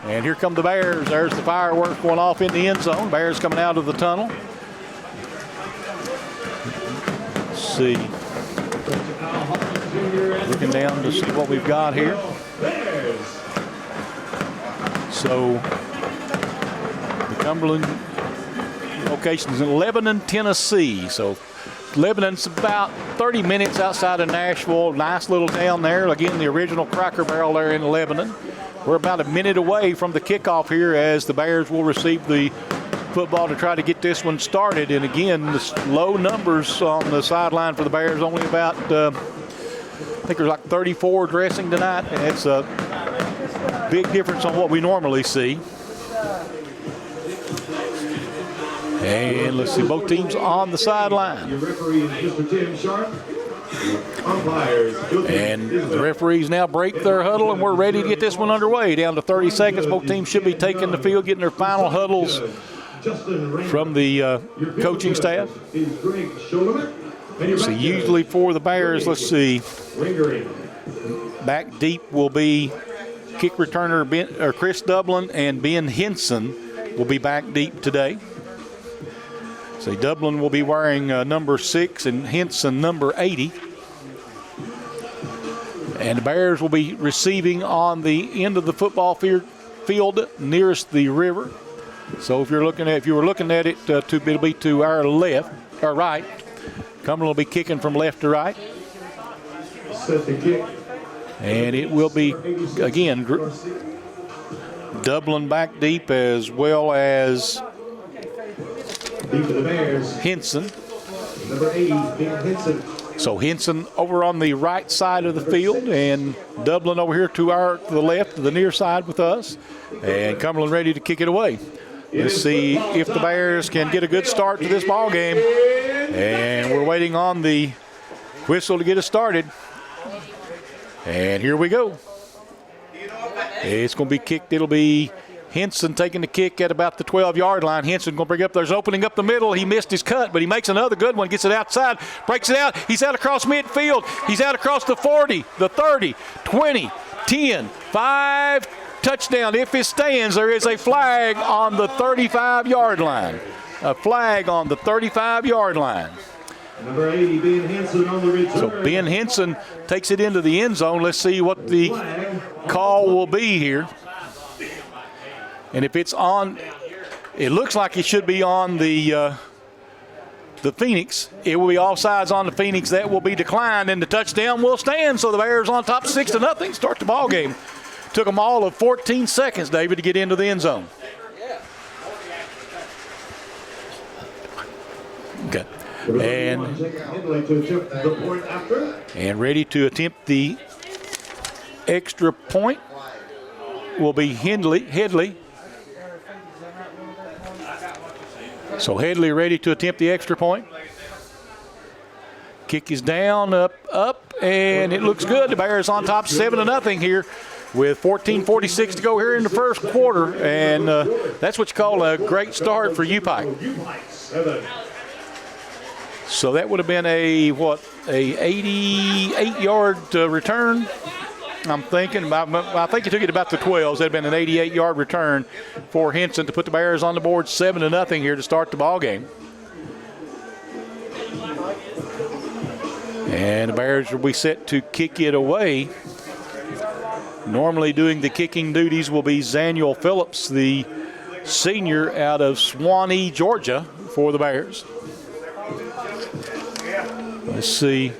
And here come the Bears. There's the fireworks going off in the end zone. Bears coming out of the tunnel. Let's see. Looking down to see what we've got here. So the Cumberland location is in Lebanon, Tennessee. So Lebanon's about 30 minutes outside of Nashville. Nice little town there. Again, the original Cracker Barrel there in Lebanon. We're about a minute away from the kickoff here as the Bears will receive the football to try to get this one started. And again, the low numbers on the sideline for the Bears, only about, I think there's like 34 dressing tonight. And it's a big difference on what we normally see. And let's see, both teams on the sideline. Your referee is Mr. Tim Sharp. And the referees now break their huddle, and we're ready to get this one underway. Down to 30 seconds. Both teams should be taking the field, getting their final huddles from the coaching staff. So usually for the Bears, let's see, back deep will be kick returner Chris Dublin, and Ben Henson will be back deep today. So Dublin will be wearing number 6 and Henson number 80. And the Bears will be receiving on the end of the football field nearest the river. So if you were looking at it, it'll be to our left or right. Cumberland will be kicking from left to right. Set the kick. And it will be again Dublin back deep as well as Deep to the Bears. Henson. Number 80, Ben Henson. So Henson over on the right side of the field, and Dublin over here to the left, to the near side with us. And Cumberland ready to kick it away. Let's see if the Bears can get a good start to this ball game. And we're waiting on the whistle to get us started. And here we go. It's going to be kicked. It'll be Henson taking the kick at about the 12-yard line. Henson going to bring up. There's opening up the middle. He missed his cut, but he makes another good one. Gets it outside. Breaks it out. He's out across midfield. He's out across the 40, the 30, 20, 10, 5. Touchdown. If it stands, there is a flag on the 35-yard line. A flag on the 35-yard line. Number 80, Ben Henson on the return. So Ben Henson takes it into the end zone. Let's see what the call will be here. And if it's on, it looks like it should be on the Phoenix. It will be offsides on the Phoenix. That will be declined, and the touchdown will stand. So the Bears on top 6-0. Start the ball game. Took them all of 14 seconds, David, to get into the end zone. Okay. And ready to attempt the extra point will be Headley. So Headley ready to attempt the extra point. Kick is down, up, and it looks good. The Bears on top 7-0 here with 14:46 to go here in the first quarter. And that's what you call a great start for UPIKE. So that would have been a 88-yard return. I'm thinking, I think he took it about the 12s. That would have been an 88-yard return for Henson to put the Bears on the board 7-0 here to start the ball game. And the Bears will be set to kick it away. Normally doing the kicking duties will be Zaniel Phillips, the senior out of Swanee, Georgia, for the Bears. Let's see.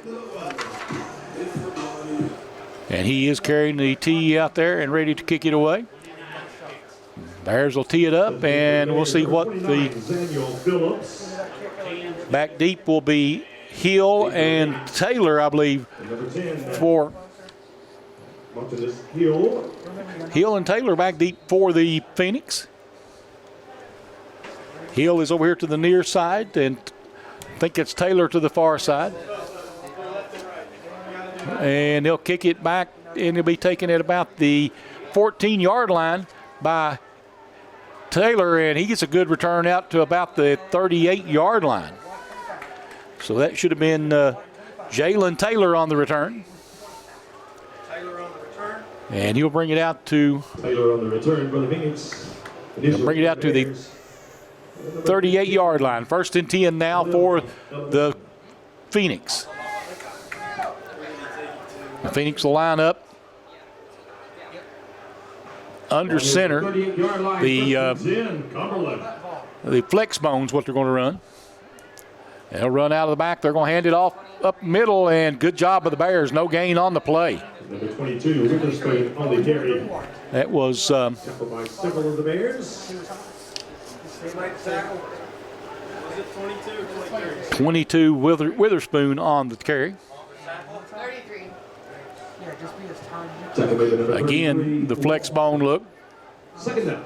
And he is carrying the tee out there and ready to kick it away. Bears will tee it up, and we'll see what the back deep will be. Hill and Taylor, I believe, for Hill and Taylor back deep for the Phoenix. Hill is over here to the near side, and I think it's Taylor to the far side. And they'll kick it back, and it'll be taken at about the 14-yard line by Taylor, and he gets a good return out to about the 38-yard line. So that should have been Jalen Taylor on the return. Taylor on the return. And he'll bring it out to Taylor on the return for the Phoenix. bring it out to the 38-yard line. 1st and 10 now for the Phoenix. The Phoenix will line up under center. The flex bone's what they're going to run. They'll run out of the back. They're going to hand it off up middle, and good job of the Bears. No gain on the play. Number 22, Witherspoon on the carry. That was Tackled by several of the Bears. 22 Witherspoon on the carry. 33. Again, the flex bone look. Second down.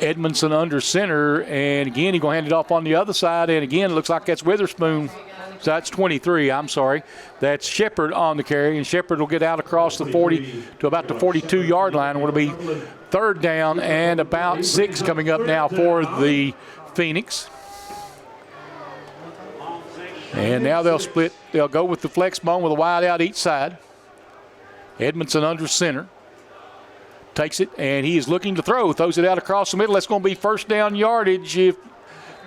Edmondson under center, and again, he's going to hand it off on the other side, and again, it looks like that's Witherspoon. So that's 23, I'm sorry. That's Shepard on the carry, and Shepard will get out across the 40 to about the 42-yard line. It'll be 3rd down and about 6 coming up now for the Phoenix. And now they'll split. They'll go with the flex bone with a wide out each side. Edmondson under center. Takes it, and he is looking to throw. Throws it out across the middle. That's going to be 1st down yardage,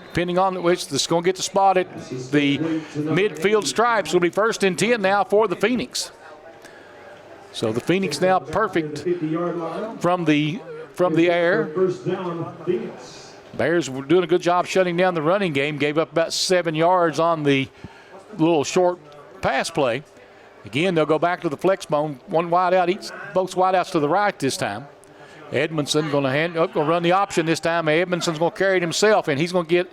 depending on which. This is going to get the spot at the midfield stripes. It'll be 1st and 10 now for the Phoenix. So the Phoenix now perfect from the air. First down, Phoenix. Bears were doing a good job shutting down the running game. Gave up about 7 yards on the little short pass play. Again, they'll go back to the flex bone. One wide out, both wide outs to the right this time. Edmondson going to run the option this time. Edmondson's going to carry it himself, and he's going to get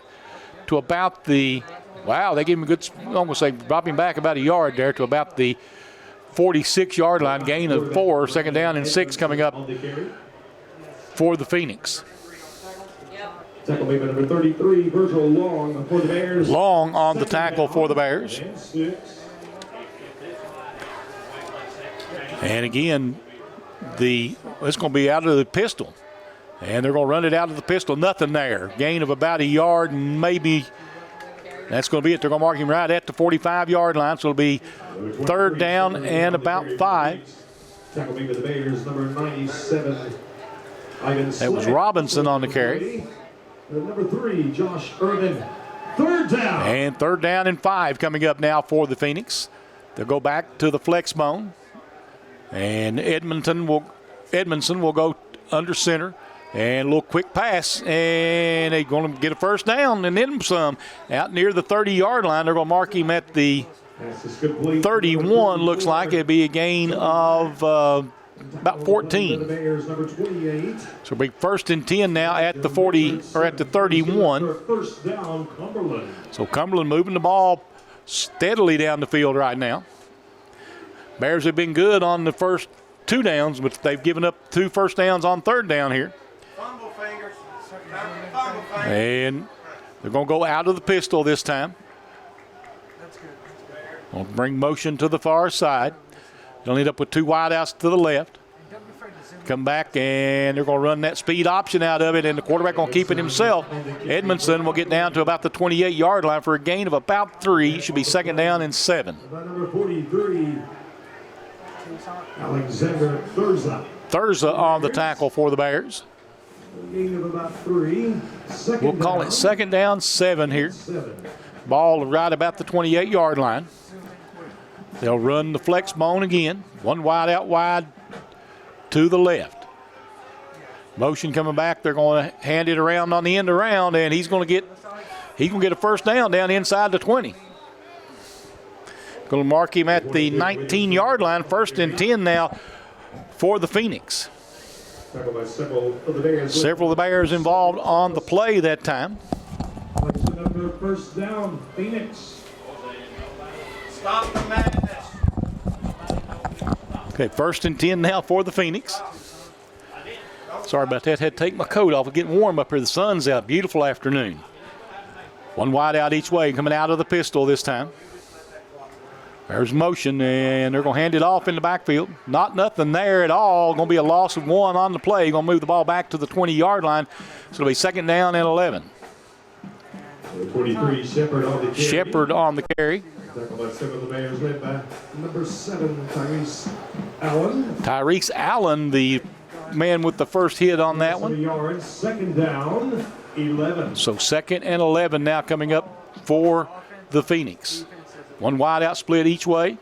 to about the, wow, they gave him a good, I'm going to say, drop him back about a yard there to about the 46-yard line. Gain of 4, 2nd down and 6 coming up for the Phoenix. Tackle made by number 33, Virgil Long for the Bears. Long on the tackle for the Bears. And again, it's going to be out of the pistol. And they're going to run it out of the pistol. Nothing there. Gain of about a yard, maybe. That's going to be it. They're going to mark him right at the 45-yard line. So it'll be 3rd down and about 5. Tackle made by the Bears, number 97. That was Robinson on the carry. Number 3, Josh Irvin. 3rd down. And 3rd down and 5 coming up now for the Phoenix. They'll go back to the flex bone. And Edmondson will go under center. And a little quick pass. And they're going to get a 1st down and then some. Out near the 30-yard line, they're going to mark him at the 31, looks like. It'll be a gain of about 14. So it'll be 1st and 10 now at the 40 or at the 31. First down, Cumberland. So Cumberland moving the ball steadily down the field right now. Bears have been good on the first 2 downs, but they've given up 2 first downs on 3rd down here. Fumble fingers. And they're going to go out of the pistol this time. Going to bring motion to the far side. They'll end up with 2 wideouts to the left. Come back, and they're going to run that speed option out of it, and the quarterback going to keep it himself. Edmondson will get down to about the 28-yard line for a gain of about 3. Should be 2nd down and 7. By number 43, Alexander Thurza. Thurza on the tackle for the Bears. Gain of about 3. We'll call it 2nd down, 7 here. Ball right about the 28-yard line. They'll run the flex bone again. 1 wide out wide to the left. Motion coming back. They're going to hand it around on the end around, and he's going to get a 1st down inside the 20. Going to mark him at the 19-yard line. 1st and 10 now for the Phoenix. Several of the Bears involved on the play that time. First down, Phoenix. Stop the madness. Okay, 1st and 10 now for the Phoenix. Sorry about that. Had to take my coat off. It's getting warm up here. The sun's out. Beautiful afternoon. 1 wide out each way, coming out of the pistol this time. There's motion, and they're going to hand it off in the backfield. Nothing there at all. Going to be a loss of 1 on the play. Going to move the ball back to the 20-yard line. So it'll be 2nd down and 11. 43, Shepard on the carry. Shepard on the carry. Tackle by 7 of the Bears, led by number 7, Tyrese Allen. Tyrese Allen, the man with the first hit on that 7 one. yards, second down, 11. So 2nd and 11 now coming up for the Phoenix. One wide out split each way.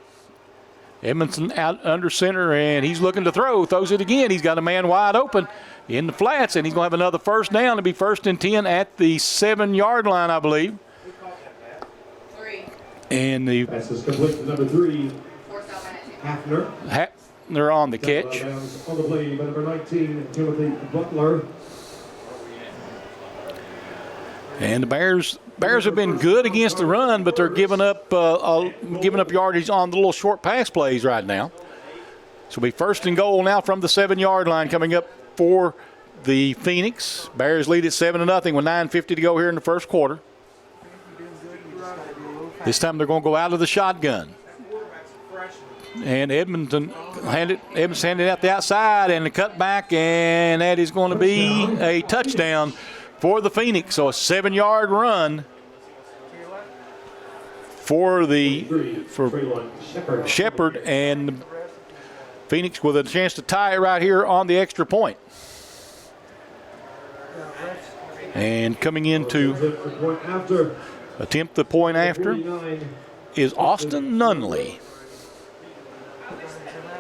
Edmondson out under center, and he's looking to throw. Throws it again. He's got a man wide open in the flats, and he's going to have another first down. It'll be 1st and 10 at the 7-yard line, I believe. And the Pass is complete to number 3, Hafner on the catch. On the play by number 19, Timothy Butler. And the Bears have been good against the run, but they're giving up yardage on the little short pass plays right now. So it'll be 1st and goal now from the 7-yard line coming up for the Phoenix. Bears lead at 7-0 with 9:50 to go here in the first quarter. This time they're going to go out of the shotgun. And Edmondson handed out the outside and the cutback, and that is going to be a touchdown for the Phoenix. So a 7-yard run for Shepherd, and Phoenix with a chance to tie it right here on the extra point. And coming in to attempt the point after is Austin Nunley.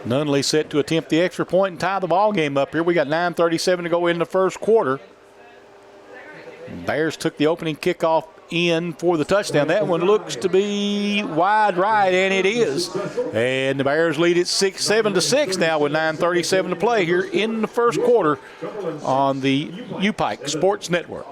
Nunley set to attempt the extra point and tie the ball game up here. We got 9:37 to go in the first quarter. Bears took the opening kickoff in for the touchdown. That one looks to be wide right, and it is. And the Bears lead it 7-6 now with 9:37 to play here in the first quarter on the UPIKE Sports Network.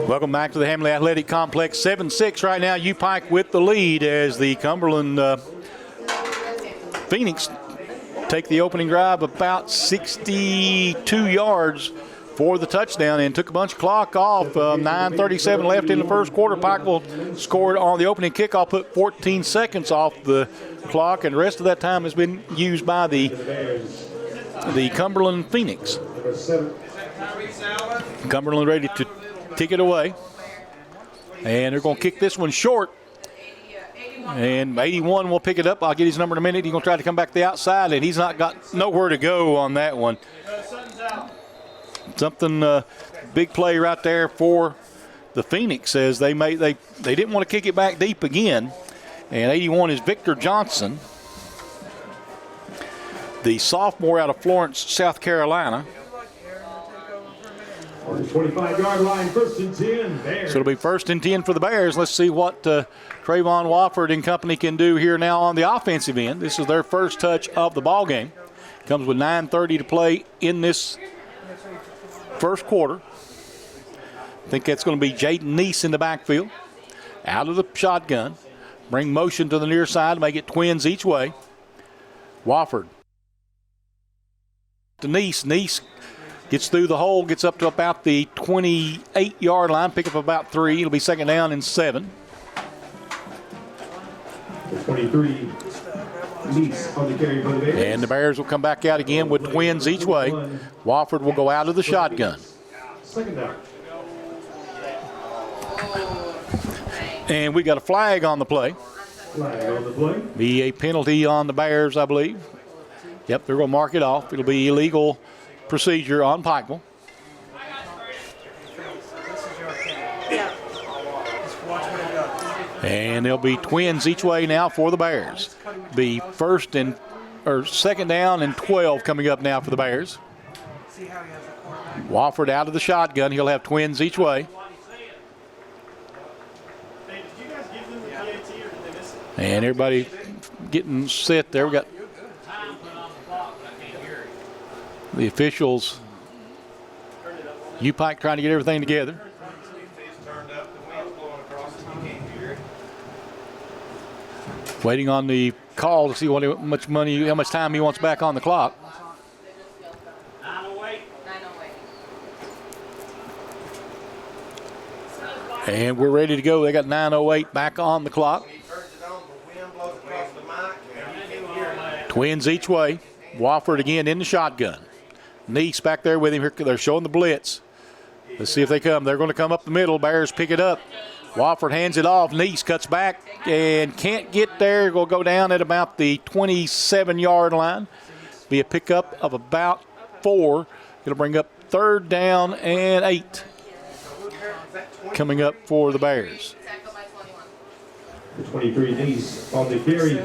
Welcome back to the Hamley Athletic Complex. 7-6 right now. UPIKE with the lead as the Cumberland Phoenix take the opening drive about 62 yards for the touchdown and took a bunch of clock off. 9:37 left in the first quarter. Pikeville scored on the opening kickoff, put 14 seconds off the clock, and the rest of that time has been used by the Cumberland Phoenix. Cumberland ready to kick it away, and they're going to kick this one short, and 81 will pick it up. I'll get his number in a minute. He's going to try to come back to the outside, and he's not got nowhere to go on that one. Something big play right there for the Phoenix as they didn't want to kick it back deep again, and 81 is Victor Johnson, the sophomore out of Florence, South Carolina. 25-yard line, 1st and 10. Bears. So it'll be 1st and 10 for the Bears. Let's see what Trayvon Wofford and company can do here now on the offensive end. This is their first touch of the ball game. Comes with 9:30 to play in this first quarter. I think that's going to be Jaden Neese in the backfield. Out of the shotgun. Bring motion to the near side, make it twins each way. Wofford to Neese. Neese gets through the hole, gets up to about the 28-yard line, pick up about 3. It'll be 2nd down and 7. 23, Neese on the carry for the Bears. And the Bears will come back out again with twins each way. Wofford will go out of the shotgun. 2nd down. And we got a flag on the play. Flag on the play. Be a penalty on the Bears, I believe. Yep, they're going to mark it off. It'll be illegal procedure on Pikeville. And there'll be twins each way now for the Bears. Be 2nd down and 12 coming up now for the Bears. Wofford out of the shotgun. He'll have twins each way. And everybody getting set there. We got the officials, UPIKE trying to get everything together. Waiting on the call to see how much time he wants back on the clock. 9:08. And we're ready to go. They got 9:08 back on the clock. He turns it on, the wind blows across the mic, and you can hear it. Twins each way. Wofford again in the shotgun. Neese back there with him. Here, they're showing the blitz. Let's see if they come. They're going to come up the middle. Bears pick it up. Wofford hands it off. Neese cuts back and can't get there. Will go down at about the 27-yard line. Be a pickup of about 4. It'll bring up 3rd down and 8. Coming up for the Bears. 23 Neese on the carry.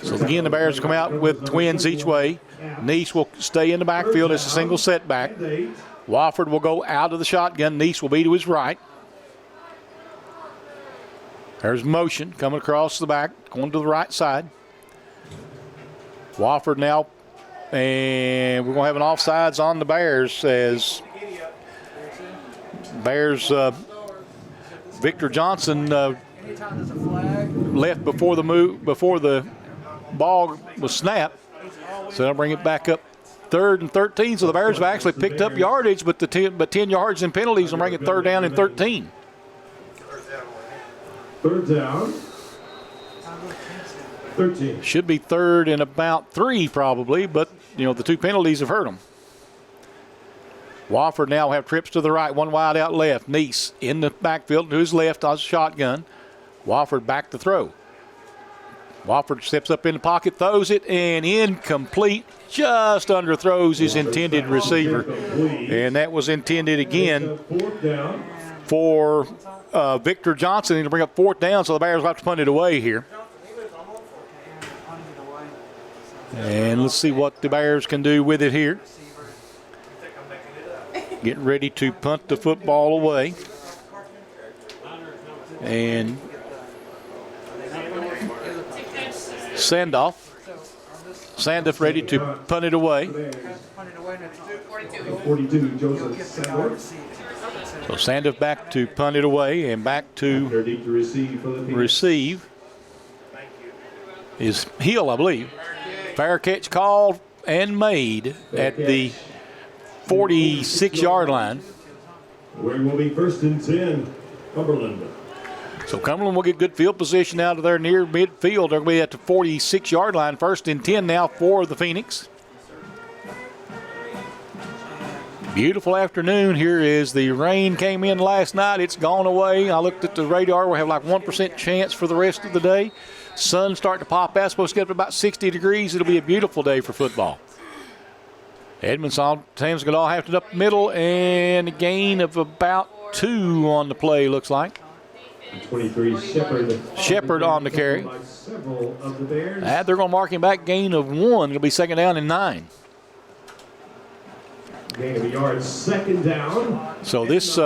So again, the Bears come out with twins each way. Neese will stay in the backfield as a single setback. Wofford will go out of the shotgun. Neese will be to his right. There's motion coming across the back, going to the right side. Wofford now, and we're going to have an offsides on the Bears as Bears Victor Johnson left before the ball was snapped. So they'll bring it back up 3rd and 13. So the Bears have actually picked up yardage, but 10 yards in penalties will bring it 3rd down and 13. 3rd down. 13. Should be 3rd and about 3 probably, but the 2 penalties have hurt them. Wofford now have trips to the right, one wide out left. Neese in the backfield to his left on shotgun. Wofford back to throw. Wofford steps up in the pocket, throws it, and incomplete. Just underthrows his intended receiver. And that was intended again for Victor Johnson. He'll bring up 4th down, so the Bears will have to punt it away here. And let's see what the Bears can do with it here. Getting ready to punt the football away. And Sandoff ready to punt it away. 42, Joseph Sandoff. So Sandoff back to punt it away, and back to receive is Hill, I believe. Fair catch called and made at the 46-yard line. Where will be 1st and 10, Cumberland. So Cumberland will get good field position out of their near midfield. They're going to be at the 46-yard line. 1st and 10 now for the Phoenix. Beautiful afternoon here as the rain came in last night. It's gone away. I looked at the radar. We have like 1% chance for the rest of the day. Sun starting to pop out. Supposed to get up to about 60 degrees. It'll be a beautiful day for football. Edmondson team's going to all have it up the middle, and a gain of about 2 on the play, looks like. 23, Shepard on the carry. They're going to mark him back, gain of 1. It'll be 2nd down and 9. Gain of a yard, 2nd down. So this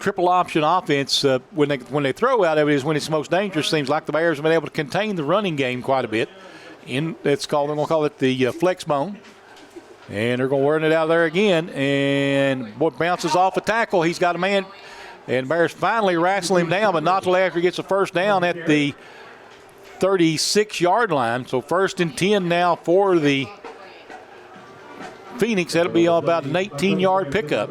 triple option offense, when they throw out of it, is when it's most dangerous. Seems like the Bears have been able to contain the running game quite a bit. They're going to call it the flex bone. And they're going to run it out of there again. And boy, bounces off a tackle. He's got a man. And Bears finally wrestle him down, but not until after he gets a 1st down at the 36-yard line. So 1st and 10 now for the Phoenix. That'll be about an 18-yard pickup.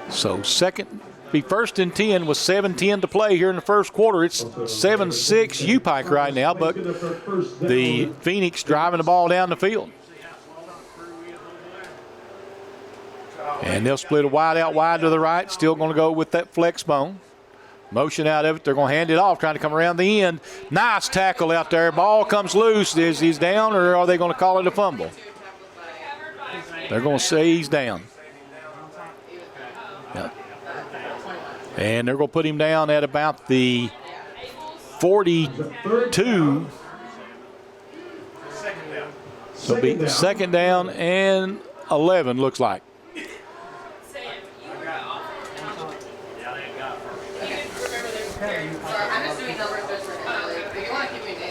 So 1st and 10 with 7:10 to play here in the first quarter. It's 7-6 UPIKE right now, but the Phoenix driving the ball down the field. And they'll split a wide out wide to the right. Still going to go with that flex bone. Motion out of it. They're going to hand it off, trying to come around the end. Nice tackle out there. Ball comes loose. Is he down, or are they going to call it a fumble? They're going to say he's down. Yep. And they're going to put him down at about the 42. So it'll be 2nd down and 11, looks like.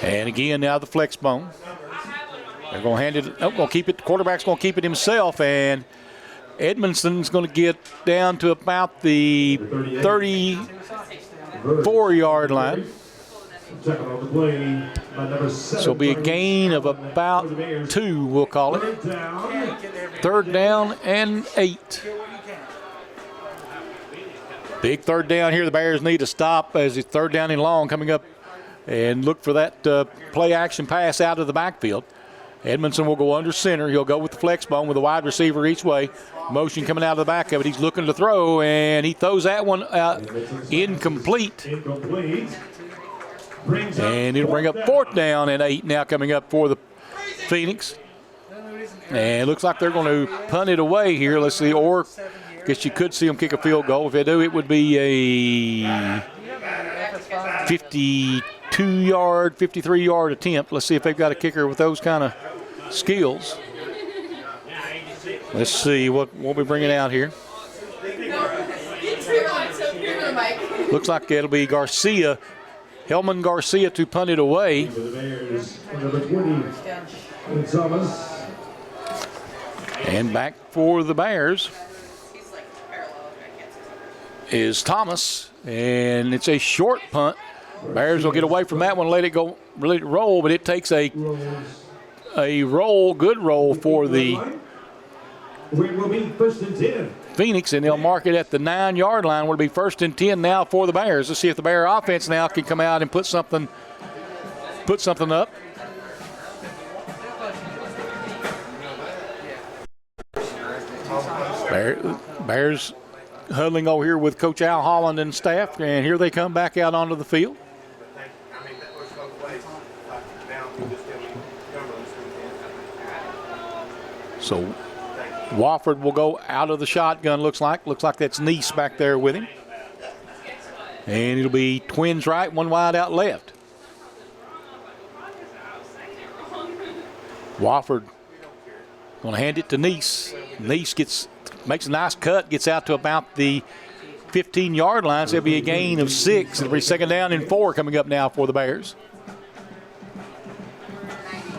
And again, now the flex bone. They're going to hand it. Going to keep it. The quarterback's going to keep it himself, and Edmondson's going to get down to about the 30. 4-yard line. Second on the play by number 7. So it'll be a gain of about 2, we'll call it. Third down. 3rd down and 8. Big 3rd down here. The Bears need to stop as it's 3rd down and long coming up and look for that play action pass out of the backfield. Edmondson will go under center. He'll go with the flex bone with a wide receiver each way. Motion coming out of the back of it. He's looking to throw, and he throws that one out incomplete. And it'll bring up 4th down and 8 now coming up for the Phoenix. And it looks like they're going to punt it away here. Let's see, or I guess you could see them kick a field goal. If they do, it would be a 52-yard, 53-yard attempt. Let's see if they've got a kicker with those kind of skills. Let's see what we're bringing out here. Looks like it'll be Garcia, Hellman Garcia to punt it away. And back for the Bears is Thomas, and it's a short punt. Bears will get away from that one, let it go, let it roll, but it takes a roll, good roll for the Phoenix, and they'll mark it at the 9-yard line. Will be 1st and 10 now for the Bears. Let's see if the Bear offense now can come out and put something up. Bears huddling over here with Coach Al Holland and staff, and here they come back out onto the field. So Wofford will go out of the shotgun, looks like. Looks like that's Neese back there with him. And it'll be twins right, one wide out left. Wofford going to hand it to Neese. Neese makes a nice cut, gets out to about the 15-yard line. So it'll be a gain of 6. It'll be 2nd down and 4 coming up now for the Bears.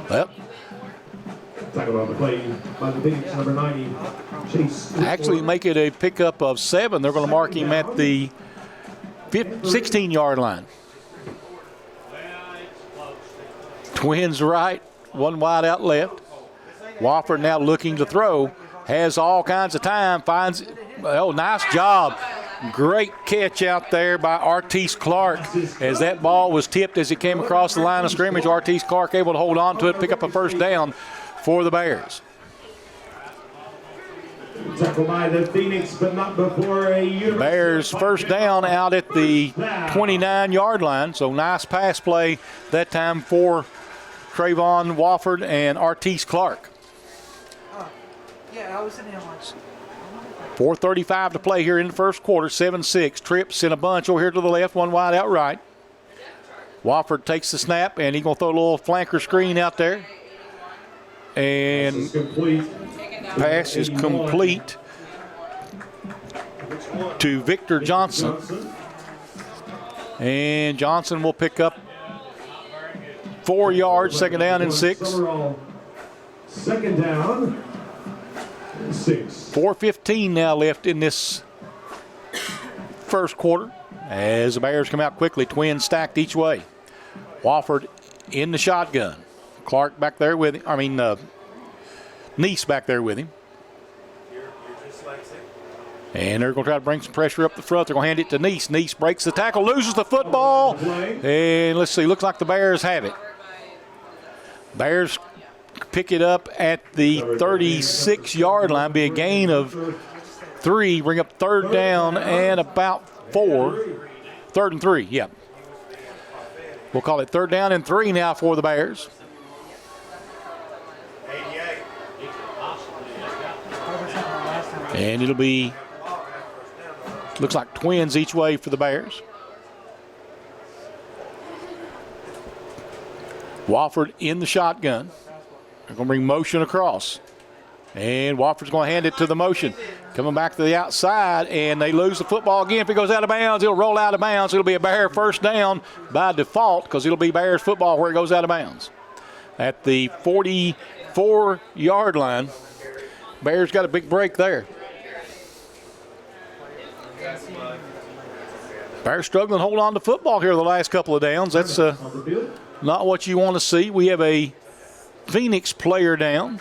Well, actually make it a pickup of 7. They're going to mark him at the 16-yard line. Twins right, one wide out left. Wofford now looking to throw. Has all kinds of time. Finds, oh, nice job. Great catch out there by Artis Clark as that ball was tipped as it came across the line of scrimmage. Artis Clark able to hold on to it, pick up a 1st down for the Bears. Tackle by the Phoenix, but not before a Bears 1st down out at the 29-yard line. So nice pass play that time for Trayvon Wofford and Artis Clark. Yeah, I was in the lines. 4:35 to play here in the 1st quarter. 7-6. Trips in a bunch over here to the left, one wide out right. Wofford takes the snap, and he's going to throw a little flanker screen out there. And pass is complete to Victor Johnson. And Johnson will pick up 4 yards, 2nd down and 6. 2nd down and 6. 4:15 now left in this 1st quarter as the Bears come out quickly. Twins stacked each way. Wofford in the shotgun. Clark back there with him. Neese back there with him. And they're going to try to bring some pressure up the front. They're going to hand it to Neese. Neese breaks the tackle, loses the football. And let's see, looks like the Bears have it. Bears pick it up at the 36-yard line. Be a gain of 3. Bring up 3rd down and about 4. 3rd and 3, yeah. We'll call it 3rd down and 3 now for the Bears. And it'll be, looks like twins each way for the Bears. Wofford in the shotgun. They're going to bring motion across. And Wofford's going to hand it to the motion. Coming back to the outside, and they lose the football again. If it goes out of bounds, it'll roll out of bounds. It'll be a Bear 1st down by default because it'll be Bears football where it goes out of bounds. At the 44-yard line, Bears got a big break there. Bears struggling to hold on to football here the last couple of downs. That's not what you want to see. We have a Phoenix player down.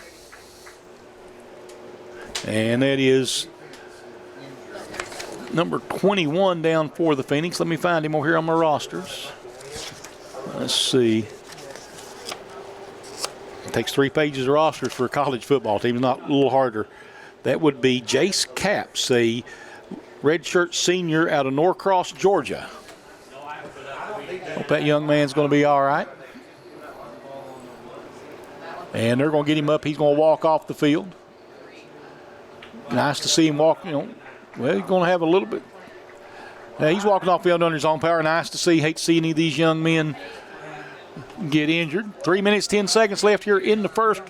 And that is number 21 down for the Phoenix. Let me find him over here on my rosters. Let's see. It takes 3 pages of rosters for a college football team. It's not a little harder. That would be Jace Capps, a redshirt senior out of Norcross, Georgia. Hope that young man's going to be all right. And they're going to get him up. He's going to walk off the field. Nice to see him walk, well, he's going to have a little bit. He's walking off the field under his own power. Nice to see. Hate to see any of these young men get injured. 3 minutes, 10 seconds left here in the first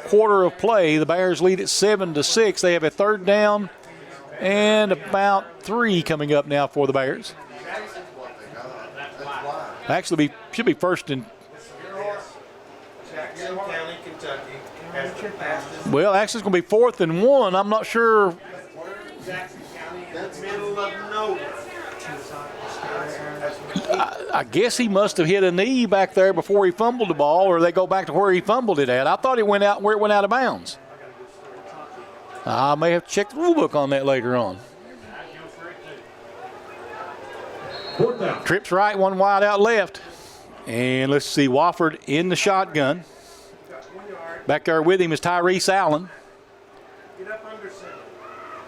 quarter of play. The Bears lead at 7-6. They have a third down and about 3 coming up now for the Bears. Actually, should be first and. Jackson County, Kentucky has the fastest. Well, actually, it's going to be 4th and 1. I'm not sure. Jackson County in the middle of nowhere. I guess he must have hit a knee back there before he fumbled the ball, or they go back to where he fumbled it at. I thought it went out where it went out of bounds. I may have to check the rule book on that later on. Trips right, one wide out left. And let's see, Wofford in the shotgun. Back there with him is Tyrese Allen.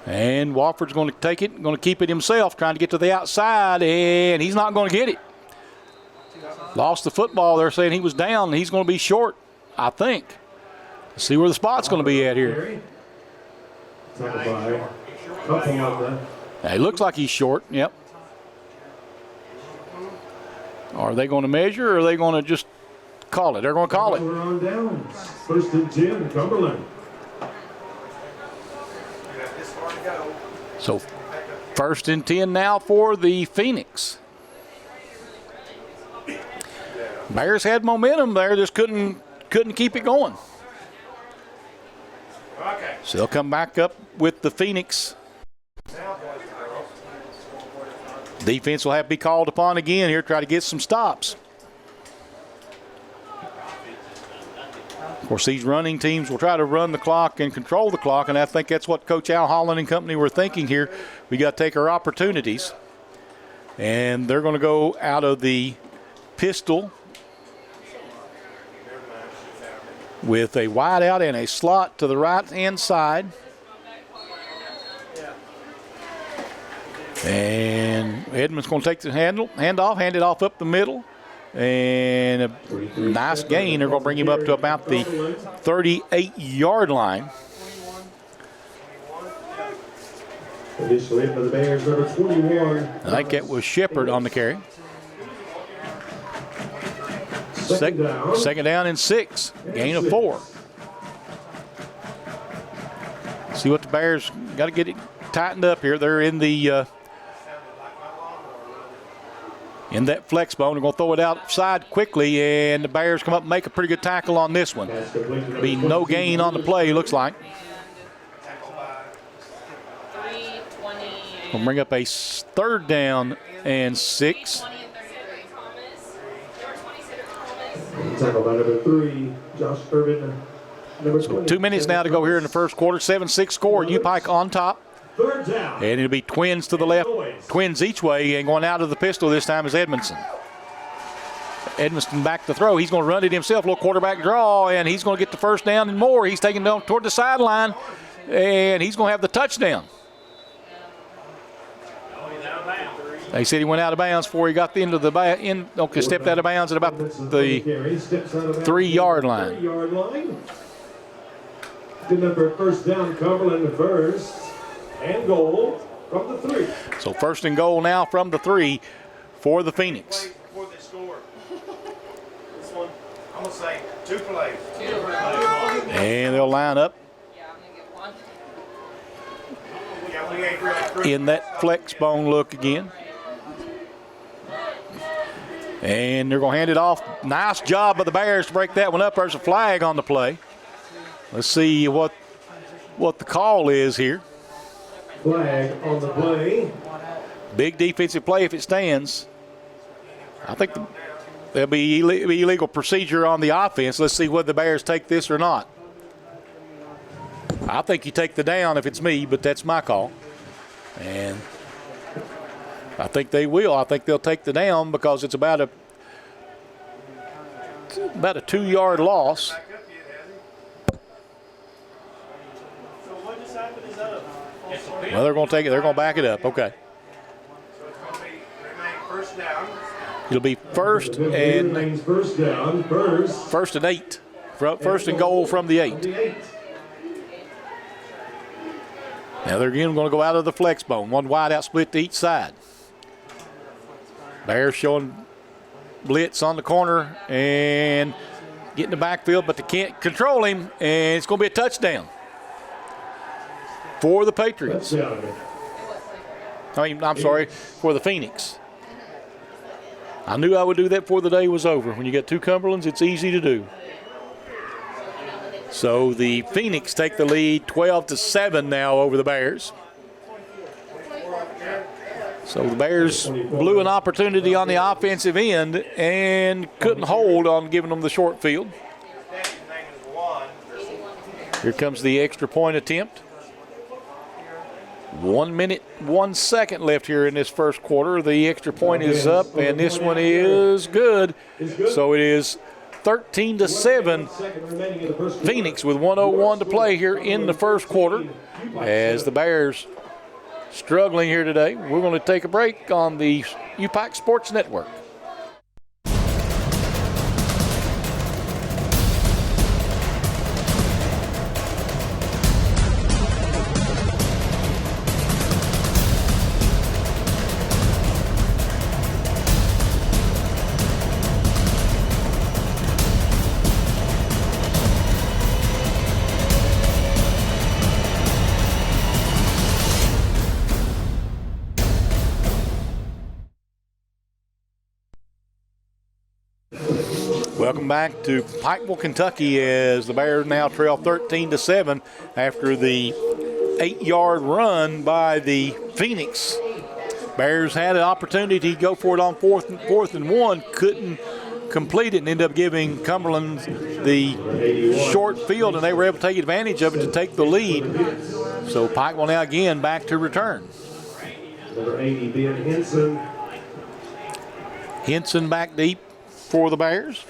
And Wofford's going to take it, going to keep it himself, trying to get to the outside, and he's not going to get it. Lost the football. They're saying he was down, and he's going to be short, I think. Let's see where the spot's going to be at here. It looks like he's short, yep. Are they going to measure, or are they going to just call it? They're going to call it. We're on downs. 1st and 10, Cumberland. So 1st and 10 now for the Phoenix. Bears had momentum there, just couldn't keep it going. So they'll come back up with the Phoenix. Defense will have to be called upon again here, try to get some stops. Of course, these running teams will try to run the clock and control the clock, and I think that's what Coach Al Holland and company were thinking here. We got to take our opportunities. And they're going to go out of the pistol with a wide out and a slot to the right-hand side. And Edmonds going to take the handoff, hand it off up the middle. And a nice gain. They're going to bring him up to about the 38-yard line. Initially for the Bears, number 21. I think that was Shepard on the carry. Second down and 6. Gain of 4. See what the Bears got to get it tightened up here. They're in the in that flex bone. They're going to throw it outside quickly, and the Bears come up and make a pretty good tackle on this one. Be no gain on the play, looks like. We'll bring up a 3rd down and 6. Tackle by number 3, Josh Irvin. So 2 minutes now to go here in the first quarter. 7-6 score. UPIKE on top. 3rd down. And it'll be twins to the left, twins each way, and going out of the pistol this time is Edmondson. Edmondson back to throw. He's going to run it himself, little quarterback draw, and he's going to get the first down and more. He's taking down toward the sideline, and he's going to have the touchdown. They said he went out of bounds before he got into the stepped out of bounds at about the 3-yard line. 3-yard line. Good number, 1st down, Cumberland, 1st and goal from the 3. So 1st and goal now from the 3 for the Phoenix. Before they score. This one, I'm going to say 2 plays. And they'll line up in that flex bone look again. And they're going to hand it off. Nice job by the Bears to break that one up. There's a flag on the play. Let's see what the call is here. Flag on the play. Big defensive play if it stands. I think there'll be illegal procedure on the offense. Let's see whether the Bears take this or not. I think you take the down if it's me, but that's my call. And I think they will. I think they'll take the down because it's about a 2-yard loss. So what just happened? Is that a Well, they're going to take it. They're going to back it up. Okay. So it's going to be remain first down. It'll be first and First down, first and 8. First and goal from the 8. Now they're again going to go out of the flex bone. One wide out split to each side. Bears showing blitz on the corner and getting the backfield, but they can't control him, and it's going to be a touchdown for the Patriots. I'm sorry, for the Phoenix. I knew I would do that before the day was over. When you get 2 Cumberlands, it's easy to do. So the Phoenix take the lead 12-7 now over the Bears. So the Bears blew an opportunity on the offensive end and couldn't hold on giving them the short field. Here comes the extra point attempt. 1 minute, 1 second left here in this first quarter. The extra point is up, and this one is good. So it is 13-7. Phoenix with 1:01 to play here in the first quarter as the Bears struggling here today. We're going to take a break on the UPIKE Sports Network. Welcome back to Pikeville, Kentucky, as the Bears now trail 13-7 after the 8-yard run by the Phoenix. Bears had an opportunity to go for it on fourth and 1, couldn't complete it, and ended up giving Cumberland the short field, and they were able to take advantage of it to take the lead. So Pikeville now again back to return. Number 80 being Henson. Henson back deep for the Bears,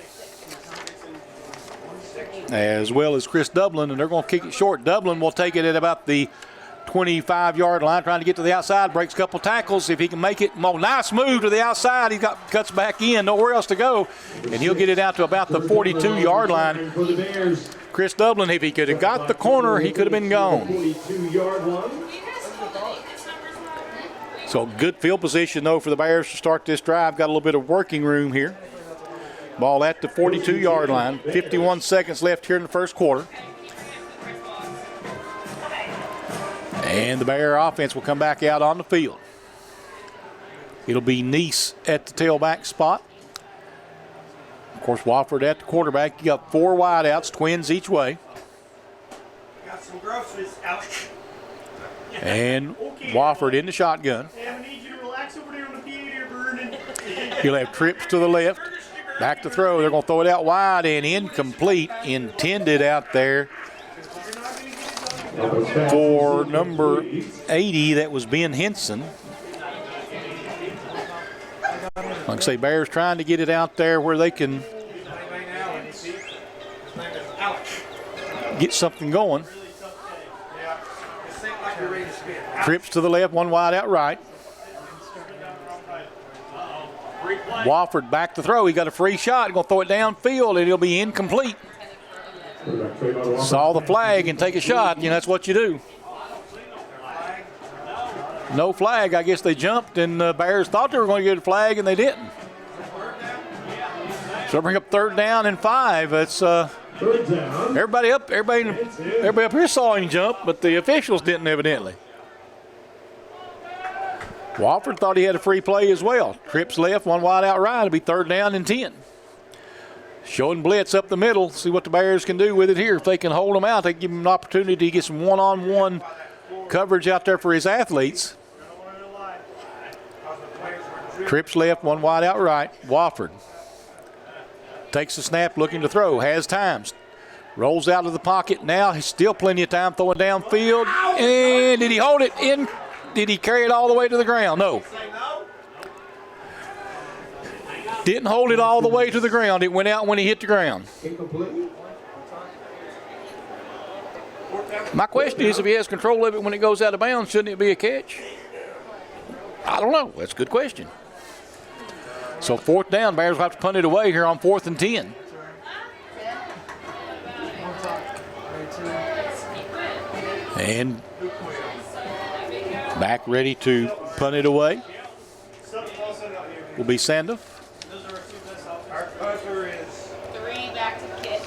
as well as Chris Dublin, and they're going to kick it short. Dublin will take it at about the 25-yard line, trying to get to the outside, breaks a couple tackles. If he can make it, nice move to the outside. He cuts back in, nowhere else to go, and he'll get it out to about the 42-yard line. Chris Dublin, if he could have got the corner, he could have been gone. 42-yard line. So good field position, though, for the Bears to start this drive. Got a little bit of working room here. Ball at the 42-yard line. 51 seconds left here in the first quarter. And the Bear offense will come back out on the field. It'll be Neese at the tailback spot. Of course, Wofford at the quarterback. You got 4 wideouts, twins each way. Got some groceries, Alex. And Wofford in the shotgun. I need you to relax over there on the PA you're burning. He'll have trips to the left. Back to throw. They're going to throw it out wide and incomplete. Intended out there for number 80. That was Ben Henson. Like I say, Bears trying to get it out there where they can get something going. Trips to the left, 1 wide out right. Wofford back to throw. He got a free shot. Going to throw it downfield, and it'll be incomplete. Saw the flag and take a shot. That's what you do. No flag. I guess they jumped, and the Bears thought they were going to get a flag, and they didn't. So bring up 3rd down and 5. It's everybody up here saw him jump, but the officials didn't evidently. Wofford thought he had a free play as well. Trips left, 1 wide out right. It'll be 3rd down and 10. Showing blitz up the middle. See what the Bears can do with it here. If they can hold them out, they give them an opportunity to get some one-on-one coverage out there for his athletes. Trips left, one wide out right. Wofford takes the snap, looking to throw, has times. Rolls out of the pocket now. He's still plenty of time throwing downfield. And did he hold it in? Did he carry it all the way to the ground? No. Didn't hold it all the way to the ground. It went out when he hit the ground. My question is, if he has control of it when it goes out of bounds, shouldn't it be a catch? I don't know. That's a good question. So 4th down, Bears will have to punt it away here on 4th and 10. And back ready to punt it away will be Sandoff. Our punter is 3 back to Steve.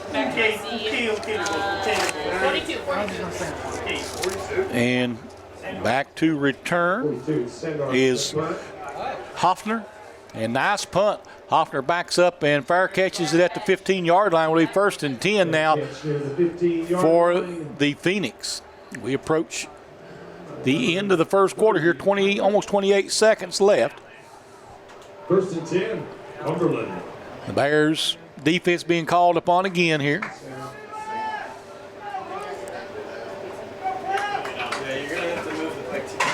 42. And back to return is Hoffner. And nice punt. Hoffner backs up and fair catches it at the 15-yard line. Will be 1st and 10 now for the Phoenix. We approach the end of the first quarter here, almost 28 seconds left. 1st and 10, Cumberland. The Bears defense being called upon again here.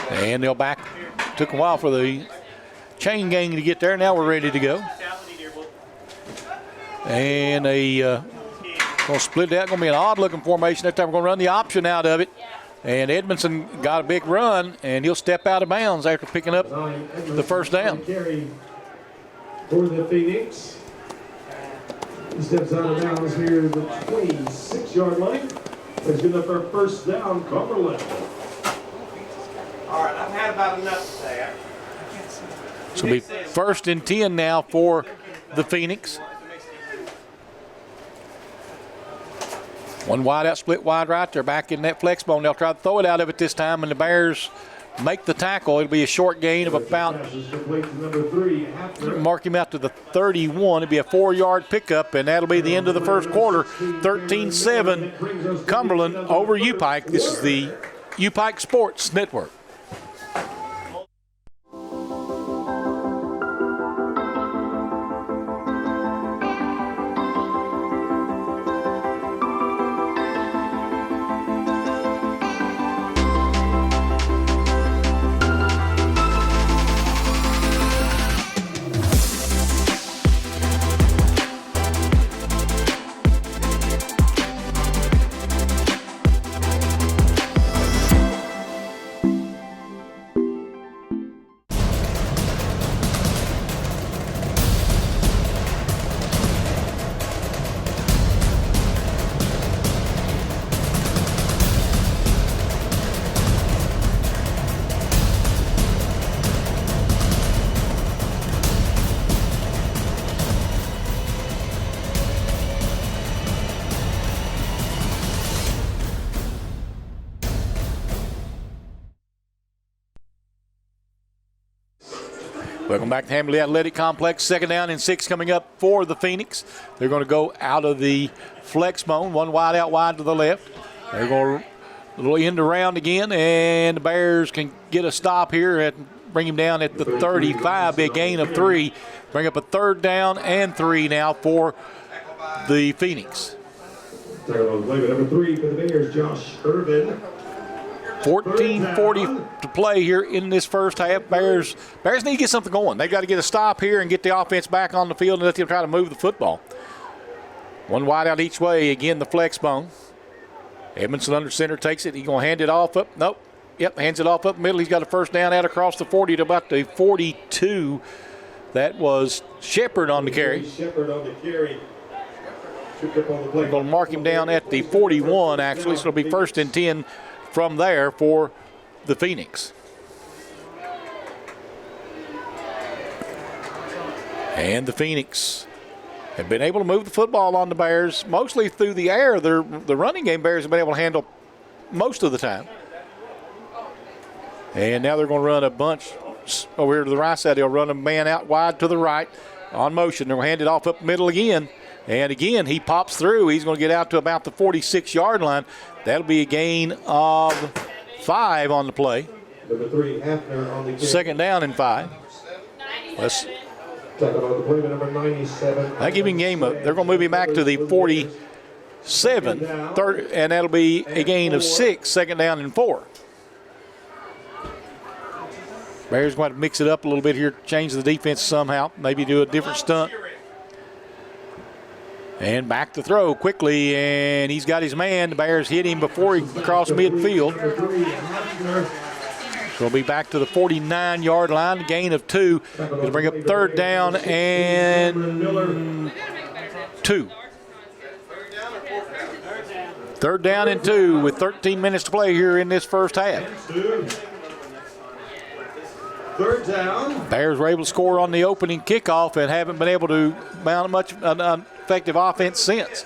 And they'll back. Took a while for the chain gang to get there. Now we're ready to go. And going to split that. Going to be an odd-looking formation. That time we're going to run the option out of it. And Edmondson got a big run, and he'll step out of bounds after picking up the 1st down. Carry for the Phoenix. He steps out of bounds here at the 26-yard line. It's good enough for 1st down, Cumberland. all right. I've had about enough today. So it'll be 1st and 10 now for the Phoenix. One wide out, split wide right. They're back in that flex bone. They'll try to throw it out of it this time, and the Bears make the tackle. It'll be a short gain of about, mark him out to the 31. It'll be a 4-yard pickup, and that'll be the end of the first quarter. 13-7 Cumberland over UPIKE. This is the UPIKE Sports Network. Welcome back to Hamley Athletic Complex. 2nd down and 6 coming up for the Phoenix. They're going to go out of the flex bone, one wide out wide to the left. They're going to a little end around again, and the Bears can get a stop here and bring him down at the 35. Big gain of 3. Bring up a 3rd down and 3 now for the Phoenix. Number 3 for the Bears, Josh Irvin. 14:40 to play here in this first half. Bears need to get something going. They've got to get a stop here and get the offense back on the field and let them try to move the football. One wide out each way. Again, the flex bone. Edmondson under center takes it. He's going to hand it off up. Nope. Yep, hands it off up the middle. He's got a 1st down out across the 40 to about the 42. That was Shepard on the carry. Shepard on the carry. We're going to mark him down at the 41, actually. So it'll be 1st and 10 from there for the Phoenix. And the Phoenix have been able to move the football on the Bears, mostly through the air. The running game Bears have been able to handle most of the time. And now they're going to run a bunch over here to the right side. They'll run a man out wide to the right on motion. They'll hand it off up the middle again. And again, he pops through. He's going to get out to about the 46-yard line. That'll be a gain of 5 on the play. Number 3, Hafner on the carry. 2nd down and 5. Let's Tackle on the play, number 97. that giving game up. They're going to move him back to the 47, third, and that'll be a gain of 6, second down and 4. Bears going to mix it up a little bit here, change the defense somehow, maybe do a different stunt. And back to throw quickly, and he's got his man. The Bears hit him before he crossed midfield. So we'll be back to the 49-yard line, gain of 2. He'll bring up third down and 2. Third down and 2 with 13 minutes to play here in this first half. Third down. Bears were able to score on the opening kickoff and haven't been able to mount much effective offense since.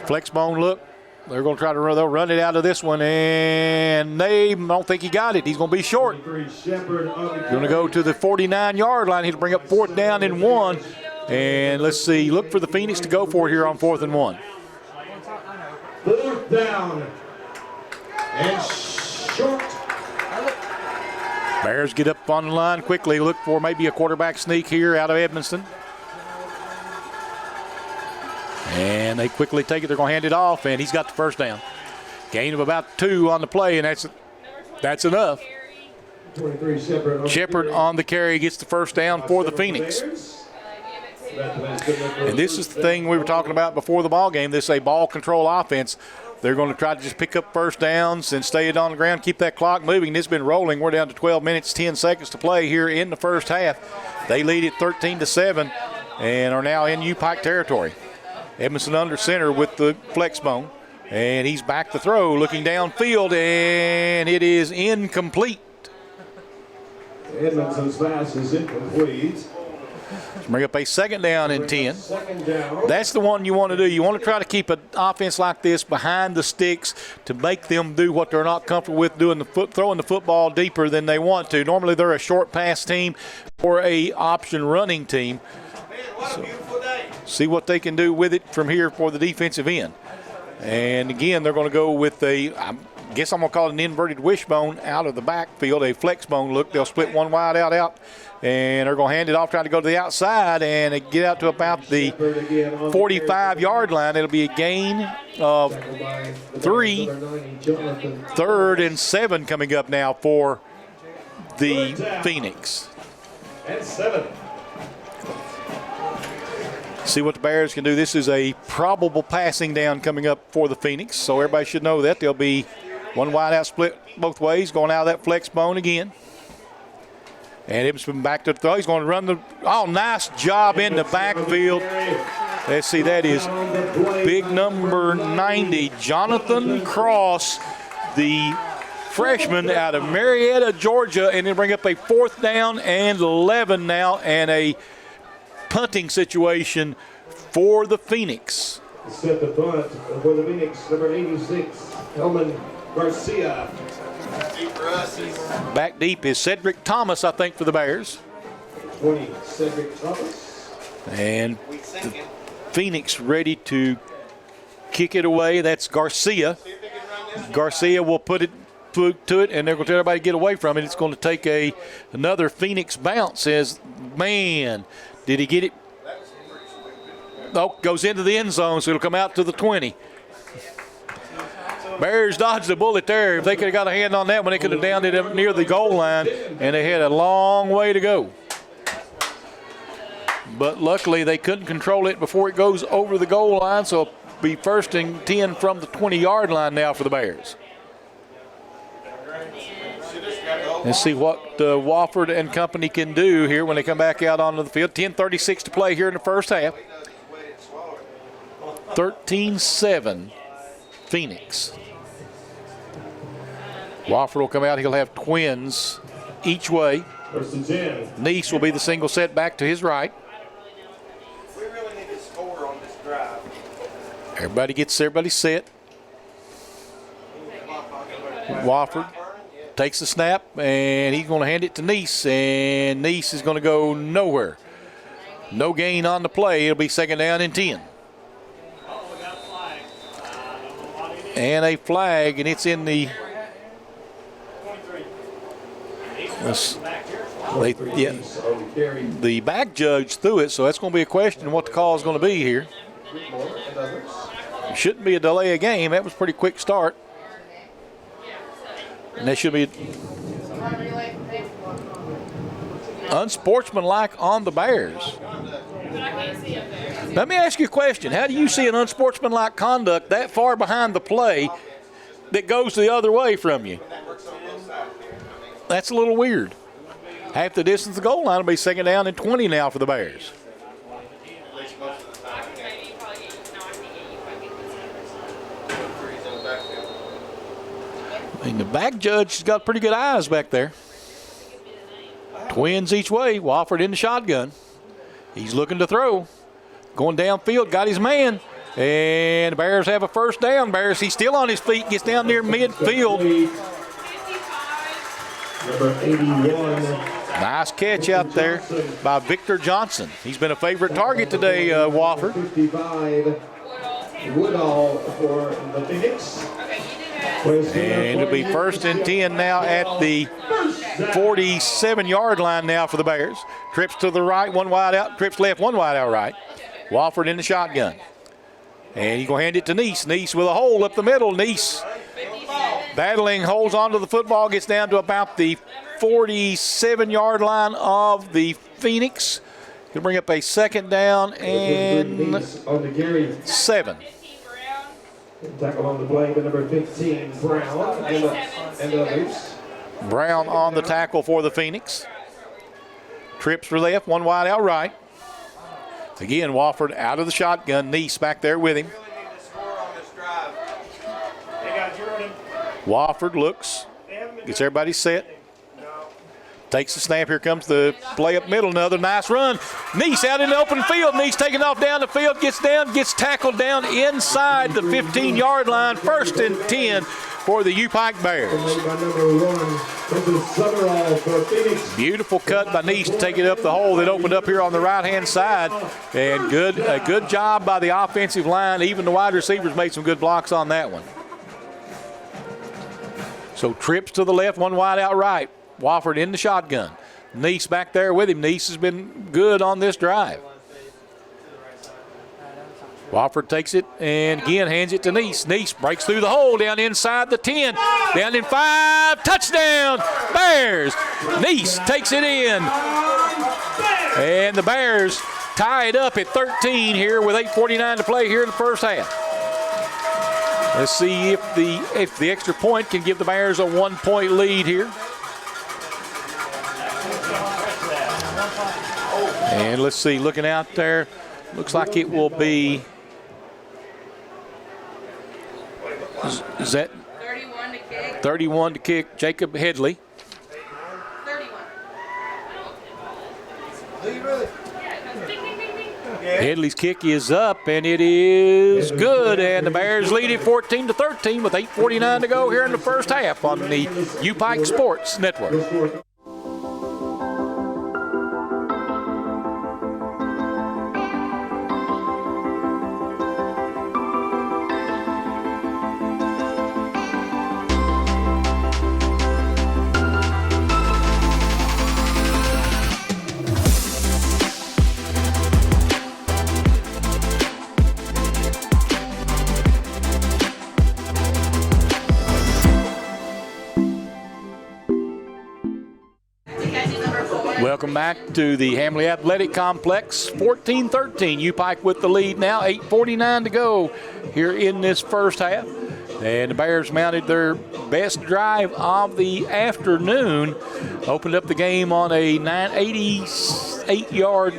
Flexbone look. They're going to try to run. They'll run it out of this one, and they don't think he got it. He's going to be short. Going to go to the 49-yard line. He'll bring up fourth down and 1. And let's see. Look for the Phoenix to go for it here on 4th and 1. Fourth down and short. Bears get up on the line quickly. Look for maybe a quarterback sneak here out of Edmonston. And they quickly take it. They're going to hand it off, and he's got the first down. Gain of about 2 on the play, and that's enough. 23 Shepard on the carry gets the first down for the Phoenix. And this is the thing we were talking about before the ball game. This is a ball control offense. They're going to try to just pick up first downs and stay it on the ground, keep that clock moving. It's been rolling. We're down to 12 minutes, 10 seconds to play here in the first half. They lead it 13-7 and are now in UPIKE territory. Edmondson under center with the flexbone, and he's back to throw, looking downfield, and it is incomplete. Edmondson's pass is incomplete. Bring up a second down and 10. Second down. That's the one you want to do. You want to try to keep an offense like this behind the sticks to make them do what they're not comfortable with, doing throwing the football deeper than they want to. Normally they're a short pass team or a option running team. So, see what they can do with it from here for the defensive end. And again, they're going to go with I guess I'm going to call it an inverted wishbone out of the backfield, a flex bone look. They'll split one wide out, and they're going to hand it off, trying to go to the outside, and they get out to about the 45-yard line. It'll be a gain of 3, third and 7 coming up now for the Phoenix. And 7. See what the Bears can do. This is a probable passing down coming up for the Phoenix, so everybody should know that. There'll be one wide out split both ways, going out of that flex bone again. And it's been back to the throw. He's going to run nice job in the backfield. Let's see, that is big number 90, Jonathan Cross, the freshman out of Marietta, Georgia, and then bring up a 4th down and 11 now, and a punting situation for the Phoenix. Set the punt for the Phoenix, number 86, Helman Garcia. Back deep is Cedric Thomas, I think, for the Bears. 20, Cedric Thomas. And the Phoenix ready to kick it away. That's Garcia. Garcia will put it to it, and they're going to tell everybody to get away from it. It's going to take another Phoenix bounce. Man, did he get it? Oh, goes into the end zone, so it'll come out to the 20. Bears dodged the bullet there. If they could have got a hand on that one, they could have downed it up near the goal line, and they had a long way to go. But luckily, they couldn't control it before it goes over the goal line, so it'll be 1st and 10 from the 20-yard line now for the Bears. Let's see what Wofford and company can do here when they come back out onto the field. 10:36 to play here in the first half. 13-7, Phoenix. Wofford will come out. He'll have twins each way. 1st and 10. Neese will be the single set back to his right. We really need to score on this drive. Everybody set. Wofford takes the snap, and he's going to hand it to Neese, and Neese is going to go nowhere. No gain on the play. It'll be 2nd down and 10. And a flag, and it's in the The back judge threw it, so that's going to be a question of what the call is going to be here. Shouldn't be a delay of game. That was a pretty quick start. And that should be unsportsmanlike on the Bears. Let me ask you a question. How do you see an unsportsmanlike conduct that far behind the play that goes the other way from you? That's a little weird. Half the distance to the goal line will be 2nd down and 20 now for the Bears. And the back judge has got pretty good eyes back there. Twins each way. Wofford in the shotgun. He's looking to throw. Going downfield, got his man. And the Bears have a first down. Bears, he's still on his feet, gets down near midfield. Number 81. Nice catch out there by Victor Johnson. He's been a favorite target today, Wofford. 55. Woodall for the Phoenix. And it'll be 1st and 10 now at the 47-yard line now for the Bears. Trips to the right, one wide out. Trips left, one wide out right. Wofford in the shotgun. And he's going to hand it to Neese. Neese with a hole up the middle. Neese battling, holds onto the football, gets down to about the 47-yard line of the Phoenix. He'll bring up a 2nd down and 7. Tackle on the play by number 15, Brown, and others. Brown on the tackle for the Phoenix. Trips for left, one wide out right. Again, Wofford out of the shotgun. Neese back there with him. Wofford looks, gets everybody set. Takes the snap. Here comes the play up middle. Another nice run. Neese out in the open field. Neese taking off down the field. Gets down. Gets tackled down inside the 15-yard line. 1st and 10 for the UPIKE Bears. Beautiful cut by Neese to take it up the hole that opened up here on the right-hand side. And a good job by the offensive line. Even the wide receivers made some good blocks on that one. So trips to the left, one wide out right. Wofford in the shotgun. Neese back there with him. Neese has been good on this drive. Wofford takes it and again hands it to Neese. Neese breaks through the hole down inside the 10. Down in 5. Touchdown, Bears. Neese takes it in. And the Bears tie it up at 13 here with 8:49 to play here in the first half. Let's see if the extra point can give the Bears a 1-point lead here. And let's see, looking out there, looks like it will be, is that 31 to kick. 31 to kick, Jacob Headley. 31. Headley's kick is up, and it is good. And the Bears lead it 14-13 with 8:49 to go here in the first half on the UPIKE Sports Network. Welcome back to the Hamley Athletic Complex. 14-13, UPIKE with the lead now. 8:49 to go here in this first half. And the Bears mounted their best drive of the afternoon. Opened up the game on a 988-yard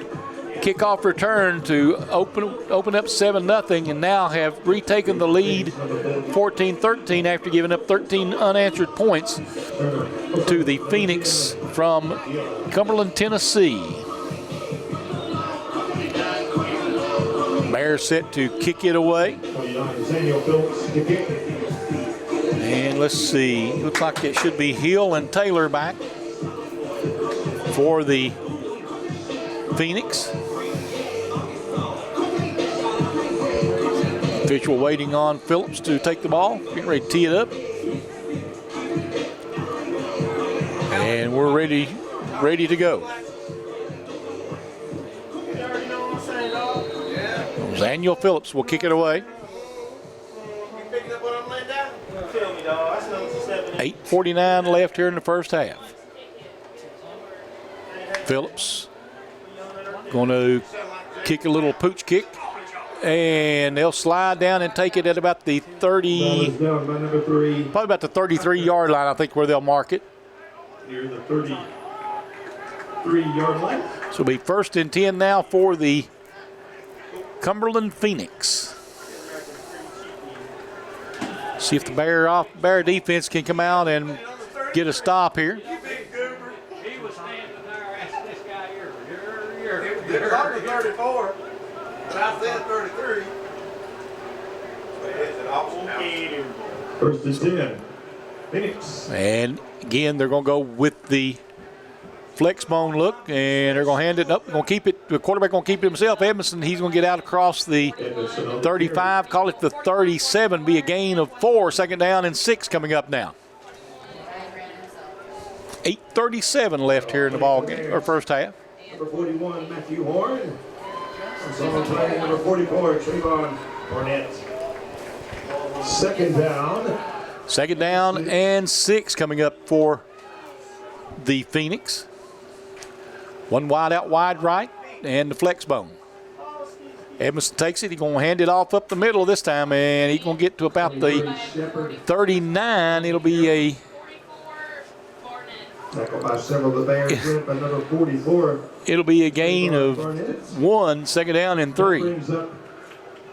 kickoff return to open up 7-0, and now have retaken the lead 14-13 after giving up 13 unanswered points to the Phoenix from Cumberland, Tennessee. Bears set to kick it away. And let's see, looks like it should be Hill and Taylor back for the Phoenix. Official waiting on Phillips to take the ball. Getting ready to tee it up. And we're ready ready to go. Daniel Phillips will kick it away. 8:49 left here in the first half. Phillips going to kick a little pooch kick, and they'll slide down and take it at about the 30, probably about the 33-yard line, I think, where they'll mark it. Near the 33-yard line. So it'll be 1st and 10 now for the Cumberland Phoenix. See if the Bear defense can come out and get a stop here. He was on the 34, but I said 33. First and 10. Phoenix. And again, they're going to go with the flex bone look, and they're going to hand it up. Going to keep it. The quarterback going to keep it himself. Edmondson, he's going to get out across the 35, call it the 37, be a gain of 4. 2nd down and 6 coming up now. 8:37 left here in the ball game, or first half. Number 41, Matthew Horn. Someone playing number 44, Trayvon Barnett. 2nd down. 2nd down and 6 coming up for the Phoenix. One wide out wide right and the flex bone. Edmondson takes it. He's going to hand it off up the middle this time, and he's going to get to about the 39. It'll be a tackled by several of the Bears. By number 44. It'll be a gain of 1. 2nd down and 3. Brings up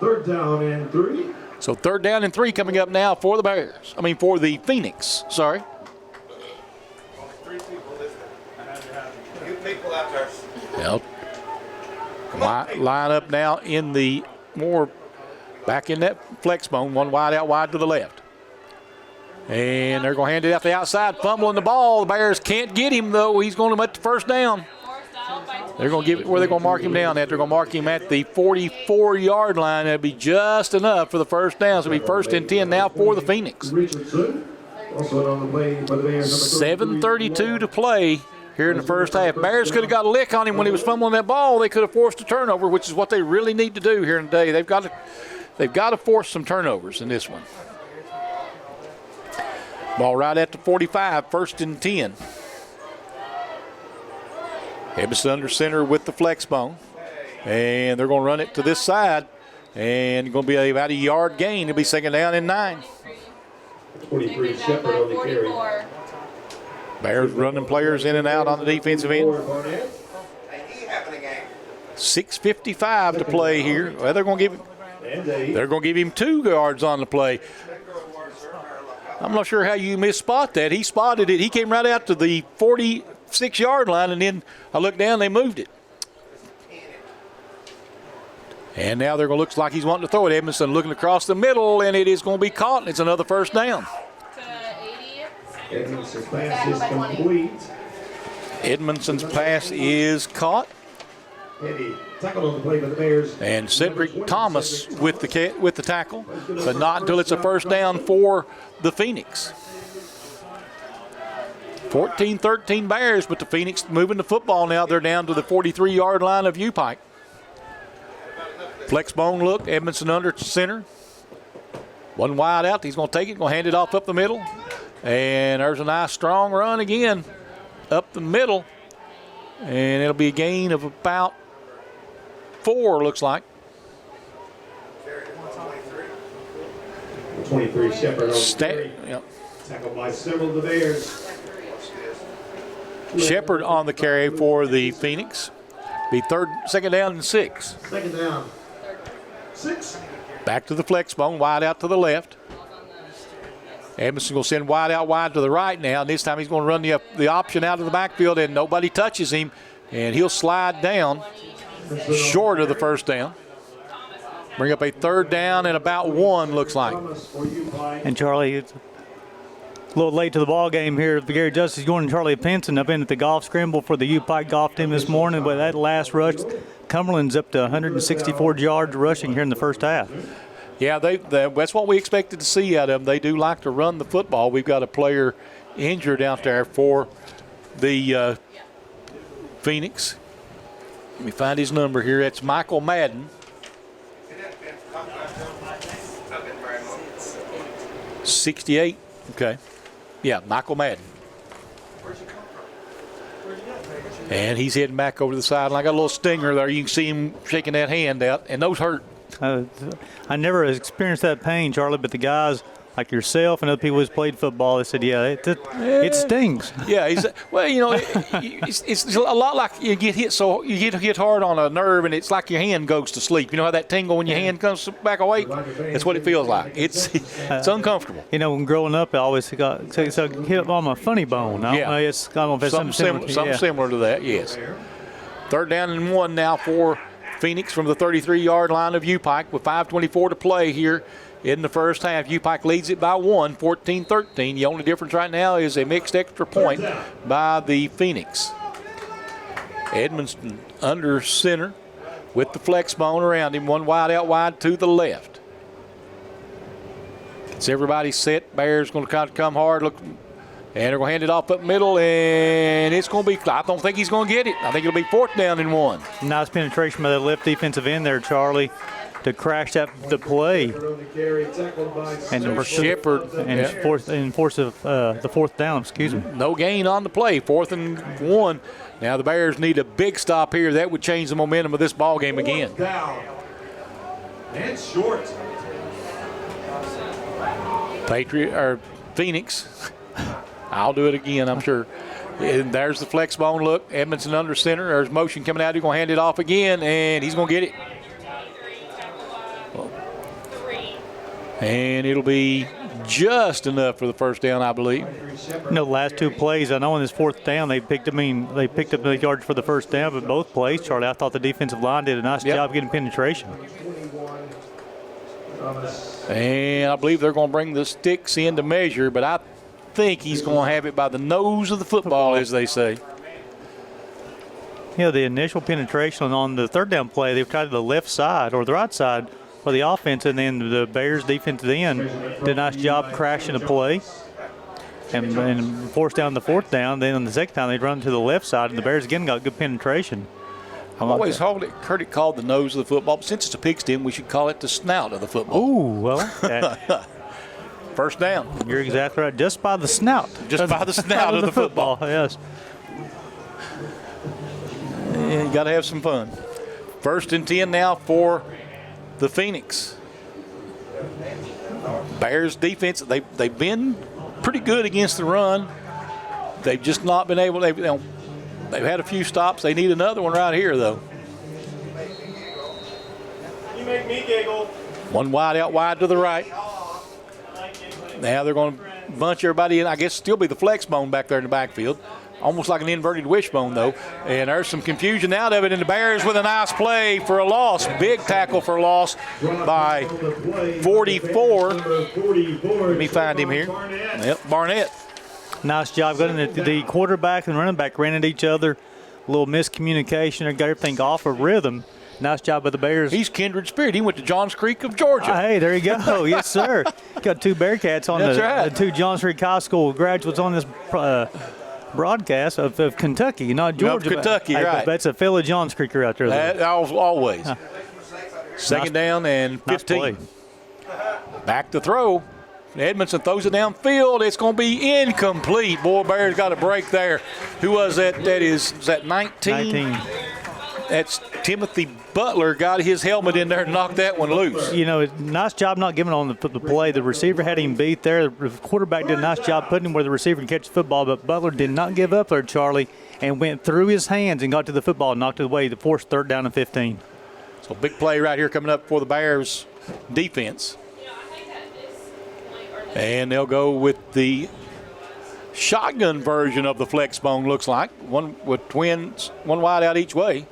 3rd down and 3. So 3rd down and 3 coming up now for the Bears. I mean, for the Phoenix. Sorry. Well, line up now in the more back in that flex bone. One wide out wide to the left. And they're going to hand it out the outside, fumbling the ball. The Bears can't get him, though. He's going to make the 1st down. They're going to give it where they're going to mark him down at. They're going to mark him at the 44-yard line. That'll be just enough for the 1st down. So it'll be 1st and 10 now for the Phoenix. 7:32 to play here in the first half. Bears could have got a lick on him when he was fumbling that ball. They could have forced a turnover, which is what they really need to do here today. They've got to force some turnovers in this one. Ball right at the 45, 1st and 10. Edmondson under center with the flex bone. And they're going to run it to this side. And it's going to be about a yard gain. It'll be 2nd down and 9. 43 Shepherd on the carry. Bears running players in and out on the defensive end. 6:55 to play here. Well, they're going to give him 2 yards on the play. I'm not sure how you misspot that. He spotted it. He came right out to the 46-yard line, and then I looked down, they moved it. And now they're going to look like he's wanting to throw it. Edmondson looking across the middle, and it is going to be caught, and it's another 1st down. Edmondson's pass is complete. Edmondson's pass is caught. Eddie tackled on the play by the Bears. And Cedric Thomas with the tackle, but not until it's a 1st down for the Phoenix. 14-13 Bears, but the Phoenix moving the football now. They're down to the 43-yard line of UPIKE. Flex bone look, Edmondson under center. One wide out, he's going to take it, going to hand it off up the middle. And there's a nice strong run again up the middle. And it'll be a gain of about 4, looks like. 23 Shepherd on the carry. Yep. Tackled by several of the Bears. Shepherd on the carry for the Phoenix. Be 2nd down and 6. 2nd down. 6. Back to the flex bone, wide out to the left. Edmondson will send wide out wide to the right now. And this time he's going to run the option out of the backfield, and nobody touches him. And he'll slide down short of the 1st down. Bring up a 3rd down and about 1, looks like. And Charlie, it's a little late to the ball game here. Gary Justice going and Charlie Pinson up in at the golf scramble for the UPIKE golf team this morning. But that last rush, Cumberland's up to 164 yards rushing here in the first half. Yeah, that's what we expected to see out of them. They do like to run the football. We've got a player injured out there for the Phoenix. Let me find his number here. That's Michael Madden. 68. Okay. Yeah, Michael Madden. And he's heading back over to the sideline. I got a little stinger there. You can see him shaking that hand out, and those hurt. I never experienced that pain, Charlie, but the guys like yourself and other people who's played football, they said, yeah, it stings. Yeah, it's a lot like you get hit hard on a nerve, and it's like your hand goes to sleep. You know how that tingle when your hand comes back awake? That's what it feels like. It's uncomfortable. You know, when growing up, I always got hit on my funny bone. I don't know, it's kind of something similar to that. Yes. 3rd down and 1 now for Phoenix from the 33-yard line of UPIKE with 5:24 to play here in the first half. UPIKE leads it by 1, 14-13. The only difference right now is a mixed extra point by the Phoenix. Edmondson under center with the flex bone around him. One wide out wide to the left. It's everybody set. Bears going to kind of come hard. Look. And they're going to hand it off up middle, and it's going to be – I don't think he's going to get it. I think it'll be 4th down and 1. Nice penetration by the left defensive end there, Charlie, to crash the play. And Shepard. And force the 4th down, excuse me. No gain on the play, 4th and 1. Now the Bears need a big stop here. That would change the momentum of this ball game again. Down. And short. Phoenix. I'll do it again, I'm sure. And there's the flex bone look. Edmondson under center. There's motion coming out. He's going to hand it off again, and he's going to get it. And it'll be just enough for the first down, I believe. You know, the last 2 plays, I know in this 4th down, they picked up the yards for the first down, but both plays, Charlie, I thought the defensive line did a nice job getting penetration. And I believe they're going to bring the sticks in to measure, but I think he's going to have it by the nose of the football, as they say. You know, the initial penetration on the 3rd down play, they've tried to the left side or the right side for the offense, and then the Bears defensive end did a nice job crashing the play and forced down the 4th down. Then on the 2nd time, they run to the left side, and the Bears again got good penetration. I've always heard it called the nose of the football, but since it's a pigskin, we should call it the snout of the football. Ooh, well. First down. You're exactly right. Just by the snout. Just by the snout of the football. Yes. Yeah, you got to have some fun. 1st and 10 now for the Phoenix. Bears defense, they've been pretty good against the run. They've just not been able to. They've had a few stops. They need another one right here, though. You make me giggle. One wide out wide to the right. Now they're going to bunch everybody in. I guess still be the flex bone back there in the backfield. Almost like an inverted wishbone, though. And there's some confusion out of it. And the Bears with a nice play for a loss. Big tackle for a loss by 44. Let me find him here. Yep, Barnett. Nice job. The quarterback and running back ran into each other. A little miscommunication. They got everything off of rhythm. Nice job by the Bears. He's kindred spirit. He went to Johns Creek of Georgia. Hey, there you go. Yes, sir. Got 2 Bearcats on the 2 Johns Creek High School graduates on this broadcast of Kentucky, not Georgia. Kentucky, right. That's a fellow Johns Creeker out there. Always. 2nd down and 15. Nice Back to throw. Edmondson throws it downfield. It's going to be incomplete. Boy, Bears got a break there. Who was that? Is that 19? 19. That's Timothy Butler got his helmet in there and knocked that one loose. You know, nice job not giving on the play. The receiver had him beat there. The quarterback did a nice job putting him where the receiver can catch the football, but Butler did not give up there, Charlie, and went through his hands and got to the football and knocked it away to force 3rd down and 15. So big play right here coming up for the Bears defense. And they'll go with the shotgun version of the flex bone, looks like. One with twins, one wide out each way.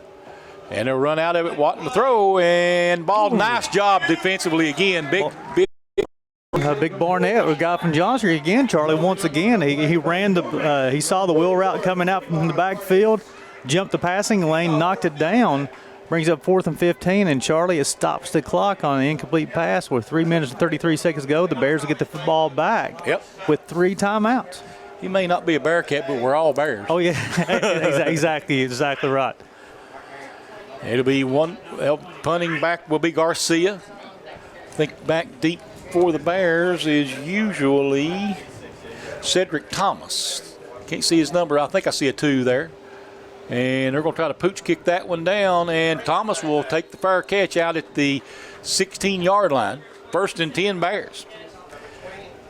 And they'll run out of it, wanting to throw, and ball. Nice job defensively again. Big Barnett, a guy from Johnson again, Charlie, once again. He ran he saw the wheel route coming out from the backfield, jumped the passing lane, knocked it down, brings up 4th and 15, and Charlie, it stops the clock on an incomplete pass with 3 minutes and 33 seconds to go. The Bears will get the football back with 3 timeouts. He may not be a Bearcat, but we're all Bears. Oh, yeah, exactly right. It'll be one. Well, punting back will be Garcia. I think back deep for the Bears is usually Cedric Thomas. Can't see his number. I think I see a 2 there. And they're going to try to pooch kick that one down, and Thomas will take the fair catch out at the 16-yard line. 1st and 10 Bears.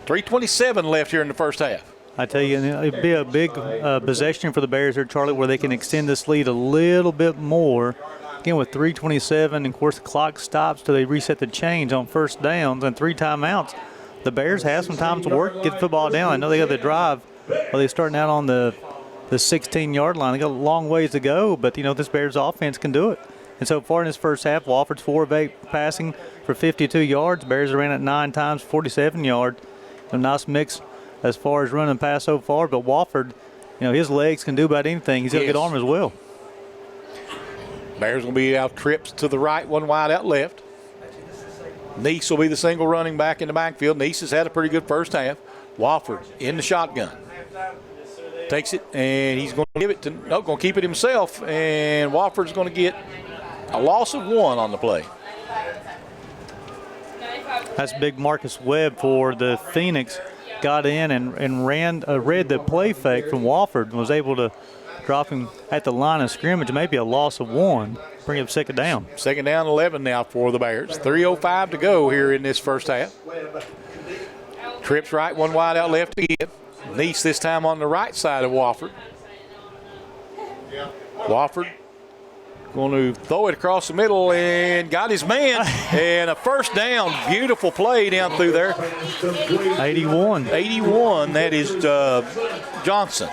3:27 left here in the first half. I tell you, it'd be a big possession for the Bears here, Charlie, where they can extend this lead a little bit more. Again, with 3:27, and of course the clock stops till they reset the chains on first downs and 3 timeouts. The Bears have some time to work, get the football down. I know they got the drive, but they're starting out on the 16-yard line. They got a long ways to go, but, this Bears offense can do it. And so far in this first half, Wofford's 4 of 8 passing for 52 yards. Bears ran it 9 times, 47 yards. A nice mix as far as run and pass so far, but Wofford, his legs can do about anything. He's got a good arm as well. Bears going to be out trips to the right, 1 wide out left. Neese will be the single running back in the backfield. Neese has had a pretty good first half. Wofford in the shotgun. Takes it, and he's going to give it to, going to keep it himself, and Wofford's going to get a loss of 1 on the play. That's big Marcus Webb for the Phoenix. Got in and read the play fake from Wofford and was able to drop him at the line of scrimmage, maybe a loss of 1. Bring up 2nd down. 2nd down, 11 now for the Bears. 3:05 to go here in this first half. Trips right, 1 wide out left again. Neese this time on the right side of Wofford. Wofford going to throw it across the middle and got his man. And a first down. Beautiful play down through there. 81. 81, that is Johnson.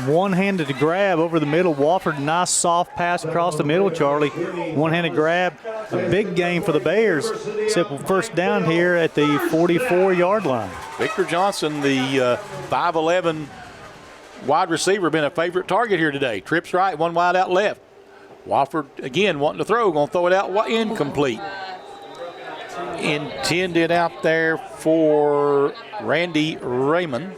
One-handed grab over the middle. Wofford, nice soft pass across the middle, Charlie. One-handed grab. A big game for the Bears. Except first down here at the 44-yard line. Victor Johnson, the 5'11" wide receiver, been a favorite target here today. Trips right, 1 wide out left. Wofford, again, wanting to throw, going to throw it out incomplete. Intended out there for Randy Raymond.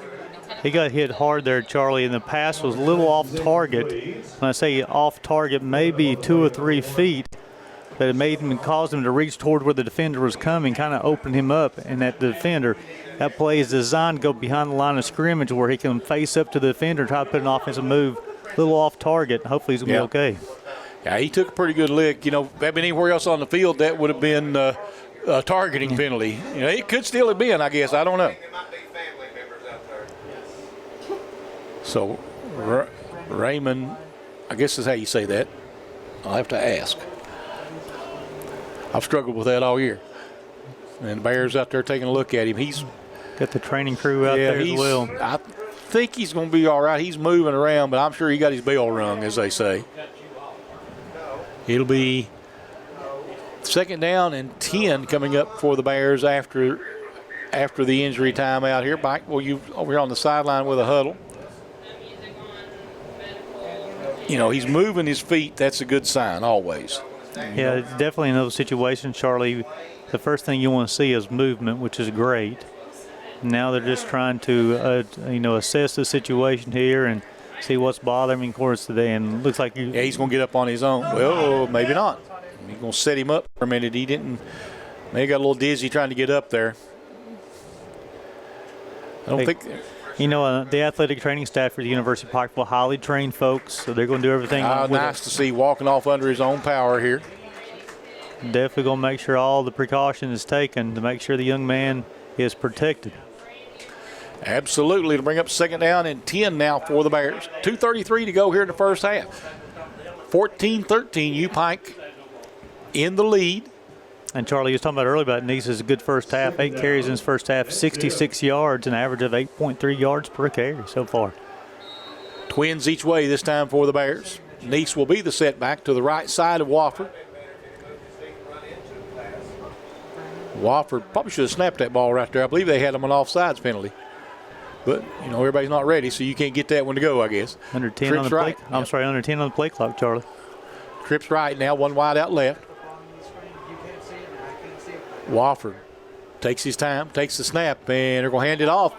He got hit hard there, Charlie, and the pass was a little off target. When I say off target, maybe 2 or 3 feet, but it caused him to reach toward where the defender was coming, kind of opened him up, and that defender, that play is designed to go behind the line of scrimmage where he can face up to the defender and try to put an offensive move a little off target. Hopefully he's going to be okay. Yeah, he took a pretty good lick. If that had been anywhere else on the field, that would have been a targeting penalty. It could still have been, I guess. I don't know. So, Raymond, I guess is how you say that. I'll have to ask. I've struggled with that all year. And the Bears out there taking a look at him. He's got the training crew out there as well. I think he's going to be all right. He's moving around, but I'm sure he got his bell rung, as they say. It'll be 2nd down and 10 coming up for the Bears after the injury time out here. You over here on the sideline with a huddle. He's moving his feet. That's a good sign always. Yeah, definitely in those situations, Charlie, the first thing you want to see is movement, which is great. Now they're just trying to, assess the situation here and see what's bothering him, of course, today. And looks like he's going to get up on his own. Well, maybe not. He's going to set him up for a minute. He didn't. Maybe got a little dizzy trying to get up there. I don't think. The athletic training staff for the University of Pikeville, highly trained folks, so they're going to do everything. Nice to see walking off under his own power here. Definitely going to make sure all the precaution is taken to make sure the young man is protected. Absolutely. To bring up 2nd down and 10 now for the Bears. 2:33 to go here in the first half. 14-13, UPIKE in the lead. And Charlie was talking about earlier about Neese's good first half. 8 carries in his first half, 66 yards, an average of 8.3 yards per carry so far. Twins each way this time for the Bears. Neese will be the setback to the right side of Wofford. Wofford probably should have snapped that ball right there. I believe they had him an offsides penalty. But, everybody's not ready, so you can't get that one to go, I guess. Under 10 on the play. I'm sorry, under 10 on the play clock, Charlie. Trips right now, 1 wide out left. Wofford takes his time, takes the snap, and they're going to hand it off.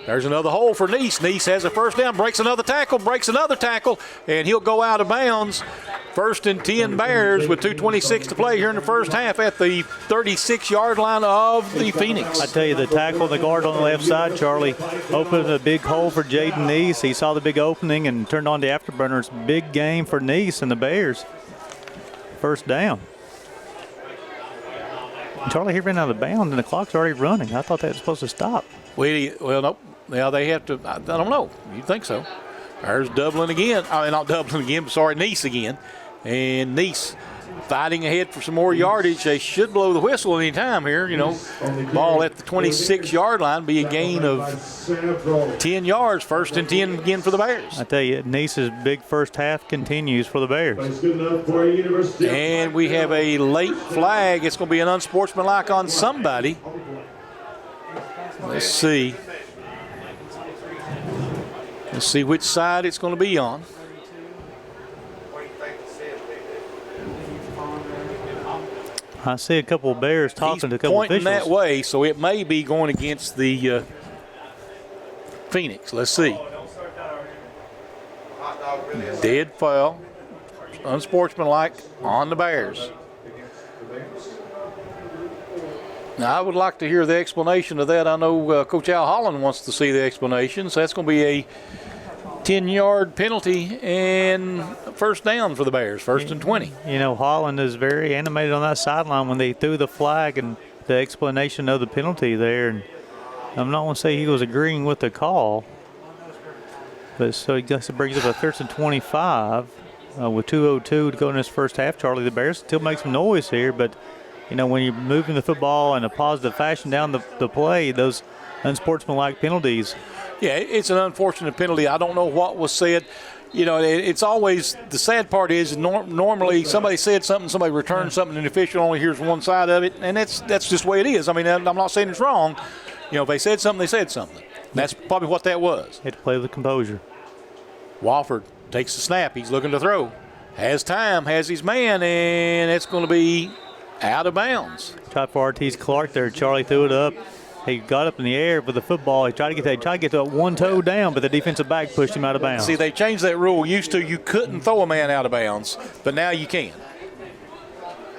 There's another hole for Neese. Neese has a first down, breaks another tackle, and he'll go out of bounds. 1st and 10 Bears with 2:26 to play here in the first half at the 36-yard line of the Phoenix. I tell you, the tackle, the guard on the left side, Charlie, opened a big hole for Jaden Neese. He saw the big opening and turned on the afterburners. Big game for Neese and the Bears. First down. Charlie, he ran out of bounds, and the clock's already running. I thought that was supposed to stop. Well, nope. Now they have to. I don't know. You'd think so. There's Dublin again. Not Dublin again, but sorry, Neese again. And Neese fighting ahead for some more yardage. They should blow the whistle any time here. Ball at the 26-yard line, be a gain of 10 yards. 1st and 10 again for the Bears. I tell you, Neese's big first half continues for the Bears. And we have a late flag. It's going to be an unsportsmanlike on somebody. Let's see. Let's see which side it's going to be on. I see a couple of Bears talking to a couple of officials. He's pointing that way, so it may be going against the Phoenix. Let's see. Dead foul, unsportsmanlike on the Bears. Now, I would like to hear the explanation of that. I know Coach Al Holland wants to see the explanation, so that's going to be a 10-yard penalty and first down for the Bears, 1st and 20. Holland is very animated on that sideline when they threw the flag and the explanation of the penalty there. And I'm not going to say he was agreeing with the call, but so he brings up a 1st and 25 with 2:02 to go in this first half. Charlie, the Bears still make some noise here, but when you're moving the football in a positive fashion down the play, those unsportsmanlike penalties. Yeah, it's an unfortunate penalty. I don't know what was said. It's always – the sad part is normally somebody said something, somebody returned something, and the official only hears one side of it, and that's just the way it is. I mean, I'm not saying it's wrong. If they said something, they said something. That's probably what that was. Had to play with composure. Wofford takes the snap. He's looking to throw. Has time, has his man, and it's going to be out of bounds. Tried for Ortiz Clark there. Charlie threw it up. He got up in the air with the football. He tried to get that one toe down, but the defensive back pushed him out of bounds. See, they changed that rule. Used to, you couldn't throw a man out of bounds, but now you can.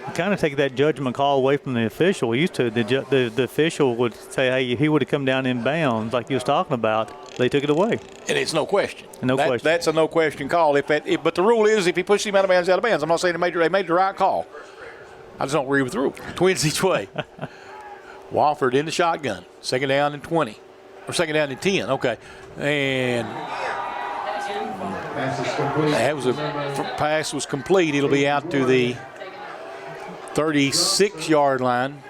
You kind of take that judgment call away from the official. Used to, the official would say, hey, he would have come down in bounds like he was talking about. They took it away. And it's no question. Question. That's a no question call. But the rule is if he pushes him out of bounds, out of bounds. I'm not saying they made the right call. I just don't agree with the rule. Twins each way. Wofford in the shotgun. 2nd down and 20. Or 2nd down and 10. Okay. And that was pass was complete. It'll be out to the 36-yard line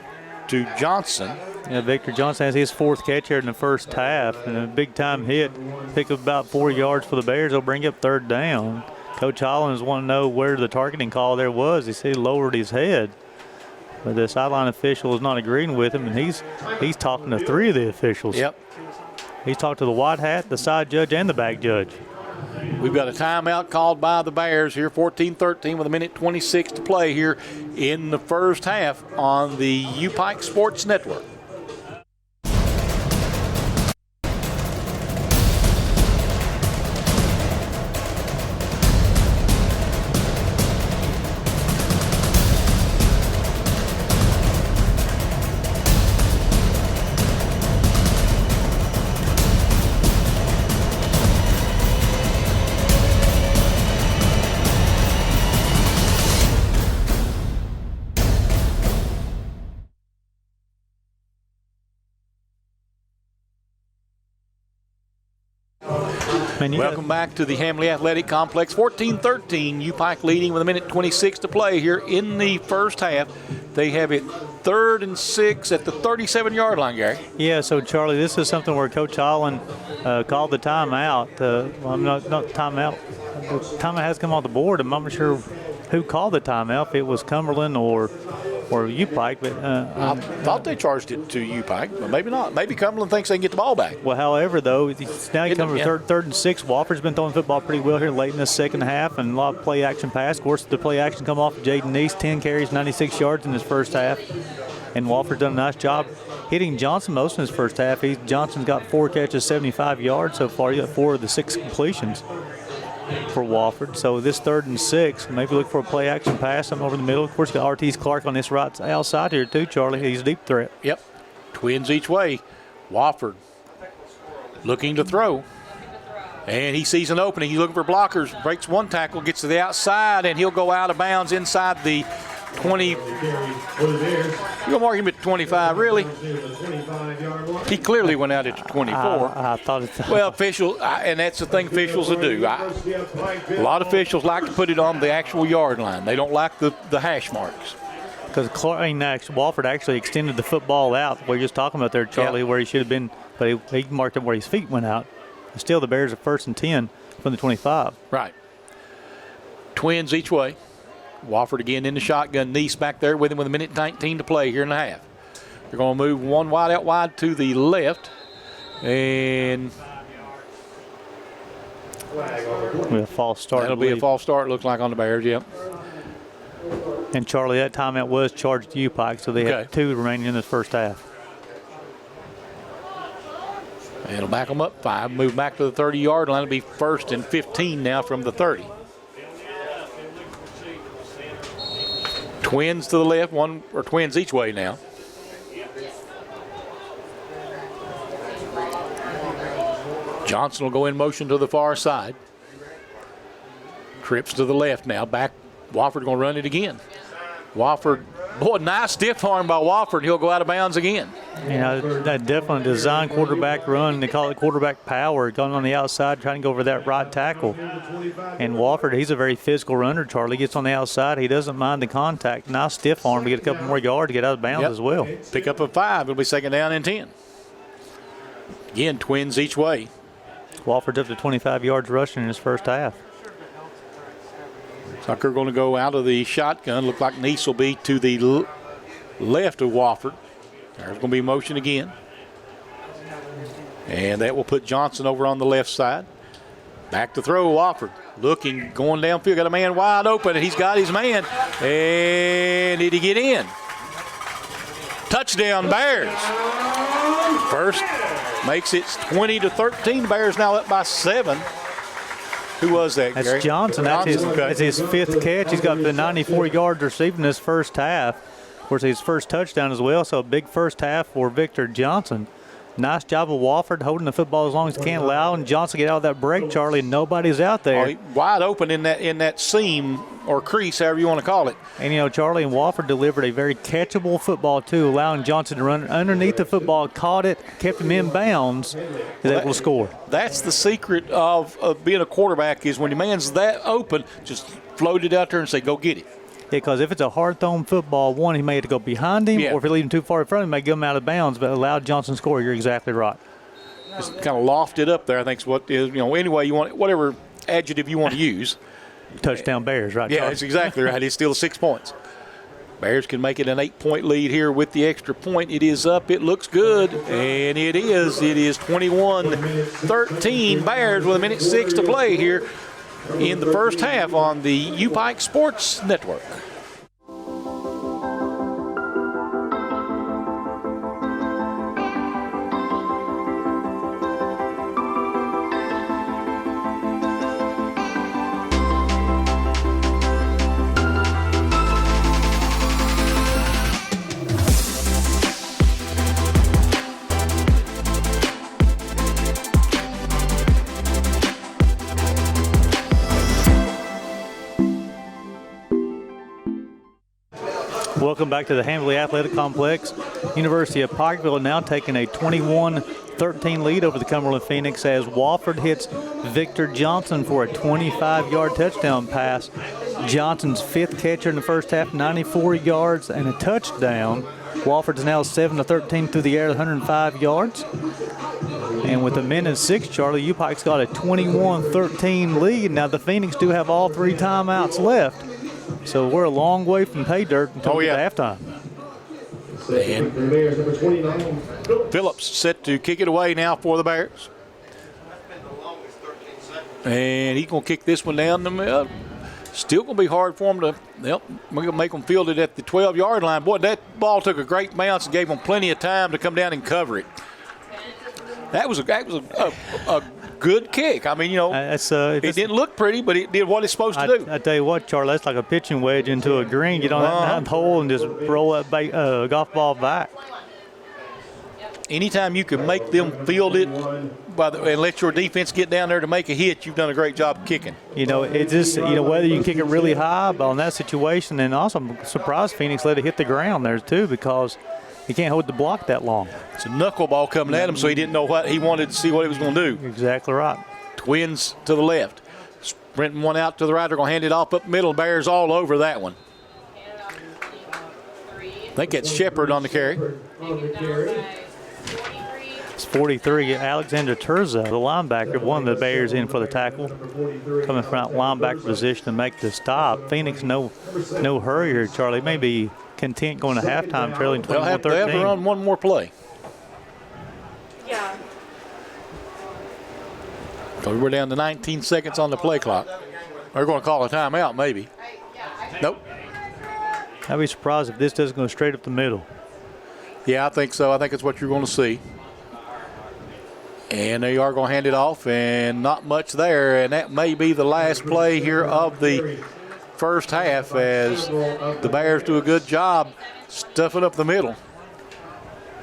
to Johnson. Yeah, Victor Johnson has his 4th catch here in the first half, and a big-time hit. Pick up about 4 yards for the Bears. They'll bring up 3rd down. Coach Hollins wanted to know where the targeting call there was. He said he lowered his head. But the sideline official is not agreeing with him, and he's talking to 3 of the officials. Yep. He's talked to the white hat, the side judge, and the back judge. We've got a timeout called by the Bears here, 14-13 with 1:26 to play here in the first half on the UPIKE Sports Network. Welcome back to the Hamley Athletic Complex. 14-13, UPIKE leading with 1:26 to play here in the first half. They have it 3rd and 6 at the 37-yard line, Gary. Yeah, so, Charlie, this is something where Coach Holland called the timeout. Not timeout. The timeout has come on the board. I'm not sure who called the timeout, if it was Cumberland or UPIKE. But I thought they charged it to UPIKE, but maybe not. Maybe Cumberland thinks they can get the ball back. Well, however, though, now you come to 3rd and 6. Wofford's been throwing football pretty well here late in the second half, and a lot of play-action pass. Of course, the play-action come off of Jaden Neese, 10 carries, 96 yards in his first half. And Wofford's done a nice job hitting Johnson most in his first half. Johnson's got 4 catches, 75 yards so far. He got 4 of the 6 completions for Wofford. So this 3rd and 6, maybe look for a play action pass. I'm over the middle. Of course, got Ortiz Clark on this right outside here too, Charlie. He's a deep threat. Yep. Twins each way. Wofford looking to throw. And he sees an opening. He's looking for blockers. Breaks one tackle, gets to the outside, and he'll go out of bounds inside the 20. You're going to mark him at 25, really? He clearly went out at 24. I thought it. Well, officials, and that's the thing officials will do. A lot of officials like to put it on the actual yard line. They don't like the hash marks. Because Wofford actually extended the football out. We're just talking about there, Charlie, where he should have been, but he marked it where his feet went out. Still, the Bears are 1st and 10 from the 25. Right. Twins each way. Wofford again in the shotgun. Neese back there with him with 1:19 to play here in the half. They're going to move one wide out wide to the left. And With a false start. that'll be a false start, looks like, on the Bears, yep. And, Charlie, that timeout was charged to UPIKE, so they have 2 remaining in the first half. It'll back them up 5. Move back to the 30-yard line. It'll be 1st and 15 now from the 30. Twins to the left, twins each way now. Johnson will go in motion to the far side. Trips to the left now. Back. Wofford going to run it again. Wofford, boy, nice stiff arm by Wofford. He'll go out of bounds again. That definitely designed quarterback run. They call it quarterback power, going on the outside, trying to go over that right tackle. And Wofford, he's a very physical runner, Charlie. Gets on the outside. He doesn't mind the contact. Nice stiff arm to get a couple more yards to get out of bounds as well. Pick up a 5. It'll be 2nd down and 10. Again, twins each way. Wofford's up to 25 yards rushing in his first half. Tucker going to go out of the shotgun. Look like Neese will be to the left of Wofford. There's going to be motion again. And that will put Johnson over on the left side. Back to throw, Wofford. Looking, going downfield. Got a man wide open, and he's got his man. And did he get in? Touchdown, Bears. First makes it 20-13. Bears now up by 7. Who was that, That's Gary? Johnson. That's his 5th catch. He's got the 94 yards receiving his first half. Of course, his first touchdown as well, so a big first half for Victor Johnson. Nice job of Wofford holding the football as long as he can, allowing Johnson to get out of that break, Charlie, and nobody's out there. Wide open in that seam or crease, however you want to call it. And, Charlie and Wofford delivered a very catchable football, too, allowing Johnson to run underneath the football, caught it, kept him in bounds, is able to score. That's the secret of being a quarterback is when your man's that open, just float it out there and say, go get it. Because if it's a hard-thrown football, one, he may have to go behind him, or if you leave him too far in front, he may get him out of bounds, but allowed Johnson to score. You're exactly right. Just kind of lofted up there, I think is what is, anyway you want, whatever adjective you want to use. Touchdown Bears, right? Yeah, Charlie? that's exactly right. It's still 6 points. Bears can make it an 8-point lead here with the extra point. It is up. It looks good, and it is. It is 21-13. Bears with 1:06 to play here in the first half on the UPIKE Sports Network. Welcome back to the Hambley Athletic Complex. University of Pikeville now taking a 21-13 lead over the Cumberland Phoenix as Wofford hits Victor Johnson for a 25-yard touchdown pass. Johnson's 5th catcher in the first half, 94 yards and a touchdown. Wofford's now 7-13 through the air, 105 yards. And with 1:06, Charlie, UPIKE's got a 21-13 lead. Now the Phoenix do have all 3 timeouts left. So we're a long way from pay dirt until we get to halftime. And Phillips set to kick it away now for the Bears. And he's going to kick this one down the middle. Still going to be hard for them to, we're going to make them field it at the 12-yard line. Boy, that ball took a great bounce and gave them plenty of time to come down and cover it. That was a good kick. I mean, it didn't look pretty, but it did what it's supposed to do. I tell you what, Charlie, that's like a pitching wedge into a green. Get on that ninth hole and just roll that golf ball back. Anytime you can make them field it and let your defense get down there to make a hit, you've done a great job kicking. It's just, whether you kick it really high, but on that situation, and also I'm surprised Phoenix let it hit the ground there too, because he can't hold the block that long. It's a knuckleball coming at him, so he didn't know what he wanted to see what he was going to do. Exactly right. Twins to the left. Sprinting one out to the right. They're going to hand it off up middle. Bears all over that one. I think it's Shepard on the carry. It's 43. Alexander Terza, the linebacker, one of the Bears in for the tackle. Coming from that linebacker position to make the stop. Phoenix, no hurry here, Charlie. Maybe content going to halftime trailing 21-13. They'll have to run one more play. Yeah. So we're down to 19 seconds on the play clock. They're going to call a timeout, maybe. Nope. I'd be surprised if this doesn't go straight up the middle. Yeah, I think so. I think it's what you're going to see. And they are going to hand it off, and not much there. And that may be the last play here of the first half, as the Bears do a good job stuffing up the middle.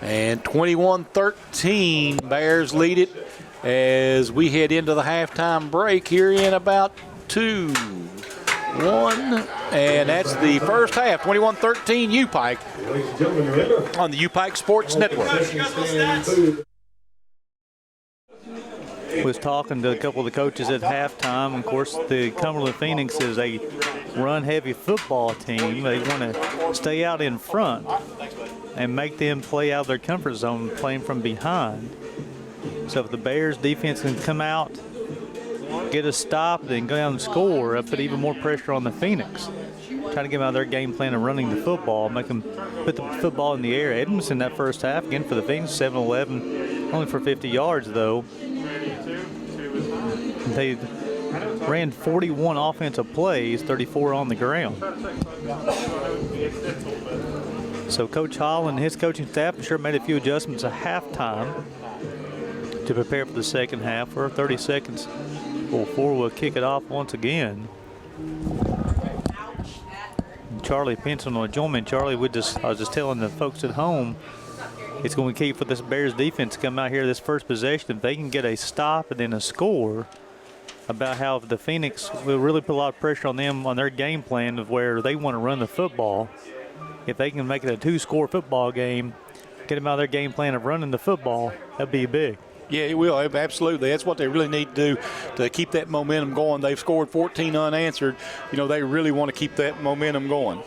And 21-13, Bears lead it as we head into the halftime break here in about 2-1. And that's the first half, 21-13 UPIKE on the UPIKE Sports Network. Was talking to a couple of the coaches at halftime. Of course, the Cumberland Phoenix is a run-heavy football team. They want to stay out in front and make them play out of their comfort zone, playing from behind. So if the Bears defense can come out, get a stop, then go down and score, that put even more pressure on the Phoenix. Trying to get them out of their game plan of running the football, make them put the football in the air. Edmondson that first half, again for the Phoenix, 7-11, only for 50 yards though. They ran 41 offensive plays, 34 on the ground. So Coach Hall and his coaching staff, I'm sure, made a few adjustments at halftime to prepare for the second half. We're 30 seconds before we'll kick it off once again. Charlie Pinson will join me. Charlie, I was just telling the folks at home, it's going to be key for this Bears defense to come out here this first possession. If they can get a stop and then a score, about how the Phoenix will really put a lot of pressure on them on their game plan of where they want to run the football. If they can make it a 2-score football game, get them out of their game plan of running the football, that'd be big. Yeah, it will, absolutely. That's what they really need to do to keep that momentum going. They've scored 14 unanswered. They really want to keep that momentum going.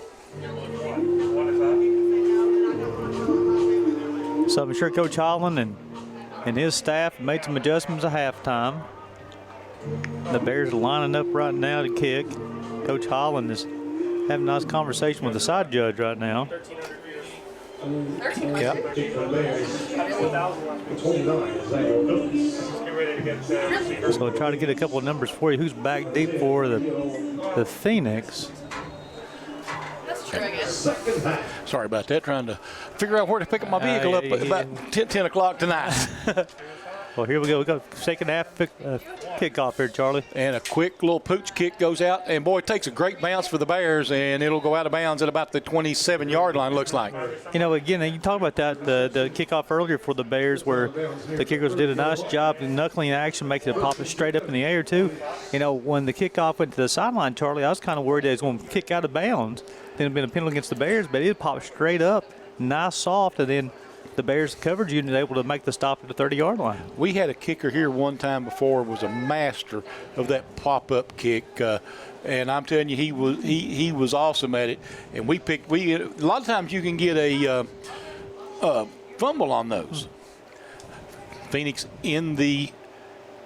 So I'm sure Coach Holland and his staff made some adjustments at halftime. The Bears are lining up right now to kick. Coach Holland is having a nice conversation with the side judge right now. Yeah. Just going to try to get a couple of numbers for you. Who's back deep for the Phoenix? That's true, I guess. Sorry about that. Trying to figure out where to pick up my vehicle up at about 10 o'clock tonight. Well, here we go. We got second half kickoff here, Charlie. And a quick little pooch kick goes out. And, boy, it takes a great bounce for the Bears, and it'll go out of bounds at about the 27-yard line, looks like. Again, you talk about that, the kickoff earlier for the Bears where the kickers did a nice job in knuckling action, making it pop it straight up in the air, too. When the kickoff went to the sideline, Charlie, I was kind of worried that it was going to kick out of bounds. Then it had been a penalty against the Bears, but it popped straight up, nice, soft, and then the Bears coverage unit able to make the stop at the 30-yard line. We had a kicker here one time before, was a master of that pop-up kick, and I'm telling you, he was awesome at it. And a lot of times you can get a fumble on those. Phoenix in the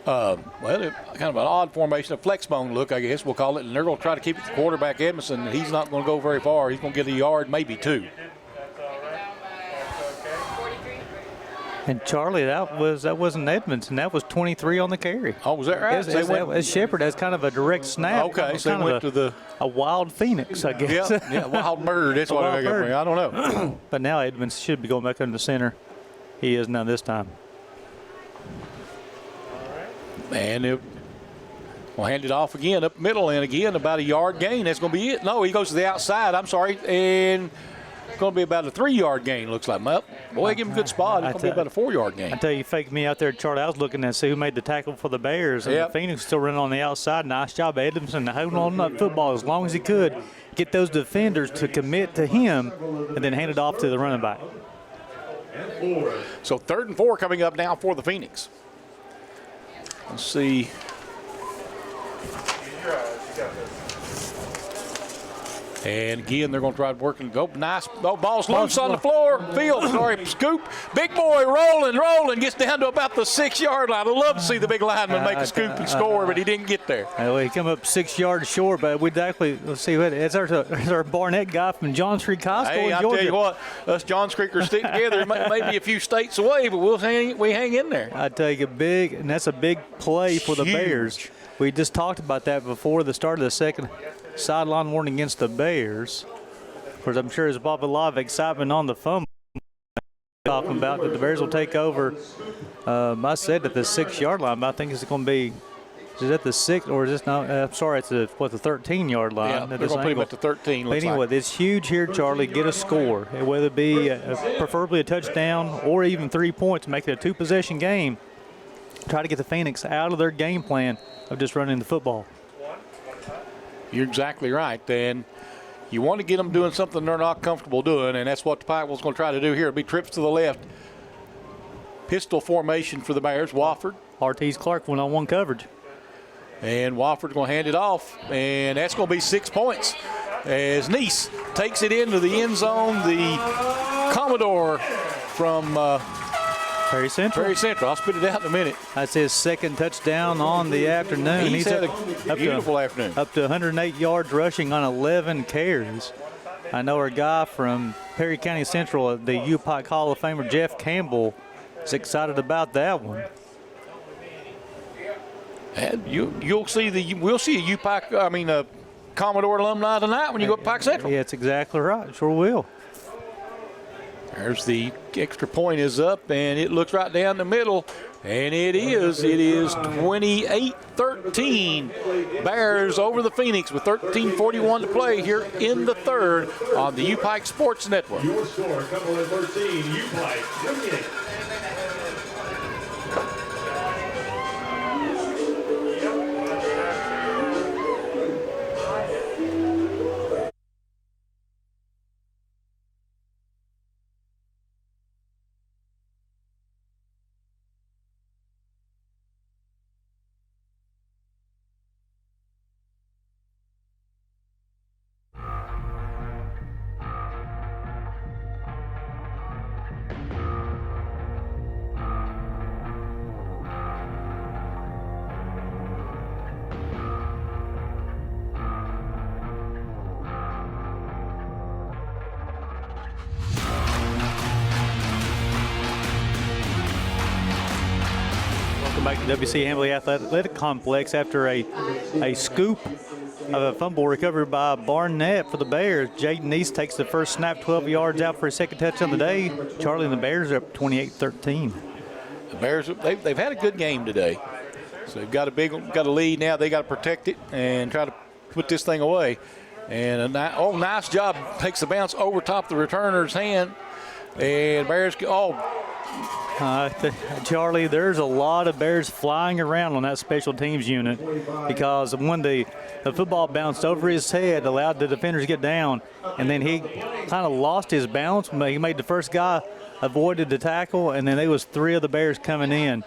kind of an odd formation, a flex bone look, I guess we'll call it, and they're going to try to keep it to quarterback Edmondson. He's not going to go very far. He's going to get a yard, maybe 2. And Charlie, that wasn't Edmondson. That was 23 on the carry. Oh, was that right? As Shepherd, that's kind of a direct snap. Okay, so they went to a wild phoenix, I guess. Yeah, wild bird. That's what I got. I don't know. But now Edmonds should be going back under the center. He is now this time. And we'll hand it off again up middle, and again about a yard gain. That's going to be it. No, he goes to the outside. I'm sorry, and it's going to be about a 3-yard gain. Looks like. Well, boy, give him a good spot. It's going to be about a 4-yard gain. I tell you, faked me out there, Charlie. I was looking to see who made the tackle for the Bears, and the Phoenix still running on the outside. Nice job, Edmondson, holding on to that football as long as he could. Get those defenders to commit to him, and then hand it off to the running back. So 3rd and 4 coming up now for the Phoenix. Let's see. And again, they're going to try to work and go. Nice. Oh, ball's loose on the floor. Field, sorry, scoop. Big boy rolling, gets down to about the 6-yard line. I'd love to see the big lineman make a scoop and score, but he didn't get there. Well, he come up 6 yards short, but we'd actually, let's see, it's our Barnett guy from Johns Creek High School in Georgia. I'll tell you what, us Johns Creekers stick together. Maybe a few states away, but we hang in there. I tell you, and that's a big play for the Bears. We just talked about that before the start of the second sideline warning against the Bears. Of course, I'm sure there's probably a lot of excitement on the phone talking about that the Bears will take over. I said at the 6-yard line, but I think it's going to be, is it the 6 or is this not? I'm sorry, it's the 13-yard line. Yeah, they're going to put him at the 13. But anyway, it's huge here, Charlie. Get a score, whether it be preferably a touchdown or even 3 points, make it a 2-possession game. Try to get the Phoenix out of their game plan of just running the football. You're exactly right, and you want to get them doing something they're not comfortable doing, and that's what the Pike was going to try to do here. It'll be trips to the left. Pistol formation for the Bears. Wofford. Ortiz Clark one-on-one coverage. And Wofford's going to hand it off, and that's going to be 6 points as Neese takes it into the end zone. The Commodore from Perry Central. I'll spit it out in a minute. That's his second touchdown on the afternoon. He's had a beautiful afternoon. Up to 108 yards rushing on 11 carries. I know our guy from Perry County Central, the UPIKE Hall of Famer Jeff Campbell, is excited about that one. And we'll see a UPIKE, a Commodore alumni tonight when you go to Pike Central. Yeah, that's exactly right. Sure will. There's the extra point is up, and it looks right down the middle, and it is 28-13. Bears over the Phoenix with 13:41 to play here in the 3rd on the UPIKE Sports Network. Your score, Cumberland 13, UPIKE 28. Back to WC Hambley Athletic Complex after a scoop of a fumble recovered by Barnett for the Bears. Jaden Neese takes the first snap, 12 yards out for his second touchdown of the day. Charlie and the Bears are up 28-13. The Bears, they've had a good game today. So they've got a lead now. They got to protect it and try to put this thing away. And nice job. Takes the bounce over top the returner's hand. And Bears, Charlie, there's a lot of Bears flying around on that special teams unit because when the football bounced over his head, allowed the defenders to get down, and then he kind of lost his balance. He made the first guy avoided the tackle, and then there was 3 of the Bears coming in.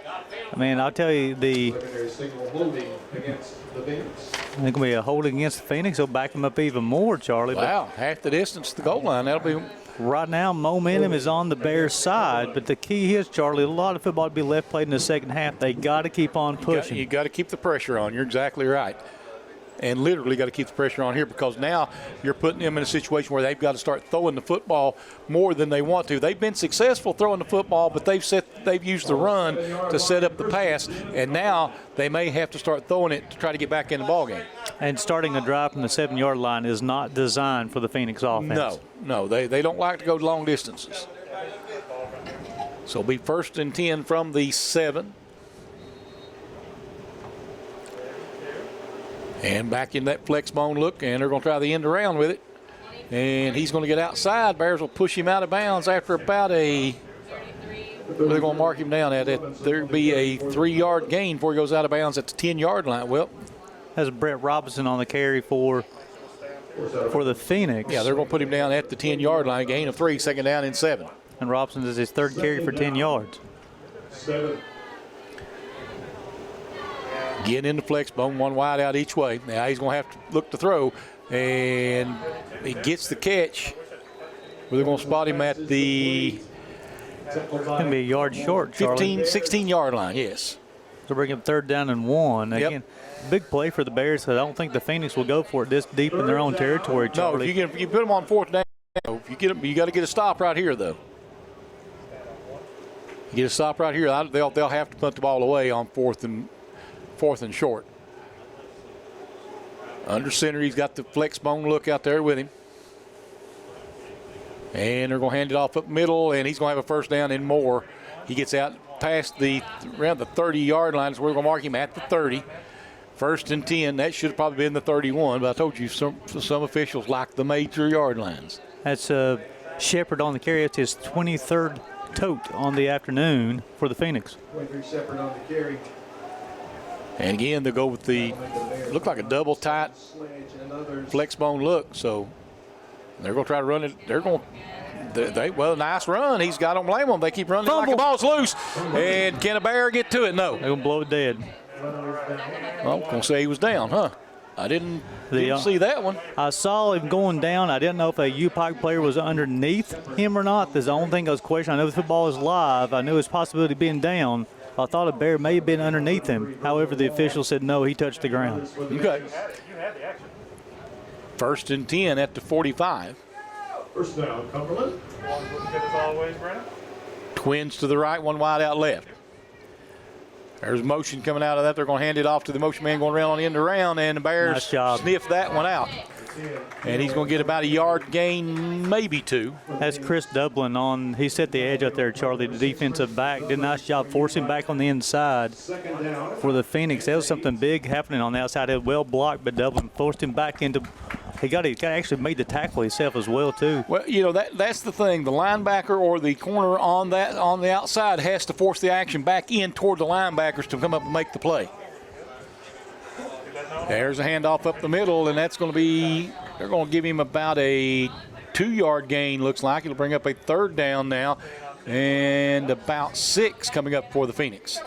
I mean, I'll tell you, it's going to be a holding against the Phoenix. They'll back him up even more, Charlie. Wow, half the distance to the goal line. That'll be. Right now, momentum is on the Bears' side, but the key is, Charlie, a lot of football to be left played in the second half. They got to keep on pushing. You got to keep the pressure on. You're exactly right. and literally got to keep the pressure on here, because now you're putting them in a situation where they've got to start throwing the football more than they want to. They've been successful throwing the football, but they've used the run to set up the pass, and now they may have to start throwing it to try to get back in the ballgame. And starting a drive from the 7-yard line is not designed for the Phoenix offense. No, they don't like to go long distances. So it'll be 1st and 10 from the 7. And back in that flex bone look, and they're going to try the end around with it. And he's going to get outside. Bears will push him out of bounds after about they're going to mark him down at it. There'll be a 3-yard gain before he goes out of bounds at the 10-yard line. Well, that's Brett Robinson on the carry for the Phoenix. Yeah, they're going to put him down at the 10-yard line, gain of 3, 2nd down and 7. And Robinson is his 3rd carry for 10 yards. 7. Getting into flex bone, 1 wide out each way. Now he's going to have to look to throw, and he gets the catch. They're going to spot him at the Going to be a yard short, Charlie. 16-yard line, yes. So bring him 3rd down and 1. Again, Yep. big play for the Bears, because I don't think the Phoenix will go for it this deep in their own territory, No, Charlie. if you put them on 4th down, if you get them, you got to get a stop right here, though. You get a stop right here, they'll have to punt the ball away on 4th and short. Under center, he's got the flex bone look out there with him. And they're going to hand it off up middle, and he's going to have a 1st down and more. He gets out past around the 30-yard line, so we're going to mark him at the 30. 1st and 10. That should have probably been the 31, but I told you some officials like the major yard lines. That's Shepard on the carry. It's his 23rd tote on the afternoon for the Phoenix. 23 Shepard on the carry. And again, they'll go with the, look like a double tight flex bone look. So they're going to try to run it. They're going to, well, nice run. He's got, don't blame them. They keep running like the ball's loose. And can a Bear get to it? No. They're going to blow it dead. Well, I'm going to say he was down, huh? I didn't see that one. I saw him going down. I didn't know if a UPIKE player was underneath him or not. That's the only thing I was questioning. I know the football is live. I knew his possibility of being down. I thought a Bear may have been underneath him. However, the official said no, he touched the ground. Okay. 1st and 10 at the 45. 1st down, Cumberland. Twins to the right, 1 wide out left. There's motion coming out of that. They're going to hand it off to the motion man going around on the end around, and the Bears sniff that one out. And he's going to get about a yard gain, maybe 2. That's Chris Dublin on. He set the edge out there, Charlie, the defensive back. Did a nice job forcing back on the inside for the Phoenix. There was something big happening on the outside. It was well blocked, but Dublin forced him back into. He actually made the tackle himself as well, too. Well, you know, that's the thing. The linebacker or the corner on the outside has to force the action back in toward the linebackers to come up and make the play. There's a handoff up the middle, and that's going to be, they're going to give him about a 2-yard gain, looks like. It'll bring up a 3rd down now, and about 6 coming up for the Phoenix.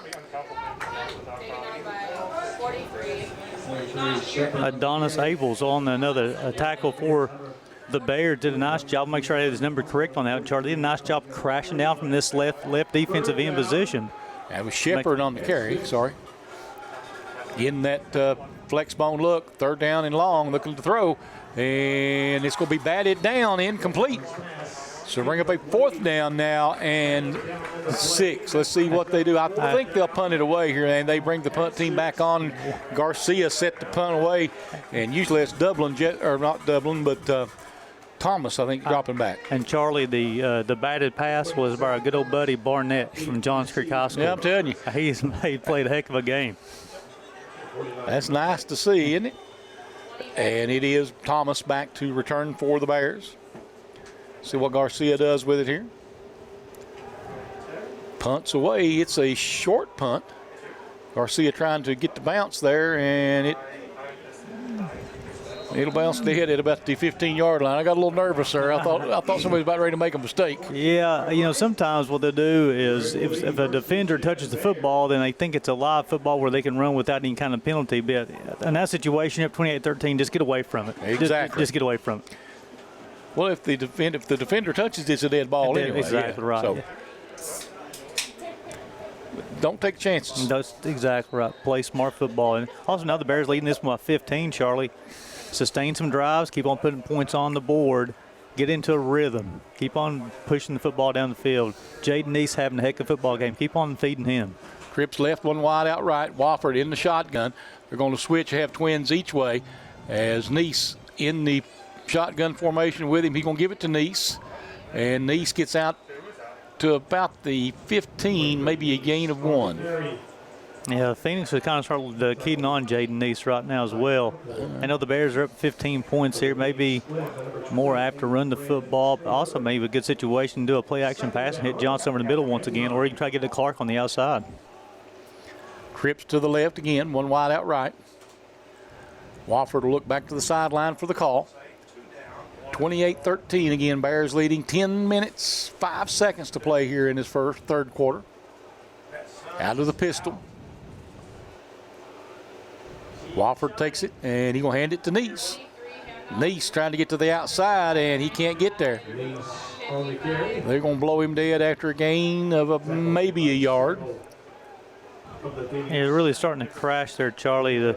Adonis Abels on another tackle for the Bears. Did a nice job. Make sure I had his number correct on that. Charlie did a nice job crashing down from this left defensive end position. That was Shepard on the carry, sorry. In that flex bone look, 3rd down and long, looking to throw. And it's going to be batted down, incomplete. So bring up a 4th down now and 6. Let's see what they do. I think they'll punt it away here, and they bring the punt team back on. Garcia set the punt away, and usually it's Dublin, or not Dublin, but Thomas, I think, dropping back. And Charlie, the batted pass was by our good old buddy Barnett from Johns Creek High School. Yeah, I'm telling you. He played a heck of a game. That's nice to see, isn't it? And it is Thomas back to return for the Bears. See what Garcia does with it here. Punts away. It's a short punt. Garcia trying to get the bounce there, and it'll bounce dead at about the 15-yard line. I got a little nervous there. I thought somebody was about ready to make a mistake. Yeah, you know, sometimes what they'll do is if a defender touches the football, then they think it's a live football where they can run without any kind of penalty. But in that situation, up 28-13, just get away from it. Exactly. Just get away from it. Well, if the defender touches, it's a dead ball anyway. Exactly right. So, don't take chances. That's exactly right. Play smart football. And also now the Bears leading this one by 15, Charlie. Sustain some drives, keep on putting points on the board, get into a rhythm, keep on pushing the football down the field. Jaden Neese having a heck of a football game. Keep on feeding him. Cripps left, one wide out right. Wofford in the shotgun. They're going to switch, have twins each way. As Neese in the shotgun formation with him, he's going to give it to Neese. And Neese gets out to about the 15, maybe a gain of 1. Yeah, Phoenix is kind of started keying on Jaden Neese right now as well. I know the Bears are up 15 points here. Maybe more apt to run the football, but also maybe a good situation to do a play-action pass and hit Johnson over the middle once again, or you can try to get to Clark on the outside. Cripps to the left again, one wide out right. Wofford will look back to the sideline for the call. 28-13 again, Bears leading. 10 minutes, 5 seconds to play here in this third quarter. Out of the pistol. Wofford takes it, and he's going to hand it to Neese. Neese trying to get to the outside, and he can't get there. They're going to blow him dead after a gain of maybe a yard. Yeah, really starting to crash there, Charlie,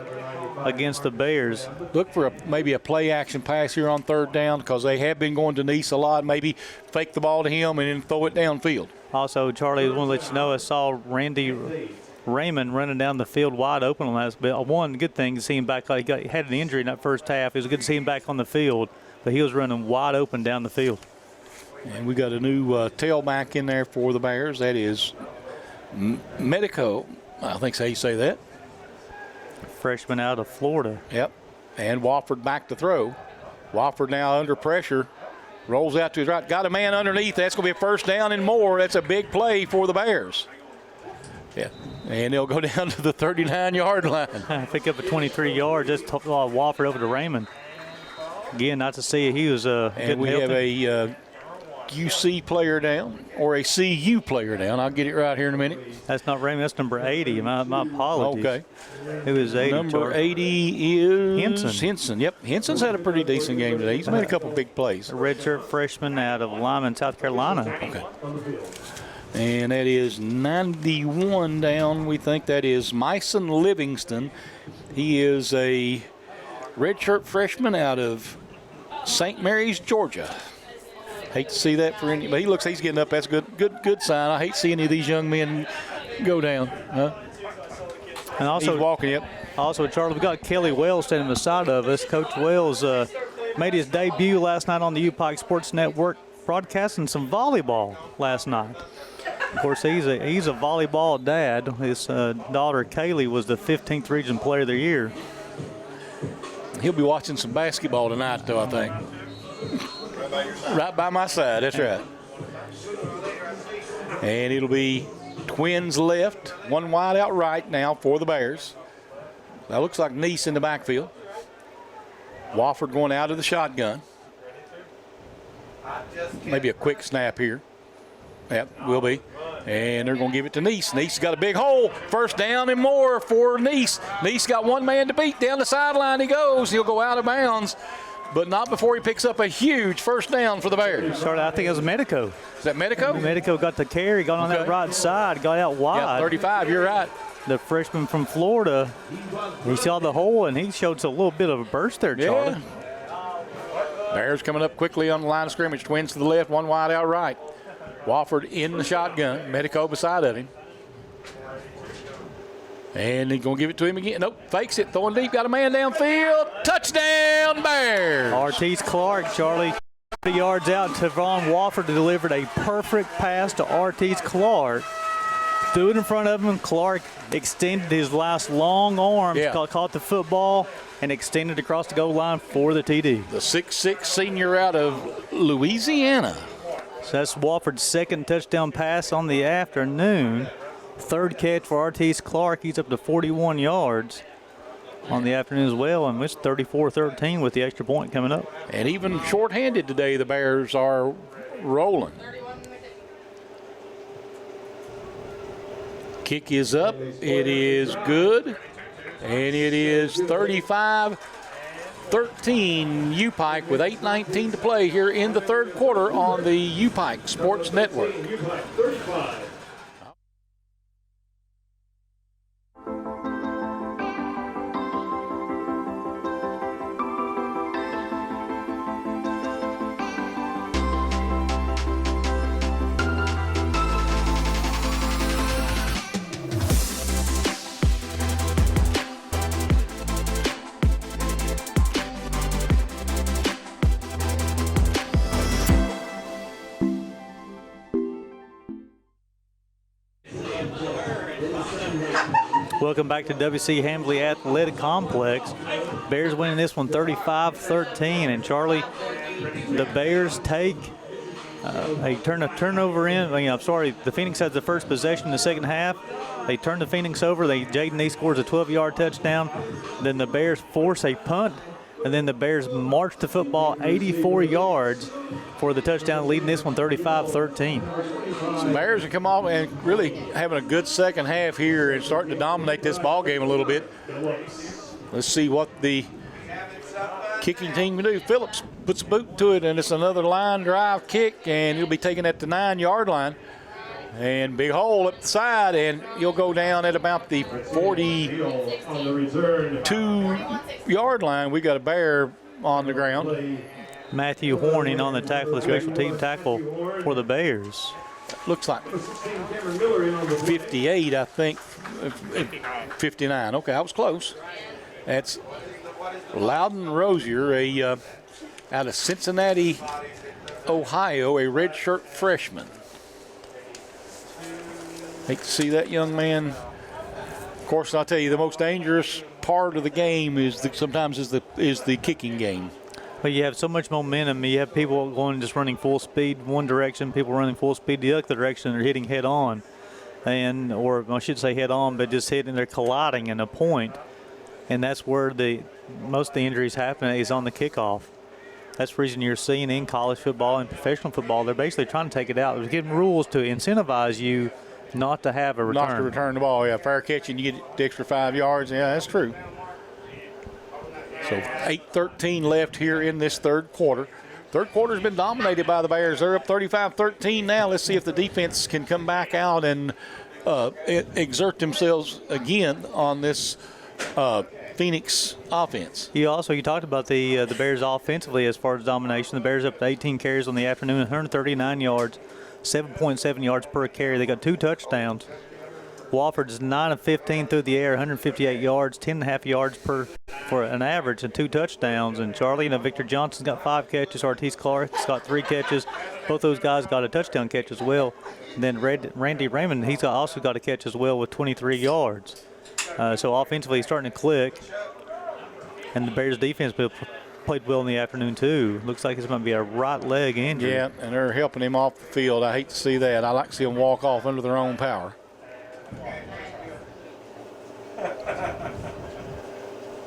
against the Bears. Look for maybe a play-action pass here on third down because they have been going to Neese a lot. Maybe fake the ball to him and then throw it downfield. Also, Charlie, I want to let you know I saw Randy Raymond running down the field wide open on last bit. One good thing to see him back. He had an injury in that first half. It was good to see him back on the field, but he was running wide open down the field. And we got a new tailback in there for the Bears. That is Medico. I think so you say that. Freshman out of Florida. Yep. And Wofford back to throw. Wofford now under pressure. Rolls out to his right. Got a man underneath. That's going to be a first down and more. That's a big play for the Bears. Yeah. And they'll go down to the 39-yard line. Pick up a 23 yards. Just Wofford over to Raymond. Again, not to see it. He was and we have a UC player down or a CU player down. I'll get it right here in a minute. That's not Raymond. That's number 80. My apologies. Okay. It was 80. Number 80 is Henson. Yep. Henson's had a pretty decent game today. He's made a couple big plays. A redshirt freshman out of Lyman, South Carolina. Okay. And that is 91 down. We think that is Myson Livingston. He is a redshirt freshman out of St. Mary's, Georgia. Hate to see that for any, but he looks he's getting up. That's a good sign. I hate to see any of these young men go down. And also he's walking. Yep. Also, Charlie, we've got Kelly Wells standing beside of us. Coach Wells made his debut last night on the UPIKE Sports Network, broadcasting some volleyball last night. Of course, he's a volleyball dad. His daughter Kaylee was the 15th region player of the year. He'll be watching some basketball tonight, though, I think. Right by my side, that's right. And it'll be twins left, one wide out right now for the Bears. That looks like Neese in the backfield. Wofford going out of the shotgun. Maybe a quick snap here. Yep, will be. And they're going to give it to Neese. Neese got a big hole. First down and more for Neese. Neese got one man to beat. Down the sideline he goes. He'll go out of bounds, but not before he picks up a huge first down for the Bears. I think it was Medico. Is that Medico? Medico got the carry, got on that right side, got out wide. Yeah, 35, you're right. The freshman from Florida, he saw the hole, and he showed a little bit of a burst there, Charlie. Yeah. Bears coming up quickly on the line of scrimmage. Twins to the left, one wide out right. Wofford in the shotgun. Medico beside of him. And he's going to give it to him again. Nope, fakes it, throwing deep, got a man downfield. Touchdown, Bears. Ortiz Clark, Charlie, 30 yards out to Vaughn Wofford, delivered a perfect pass to Ortiz Clark. Threw it in front of him. Clark extended his last long arms, caught the football, and extended across the goal line for the TD. The 6'6" senior out of Louisiana. So that's Wofford's second touchdown pass on the afternoon. Third catch for Ortiz Clark. He's up to 41 yards on the afternoon as well, and it's 34-13 with the extra point coming up. And even shorthanded today, the Bears are rolling. Kick is up. It is good. And it is 35-13 UPIKE with 8:19 to play here in the third quarter on the UPIKE Sports Network. Welcome back to WC Hambley Athletic Complex. Bears winning this one 35-13. And Charlie, the Bears take they turn a turnover in. The Phoenix has the first possession in the second half. They turn the Phoenix over. Jaden Nee scores a 12-yard touchdown. Then the Bears force a punt. And then the Bears march the football 84 yards for the touchdown, leading this one 35-13. So Bears have come off and really having a good second half here and starting to dominate this ball game a little bit. Let's see what the kicking team can do. Phillips puts a boot to it, and it's another line drive kick, and he'll be taking at the 9-yard line. And big hole up the side, and you'll go down at about the 42-yard line. We got a Bear on the ground. Matthew Horning on the tackle, the special team tackle for the Bears. Looks like 58, I think. 59. Okay, I was close. That's Loudon Rozier, out of Cincinnati, Ohio, a redshirt freshman. Hate to see that young man. Of course, I'll tell you, the most dangerous part of the game is sometimes the kicking game. But you have so much momentum. You have people going just running full speed one direction, people running full speed the other direction. They're hitting head on, or I should say head on, but just hitting. They're colliding in a point, and that's where most of the injuries happen is on the kickoff. That's the reason you're seeing in college football and professional football, they're basically trying to take it out. They're giving rules to incentivize you not to have a return. Not to return the ball, yeah. Fair catch and you get the extra 5 yards. Yeah, that's true. So 8:13 left here in this third quarter. Third quarter's been dominated by the Bears. They're up 35-13 now. Let's see if the defense can come back out and exert themselves again on this Phoenix offense. You talked about the Bears offensively as far as domination. The Bears up to 18 carries on the afternoon, 139 yards. 7.7 yards per carry. They got 2 touchdowns. Wofford is 9 of 15 through the air, 158 yards, 10.5 yards for an average, and 2 touchdowns. And Charlie, Victor Johnson's got 5 catches. Ortiz Clark's got 3 catches. Both those guys got a touchdown catch as well. And then Randy Raymond, he's also got a catch as well with 23 yards. So offensively, he's starting to click. And the Bears defense played well in the afternoon too. Looks like it's going to be a right leg injury. Yeah, and they're helping him off the field. I hate to see that. I like to see them walk off under their own power.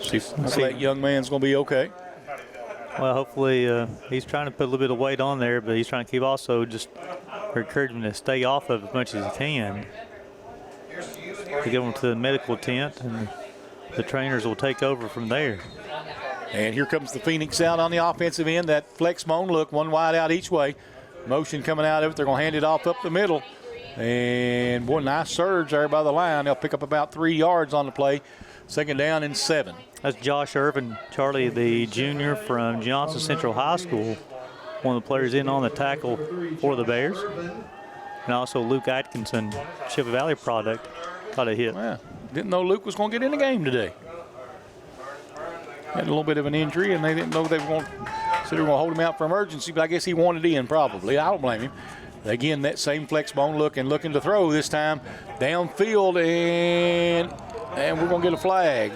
See if that young man's going to be okay. Well, hopefully he's trying to put a little bit of weight on there, but he's trying to keep also just encouraging him to stay off of as much as he can. To get him to the medical tent, and the trainers will take over from there. And here comes the Phoenix out on the offensive end. That flex bone look, one wide out each way. Motion coming out of it. They're going to hand it off up the middle. And, boy, nice surge there by the line. They'll pick up about 3 yards on the play. Second down and 7. That's Josh Irvin, Charlie, the junior from Johnson Central High School. One of the players in on the tackle for the Bears. And also Luke Atkinson, Chippewa Valley product, got a hit. Well, didn't know Luke was going to get in the game today. Had a little bit of an injury, and they didn't know they were going to hold him out for emergency, but I guess he wanted in probably. I don't blame him. Again, that same flex bone look and looking to throw this time downfield, and we're going to get a flag.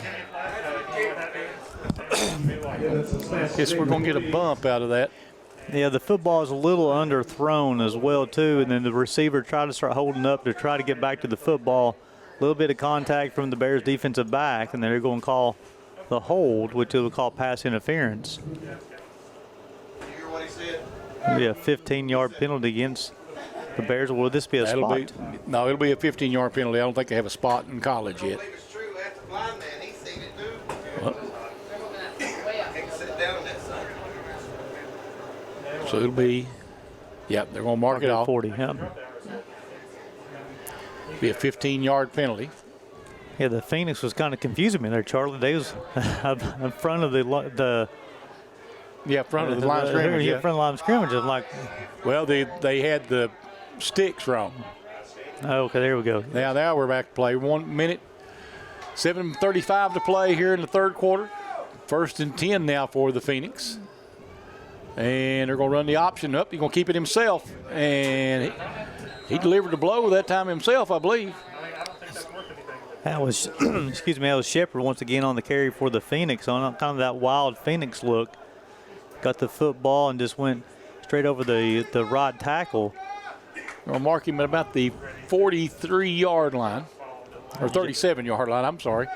Guess we're going to get a bump out of that. Yeah, the football is a little underthrown as well, too, and then the receiver tried to start holding up to try to get back to the football. A little bit of contact from the Bears defensive back, and then they're going to call the hold, which they will call pass interference. It'll be a 15-yard penalty against the Bears. Will this be a spot? No, it'll be a 15-yard penalty. I don't think they have a spot in college yet. So it'll be, they're going to mark it off. 40, yeah. Be a 15-yard penalty. Yeah, the Phoenix was kind of confusing me there, Charlie. They was in front of the front of the line of scrimmage. Yeah, front of the line of scrimmage. I'm like, well, they had the sticks wrong. Okay, there we go. Now we're back to play. 1 minute, 7:35 to play here in the third quarter. 1st and 10 now for the Phoenix. And they're going to run the option up. He's going to keep it himself. And he delivered the blow that time himself, I believe. That was, excuse me, that was Shepard once again on the carry for the Phoenix on kind of that wild Phoenix look. Got the football and just went straight over the right tackle. We'll mark him at about the 43-yard line, or 37-yard line, I'm sorry.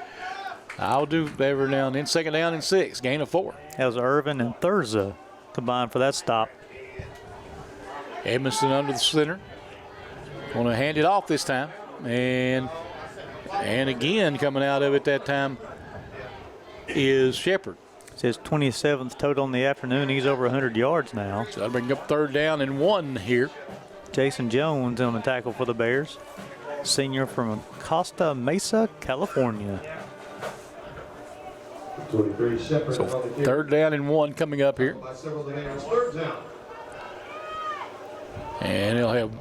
I'll do better now and then. Second down and 6, gain of 4. That was Irvin and Thurza combined for that stop. Edmondson under the center. Going to hand it off this time. And again, coming out of it that time is Shepard. It's his 27th total in the afternoon. He's over 100 yards now. So that'll bring up 3rd down and 1 here. Jason Jones on the tackle for the Bears. Senior from Costa Mesa, California. So 3rd down and 1 coming up here. And he'll have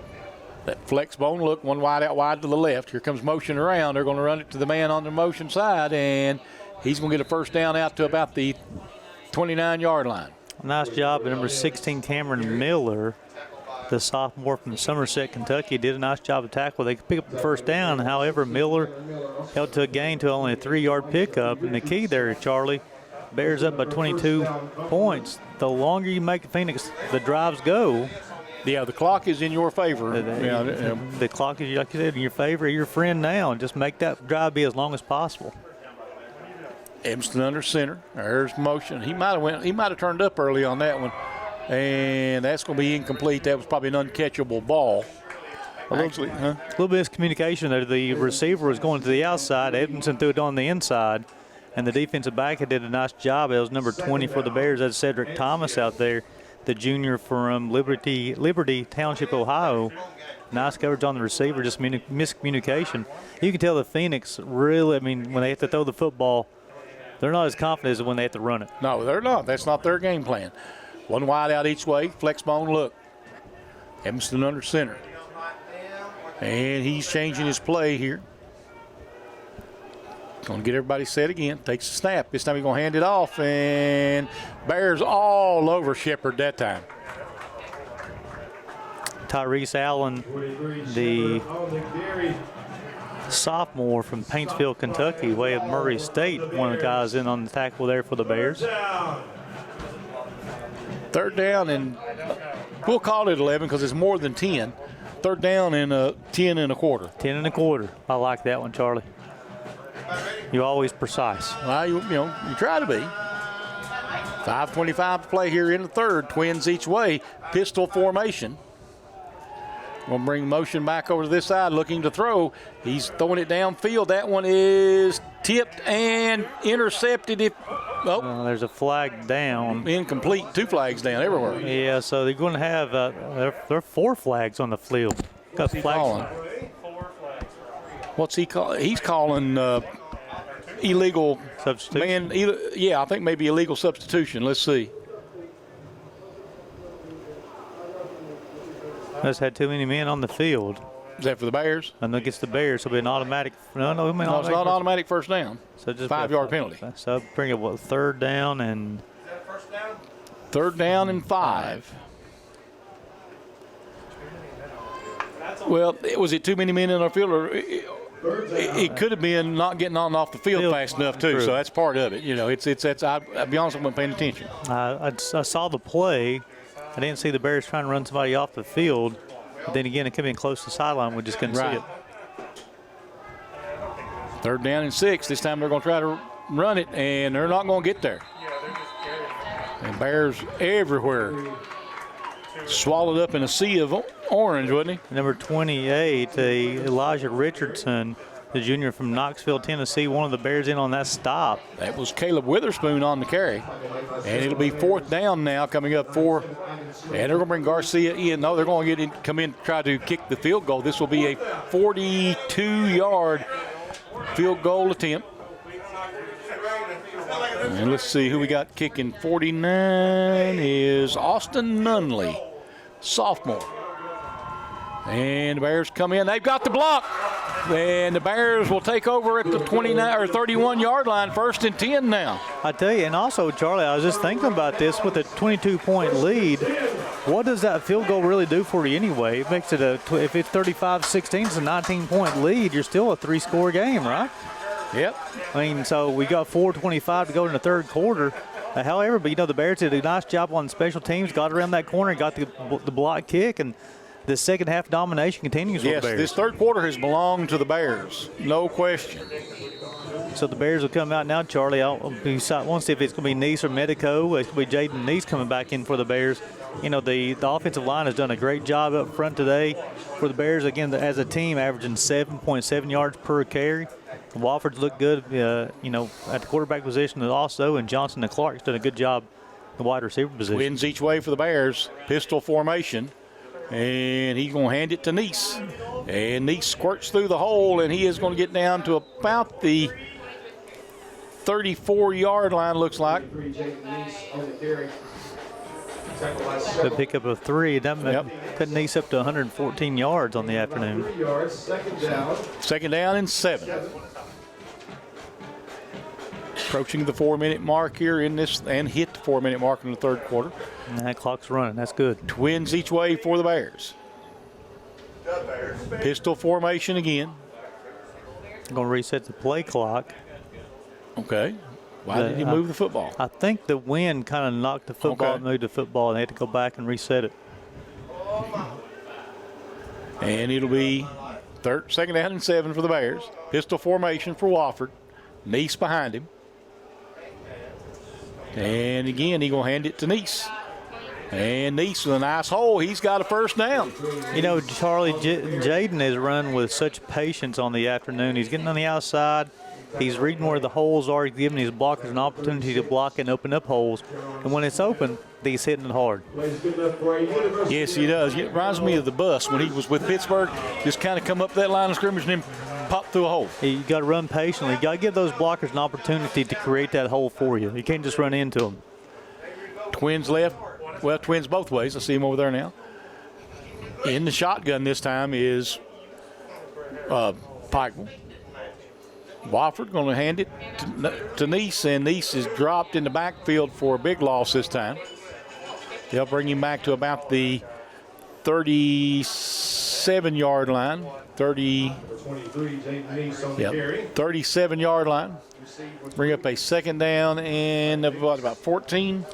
that flex bone look, one wide out wide to the left. Here comes motion around. They're going to run it to the man on the motion side, and he's going to get a 1st down out to about the 29-yard line. Nice job by number 16, Cameron Miller, the sophomore from Somerset, Kentucky. Did a nice job of tackle. They could pick up the 1st down. However, Miller held to a gain to only a 3-yard pickup. And the key there, Charlie, Bears up by 22 points. The longer you make the Phoenix, the drives go. Yeah, the clock is in your favor. The clock is, like you said, in your favor, your friend now, and just make that drive be as long as possible. Edmondson under center. There's motion. He might have turned up early on that one, and that's going to be incomplete. That was probably an uncatchable ball. A little bit of communication there. The receiver was going to the outside. Edmondson threw it on the inside, and the defensive back did a nice job. It was number 20 for the Bears. That's Cedric Thomas out there, the junior from Liberty Township, Ohio. Nice coverage on the receiver, just miscommunication. You can tell the Phoenix really, when they have to throw the football, they're not as confident as when they have to run it. No, they're not. That's not their game plan. One wide out each way, flex bone look. Edmondson under center. And he's changing his play here. Going to get everybody set again. Takes a snap. This time he's going to hand it off, and Bears all over Shepard that time. Tyrese Allen, the sophomore from Paintsville, Kentucky, way of Murray State, one of the guys in on the tackle there for the Bears. 3rd down, and we'll call it 11 because it's more than 10. 3rd down and 10 and a quarter. 10 and a quarter. I like that one, Charlie. You're always precise. Well, you try to be. 5:25 to play here in the 3rd. Twins each way. Pistol formation. We'll bring motion back over to this side, looking to throw. He's throwing it downfield. That one is tipped and intercepted. There's a flag down. Incomplete. 2 flags down everywhere. Yeah, so they're going to have there are 4 flags on the field. What's he calling? What's he calling? He's calling illegal substitution. I think maybe illegal substitution. Let's see. Just had too many men on the field. Is that for the Bears? And against the Bears, so it'll be an automatic. No, it's not an automatic 1st down. So just 5-yard penalty. So bring it 3rd down and. 3rd down and 5. Well, was it too many men in our field, or it could have been not getting on off the field fast enough too? True. So that's part of it. I'll be honest, I wasn't paying attention. I saw the play. I didn't see the Bears trying to run somebody off the field. But then again, it could have been close to the sideline. We just couldn't see it. 3rd down and 6. This time they're going to try to run it, and they're not going to get there. And Bears everywhere. Swallowed up in a sea of orange, wasn't he? Number 28, Elijah Richardson, the junior from Knoxville, Tennessee, one of the Bears in on that stop. That was Caleb Witherspoon on the carry. And it'll be 4th down now coming up for, and they're going to bring Garcia in. No, they're going to come in and try to kick the field goal. This will be a 42-yard field goal attempt. And let's see who we got kicking. 49 is Austin Nunley, sophomore. And the Bears come in. They've got the block. And the Bears will take over at the 29 or 31-yard line, 1st and 10 now. I tell you, and also, Charlie, I was just thinking about this with a 22-point lead. what does that field goal really do for you anyway? It makes it if it's 35-16, it's a 19-point lead. You're still a 3-score game, right? Yep. I mean, so we got 4:25 to go in the third quarter. However, but the Bears did a nice job on special teams, got around that corner, and got the block kick, and the second half domination continues with the Bears. Yes, this third quarter has belonged to the Bears, no question. So the Bears will come out now, Charlie. I want to see if it's going to be Neese or Medico. It's going to be Jaden Neese coming back in for the Bears. The offensive line has done a great job up front today for the Bears. Again, as a team, averaging 7.7 yards per carry. Wofford's looked good, at the quarterback position also, and Johnson and Clark's done a good job at the wide receiver position. Wins each way for the Bears. Pistol formation. And he's going to hand it to Neese. And Neese squirts through the hole, and he is going to get down to about the 34-yard line, looks like. The pickup of 3. That cut Neese up to 114 yards on the afternoon. Second down and 7. Approaching the 4-minute mark here in this, and hit the 4-minute mark in the third quarter. And that clock's running. That's good. Twins each way for the Bears. Pistol formation again. I'm going to reset the play clock. Okay. Why did he move the football? I think the wind kind of knocked the football, moved the football, and they had to go back and reset it. And it'll be second down and 7 for the Bears. Pistol formation for Wofford. Neese behind him. And again, he's going to hand it to Neese. And Neese with a nice hole. He's got a first down. Charlie, Jaden has run with such patience on the afternoon. He's getting on the outside. He's reading where the holes are. He's giving his blockers an opportunity to block and open up holes. And when it's open, he's hitting it hard. Yes, he does. It reminds me of the bus when he was with Pittsburgh. Just kind of come up that line of scrimmage and then pop through a hole. You got to run patiently. You got to give those blockers an opportunity to create that hole for you. You can't just run into them. Twins left. Well, twins both ways. I see him over there now. In the shotgun this time is Pikeville. Wofford going to hand it to Neese, and Neese is dropped in the backfield for a big loss this time. They'll bring him back to about the 37-yard line. 37-yard line. Bring up a second down and about 14.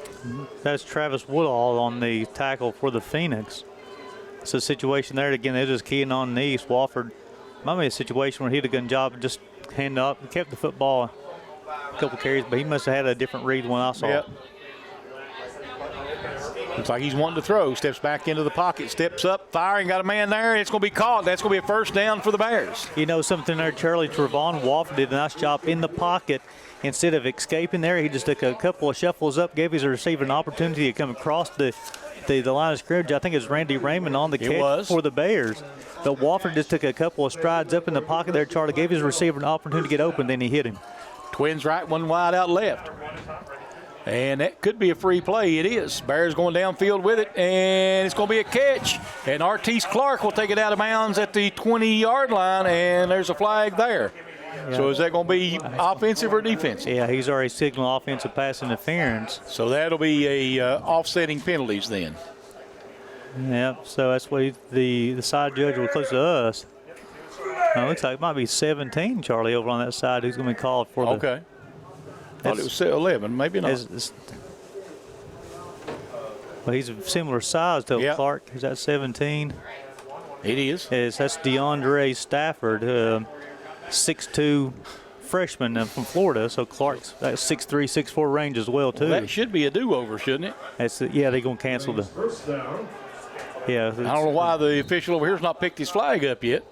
That's Travis Woodall on the tackle for the Phoenix. It's a situation there. Again, they're just keying on Neese. Wofford might be a situation where he did a good job and just hand up, kept the football a couple carries, but he must have had a different read when I saw it. Looks like he's wanting to throw. Steps back into the pocket, steps up, firing, got a man there, and it's going to be caught. That's going to be a first down for the Bears. Something there, Charlie Trevon Wofford did a nice job in the pocket. Instead of escaping there, he just took a couple of shuffles up, gave his receiver an opportunity to come across the line of scrimmage. I think it was Randy Raymond on the catch for the Bears. But Wofford just took a couple of strides up in the pocket there, Charlie, gave his receiver an opportunity to get open, then he hit him. Twins right, one wide out left. And that could be a free play. It is. Bears going downfield with it, and it's going to be a catch. And Artis Clark will take it out of bounds at the 20-yard line, and there's a flag there. Yeah. So is that going to be offensive or defensive? Yeah, he's already signaling offensive pass interference. So that'll be a offsetting penalties then. Yep, so that's what the side judge was close to us. Now, it looks like it might be 17, Charlie, over on that side who's going to be called for the... Okay. Thought it was 11, maybe not. Well, he's a similar size to Clark. Is that 17? It is. That's DeAndre Stafford, 6'2", freshman from Florida. So Clark's that 6'3", 6'4" range as well, too. Well, that should be a do-over, shouldn't it? They're going to cancel the... Yeah. I don't know why the official over here has not picked his flag up yet.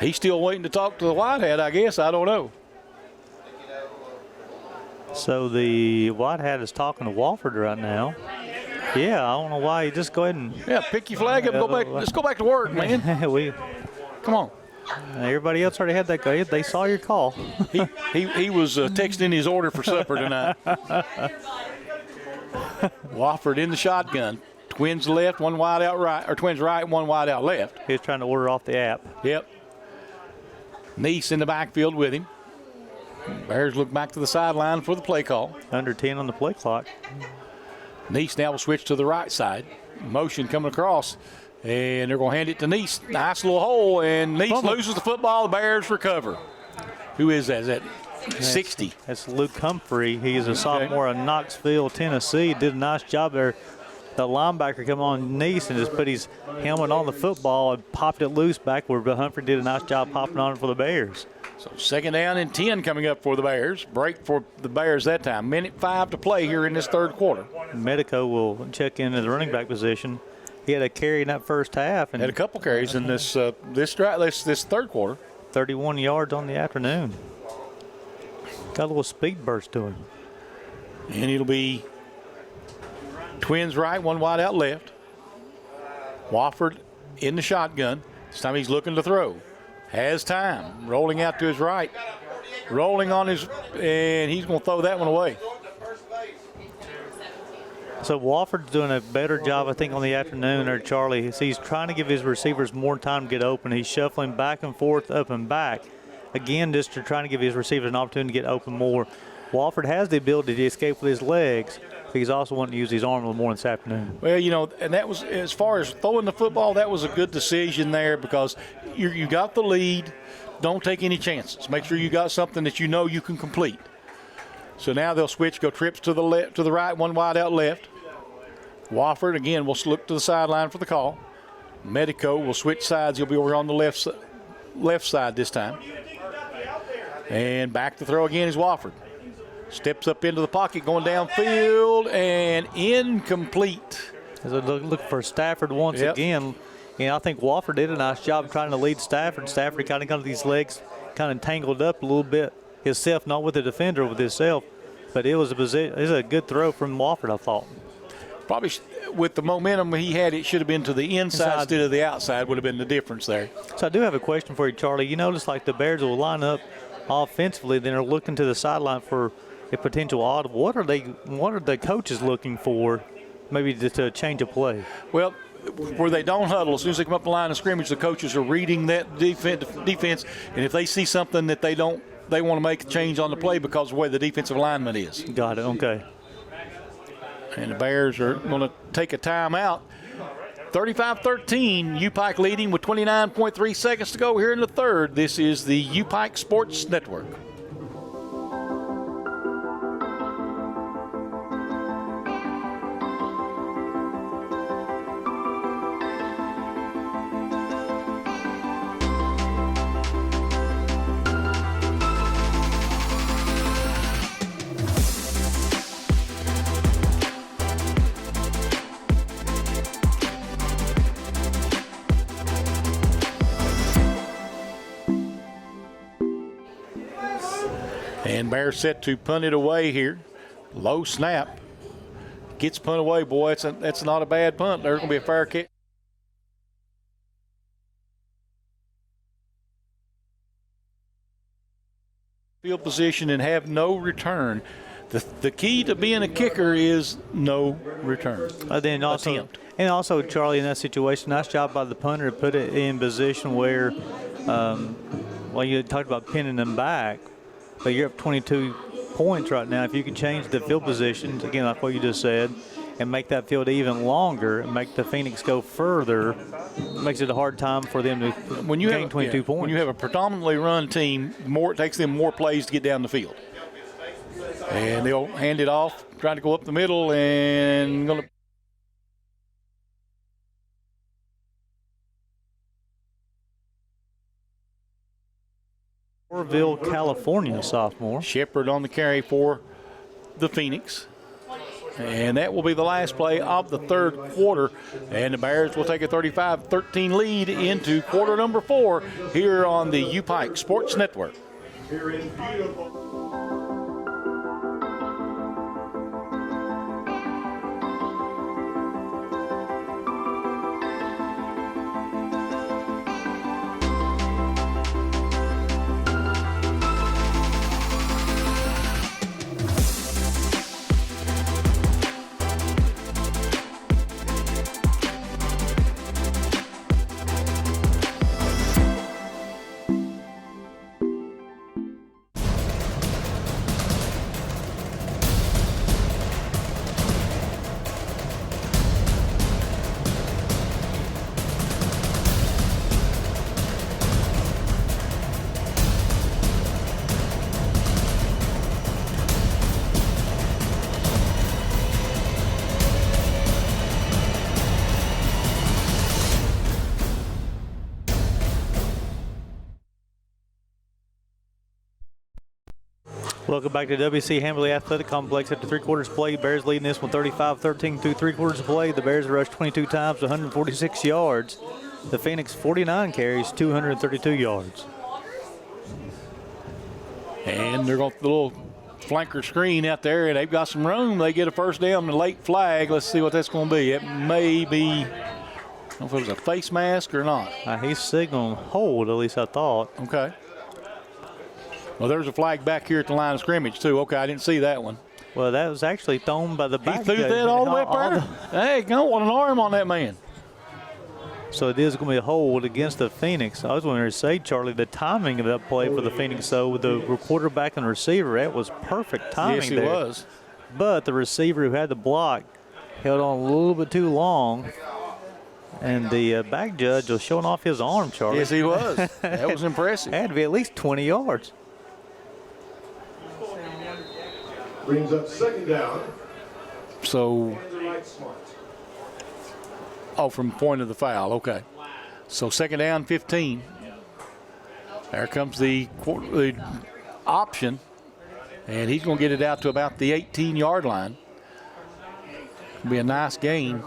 He's still waiting to talk to the Whitehead, I guess. I don't know. So the Whitehead is talking to Wofford right now. Yeah, I don't know why. You just go ahead and... Yeah, pick your flag up and go back. Let's go back to work, man. Come on. Everybody else already had that go. They saw your call. He was texting his order for supper tonight. Wofford in the shotgun. Twins left, one wide out right. Or Twins right, one wide out left. He was trying to order off the app. Yep. Neese in the backfield with him. Bears look back to the sideline for the play call. Under 10 on the play clock. Neese now will switch to the right side. Motion coming across, and they're going to hand it to Neese. Nice little hole, and Neese loses the football. The Bears recover. Who is that? Is that 60? That's Luke Humphrey. He is a sophomore in Knoxville, Tennessee. Did a nice job there. The linebacker come on Neese and just put his helmet on the football and popped it loose backward, but Humphrey did a nice job popping on it for the Bears. So 2nd down and 10 coming up for the Bears. Break for the Bears that time. 1:05 to play here in this third quarter. Medico will check into the running back position. He had a carry in that first half. And had a couple carries in this third quarter. 31 yards on the afternoon. Got a little speed burst to him. And it'll be Twins right, one wide out left. Wofford in the shotgun. This time he's looking to throw. Has time. Rolling out to his right. Rolling on his, and he's going to throw that one away. So Wofford's doing a better job, I think, on the afternoon there, Charlie. He's trying to give his receivers more time to get open. He's shuffling back and forth, up and back. Again, just to trying to give his receivers an opportunity to get open more. Wofford has the ability to escape with his legs. He's also wanting to use his arm a little more this afternoon. Well, you know, and that was, as far as throwing the football, that was a good decision there because you got the lead. Don't take any chances. Make sure you got something that you know you can complete. So now they'll switch, go trips to the left, to the right, one wide out left. Wofford, again, will look to the sideline for the call. Medico will switch sides. He'll be over on the left side this time. And back to throw again is Wofford. Steps up into the pocket, going downfield, and incomplete. Look for Stafford once again. And I think Wofford did a nice job trying to lead Stafford. Stafford kind of got these legs kind of tangled up a little bit himself, not with the defender, with himself. But it was a good throw from Wofford, I thought. Probably with the momentum he had, it should have been to the inside instead of the outside would have been the difference there. So I do have a question for you, Charlie. You notice like the Bears will line up offensively, then they're looking to the sideline for a potential audible. What are the coaches looking for, maybe to change a play? Well, where they don't huddle, as soon as they come up the line of scrimmage, the coaches are reading that defense, and if they see something that they want to make a change on the play because of the way the defensive alignment is. Got it. Okay. And the Bears are going to take a timeout. 35-13, UPIKE leading with 29.3 seconds to go here in the third. This is the UPIKE Sports Network. And Bears set to punt it away here. Low snap. Gets punt away, boy. That's not a bad punt. There's going to be a fair kick. Field position and have no return. The key to being a kicker is no return. Then also, attempt. And also, Charlie, in that situation, nice job by the punter to put it in position where, you talked about pinning them back, but you're up 22 points right now. If you can change the field positions, again, like what you just said, and make that field even longer and make the Phoenix go further, makes it a hard time for them to gain 22 points. When you have a predominantly run team, it takes them more plays to get down the field. And they'll hand it off, trying to go up the middle, and going to Orville, California sophomore. Shepard on the carry for the Phoenix. And that will be the last play of the third quarter. And the Bears will take a 35-13 lead into quarter number 4 here on the UPIKE Sports Network. Here in beautiful. Welcome back to WC Hamberley Athletic Complex. After 3 quarters play, Bears leading this one 35-13 through 3 quarters of play. The Bears rushed 22 times, 146 yards. The Phoenix 49 carries, 232 yards. And they're going to the little flanker screen out there, and they've got some room. They get a first down and a late flag. Let's see what that's going to be. It may be, I don't know if it was a face mask or not. He's signaling hold, at least I thought. Okay. Well, there's a flag back here at the line of scrimmage, too. Okay, I didn't see that one. Well, that was actually thrown by the back. He threw that all the way up there? Hey, go on, an arm on that man. So it is going to be a hold against the Phoenix. I was going to say, Charlie, the timing of that play for the Phoenix, though, with the quarterback and the receiver, that was perfect timing there. there. Yes, it was. But the receiver who had the block held on a little bit too long, and the back judge was showing off his arm, Charlie. Yes, he was. That was impressive. Had to be at least 20 yards. Brings up second down. So, from point of the foul, okay. So second down, 15. There comes the option, and he's going to get it out to about the 18-yard line. Be a nice gain.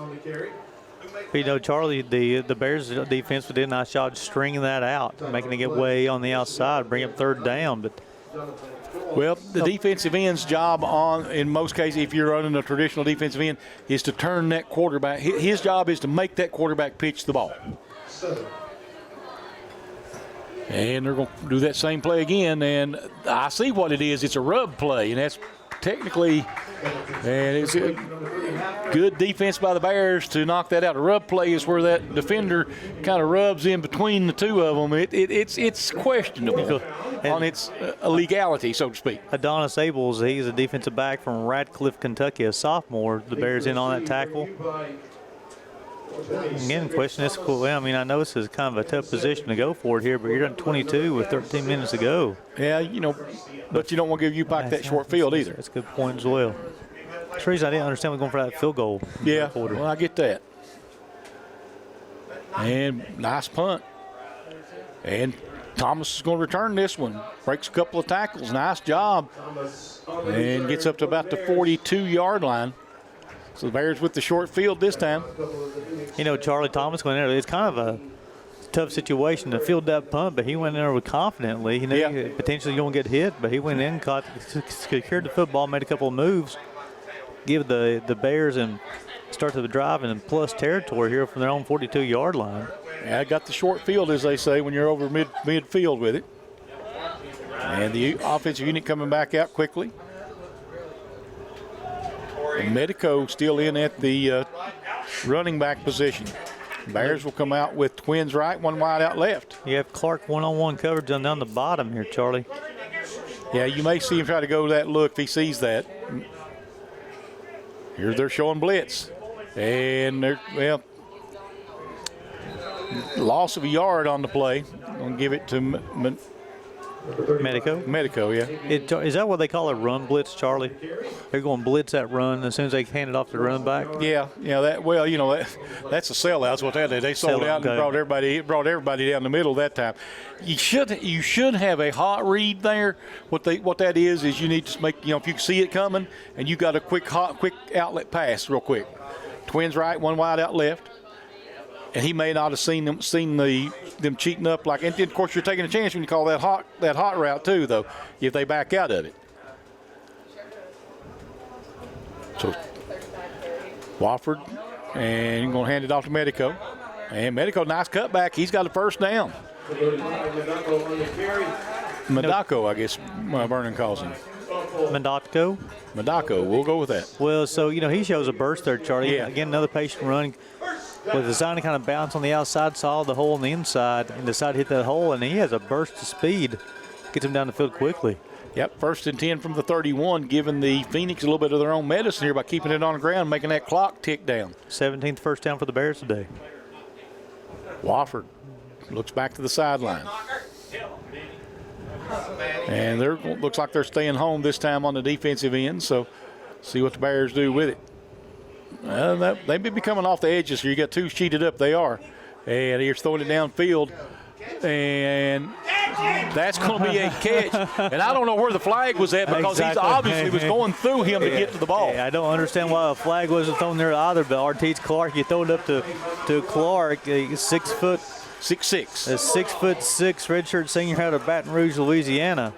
You know, Charlie, the Bears defense did a nice job stringing that out, making it get way on the outside, bring up third down, but. Well, the defensive end's job in most cases, if you're running a traditional defensive end, is to turn that quarterback. His job is to make that quarterback pitch the ball. And they're going to do that same play again, and I see what it is. It's a rub play, and that's technically, and it's a good defense by the Bears to knock that out. A rub play is where that defender kind of rubs in between the two of them. It's questionable on its legality, so to speak. Adonis Abels, he's a defensive back from Radcliffe, Kentucky, a sophomore. The Bears in on that tackle. Again, question is, well, I mean, I know this is kind of a tough position to go for it here, but you're down 22 with 13 minutes to go. Yeah, but you don't want to give UPIKE that short field either. That's a good point as well. That's the reason I didn't understand we're going for that field goal. Yeah, well, I get that. And nice punt. And Thomas is going to return this one. Breaks a couple of tackles. Nice job. And gets up to about the 42-yard line. So the Bears with the short field this time. You know, Charlie Thomas went in there. It's kind of a tough situation to field that punt, but he went in there with confidently. You know, he potentially going to get hit, but he went in, secured the football, made a couple of moves, give the Bears and start the drive in plus territory here from their own 42-yard line. Yeah, I got the short field, as they say, when you're over midfield with it. And the offensive unit coming back out quickly. And Medico still in at the running back position. Bears will come out with twins right, one wide out left. You have Clark one-on-one coverage down the bottom here, Charlie. Yeah, you may see him try to go that look if he sees that. Here they're showing blitz. And they're, loss of a yard on the play. I'm going to give it to Medico, yeah. Is that what they call a run blitz, Charlie? They're going to blitz that run as soon as they hand it off to the running back? Yeah, that's a sellout. That's what that is. They sold out and brought everybody down the middle that time. You should have a hot read there. What that is you need to make, if you see it coming and you got a quick outlet pass real quick. Twins right, one wide out left. And he may not have seen them cheating up and of course you're taking a chance when you call that hot route too, though, if they back out of it. So Wofford, and you're going to hand it off to Medico. And Medico, nice cutback. He's got a first down. Medako, I guess Vernon calls him. Medako, we'll go with that. Well, so, he shows a burst there, Charlie. Yeah. Again, another patient run. With design to kind of bounce on the outside, saw the hole on the inside, and decided to hit that hole, and he has a burst of speed. Gets him down the field quickly. Yep, 1st and 10 from the 31, giving the Phoenix a little bit of their own medicine here by keeping it on the ground, making that clock tick down. 17th first down for the Bears today. Wofford looks back to the sideline. And looks like they're staying home this time on the defensive end, so see what the Bears do with it. They may be coming off the edges here. You got two sheeted up. They are. And here's throwing it downfield. And That's going to be a catch. And I don't know where the flag was at because Exactly. he obviously was going through him to get to the ball. Yeah, I don't understand why a flag wasn't thrown there either, but Artise Clark, you throw it up to Clark, 6 foot. 6'6". A 6'6" redshirt senior out of Baton Rouge, Louisiana.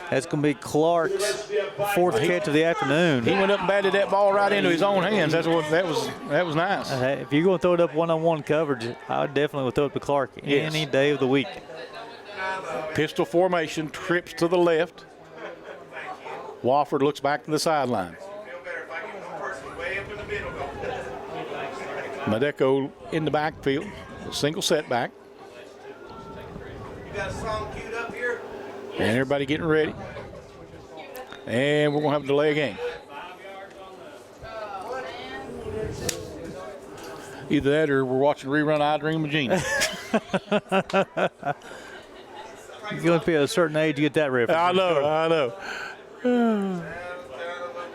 That's going to be Clark's 4th catch of the afternoon. He went up and batted that ball right into his own hands. That was nice. If you're going to throw it up one-on-one coverage, I definitely would throw it to Clark any day of the week. Pistol formation, trips to the left. Wofford looks back to the sideline. Madeko in the backfield, a single setback. You got a song queued up here? And everybody getting ready. And we're going to have a delay of game. Either that or we're watching a rerun I Dream of Jeannie. You're going to be at a certain age, you get that reference. I know.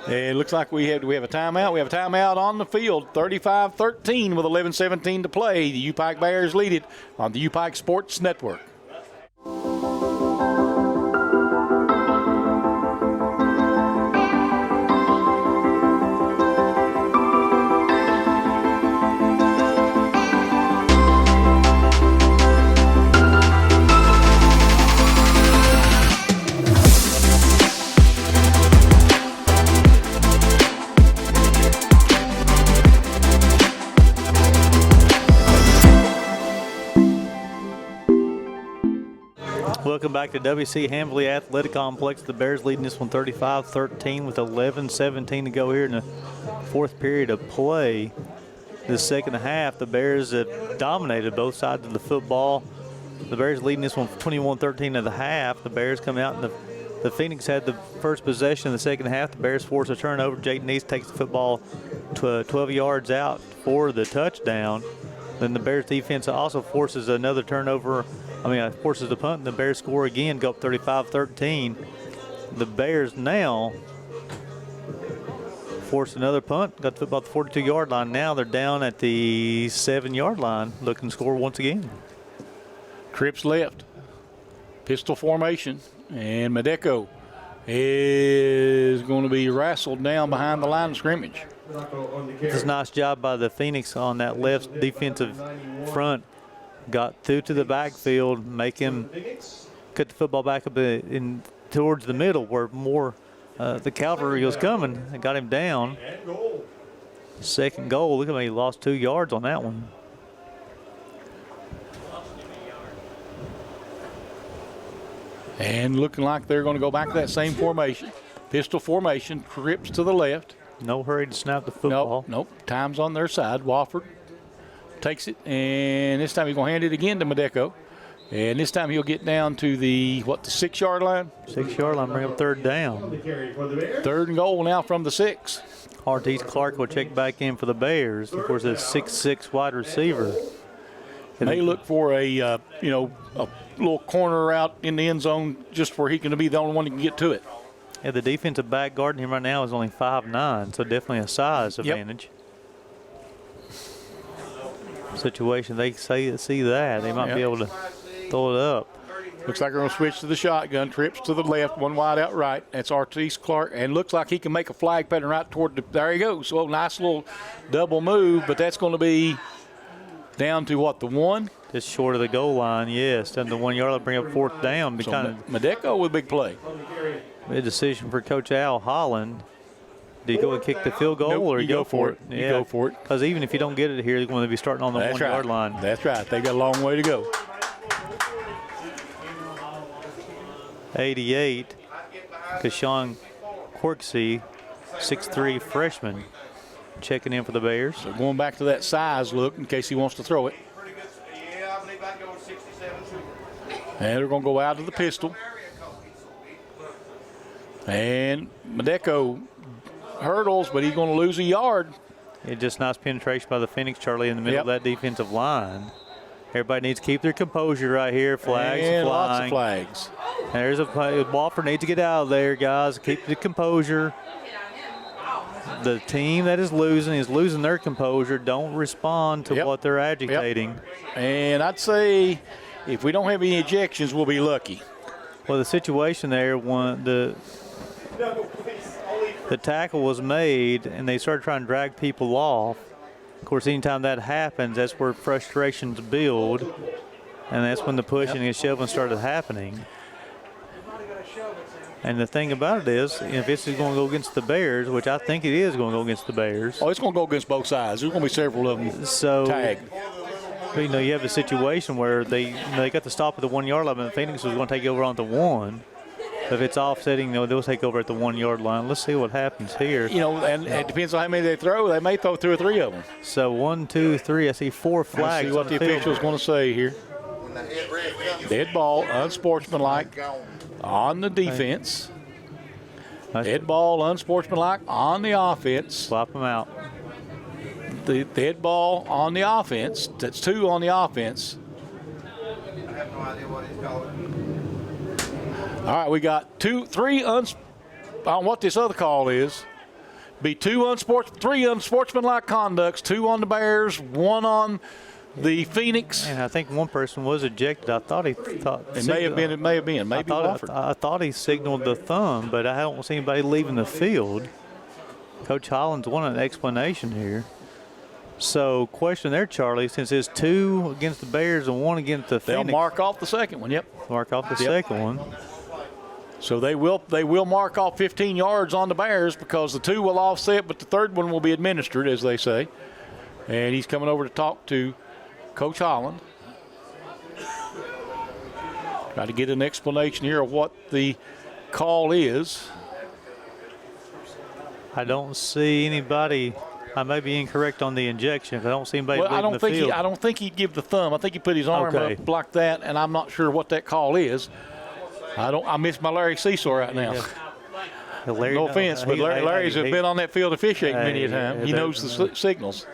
And it looks like we have a timeout. We have a timeout on the field, 35-13 with 11:17 to play. The UPIKE Bears lead it on the UPIKE Sports Network. Welcome back to WC Hambley Athletic Complex. The Bears leading this one 35-13 with 11:17 to go here in the 4th period of play. The second half, the Bears have dominated both sides of the football. The Bears leading this one 21-13 at the half. The Bears come out and the Phoenix had the first possession in the second half. The Bears force a turnover. Jaden East takes the football 12 yards out for the touchdown. Then the Bears defense also forces another turnover. Forces the punt, and the Bears score again, go up 35-13. The Bears now force another punt, got the football at the 42-yard line. Now they're down at the 7-yard line, looking to score once again. Trips left, pistol formation, and Madeko is going to be wrestled down behind the line of scrimmage. It's a nice job by the Phoenix on that left defensive front. Got through to the backfield, make him cut the football back up in towards the middle where more the cavalry was coming and got him down. Second goal. Look at me, he lost 2 yards on that one. And looking like they're going to go back to that same formation. Pistol formation, trips to the left. No hurry to snap the football. Nope. Time's on their side. Wofford takes it, and this time he's going to hand it again to Madeko. And this time he'll get down to the 6-yard line? 6-yard line, bring up 3rd down. 3rd and goal now from the 6. Artise Clark will check back in for the Bears. Of course, a 6'6" wide receiver. And they look for a little corner out in the end zone just where he can be the only one who can get to it. Yeah, the defensive back guarding him right now is only 5'9", so definitely a size advantage. Situation, they see that. They might be able to throw it up. Looks like they're going to switch to the shotgun. Trips to the left, one wide out right. That's Artise Clark, and looks like he can make a flag pattern right toward there he goes. So nice little double move, but that's going to be down to the 1? Just short of the goal line, yes. Down to 1 yard line, bring up 4th down. So Madeko with a big play. A decision for Coach Al Holland. Do you go and kick the field goal, or you go for it? Yeah. You go for it. Because even if you don't get it here, you're going to be starting on the 1 yard line. That's right. They got a long way to go. 88, Kashawn Quirksey, 6'3" freshman, checking in for the Bears. So going back to that size look in case he wants to throw it. Yeah, I believe I'd go with 67 too. And they're going to go out to the pistol. And Madeko hurdles, but he's going to lose a yard. It's just nice penetration by the Phoenix, Charlie, in the middle of that defensive line. Everybody needs to keep their composure right here. Flags and flying. lots of flags. There's a play. Wofford needs to get out of there, guys. Keep the composure. The team that is losing their composure. Don't respond to what they're agitating. And I'd say if we don't have any ejections, we'll be lucky. Well, the situation there, when the tackle was made and they started trying to drag people off. Of course, anytime that happens, that's where frustrations build, and that's when the pushing and shoving started happening. And the thing about it is, if this is going to go against the Bears, which I think it is going to go against the Bears. Oh, it's going to go against both sides. There's going to be several of them tagged. You know, you have a situation where they got to stop at the 1 yard line, and Phoenix was going to take over on the 1. If it's offsetting, they'll take over at the 1 yard line. Let's see what happens here. You know, and it depends on how many they throw. They may throw 2 or 3 of them. So 1, 2, 3. I see 4 flags. Let's see what the official's going to say here. Dead ball, unsportsmanlike on the defense. Dead ball, unsportsmanlike on the offense. Swap them out. The dead ball on the offense. That's 2 on the offense. I have no idea what he's calling. All right, we got 2, 3 I don't know what this other call is. Be 3 unsportsmanlike conducts, 2 on the Bears, 1 on the Phoenix. And I think one person was ejected. I thought It may have been. Maybe Wofford. I thought he signaled the thumb, but I don't see anybody leaving the field. Coach Holland's wanted an explanation here. So, question there, Charlie, since it's 2 against the Bears and 1 against the Phoenix. They'll mark off the second one, yep. Mark off the second one. So they will mark off 15 yards on the Bears because the 2 will offset, but the third one will be administered, as they say. And he's coming over to talk to Coach Holland. Try to get an explanation here of what the call is. I don't see anybody. I may be incorrect on the injection. I don't see anybody leaving the field. I don't think he'd give the thumb. I think he put his arm up like that, and I'm not sure what that call is. I miss my Larry Cecil right now. Yeah. Larry, no offense, but Larry's been on that field officiating many a time. He knows the signals.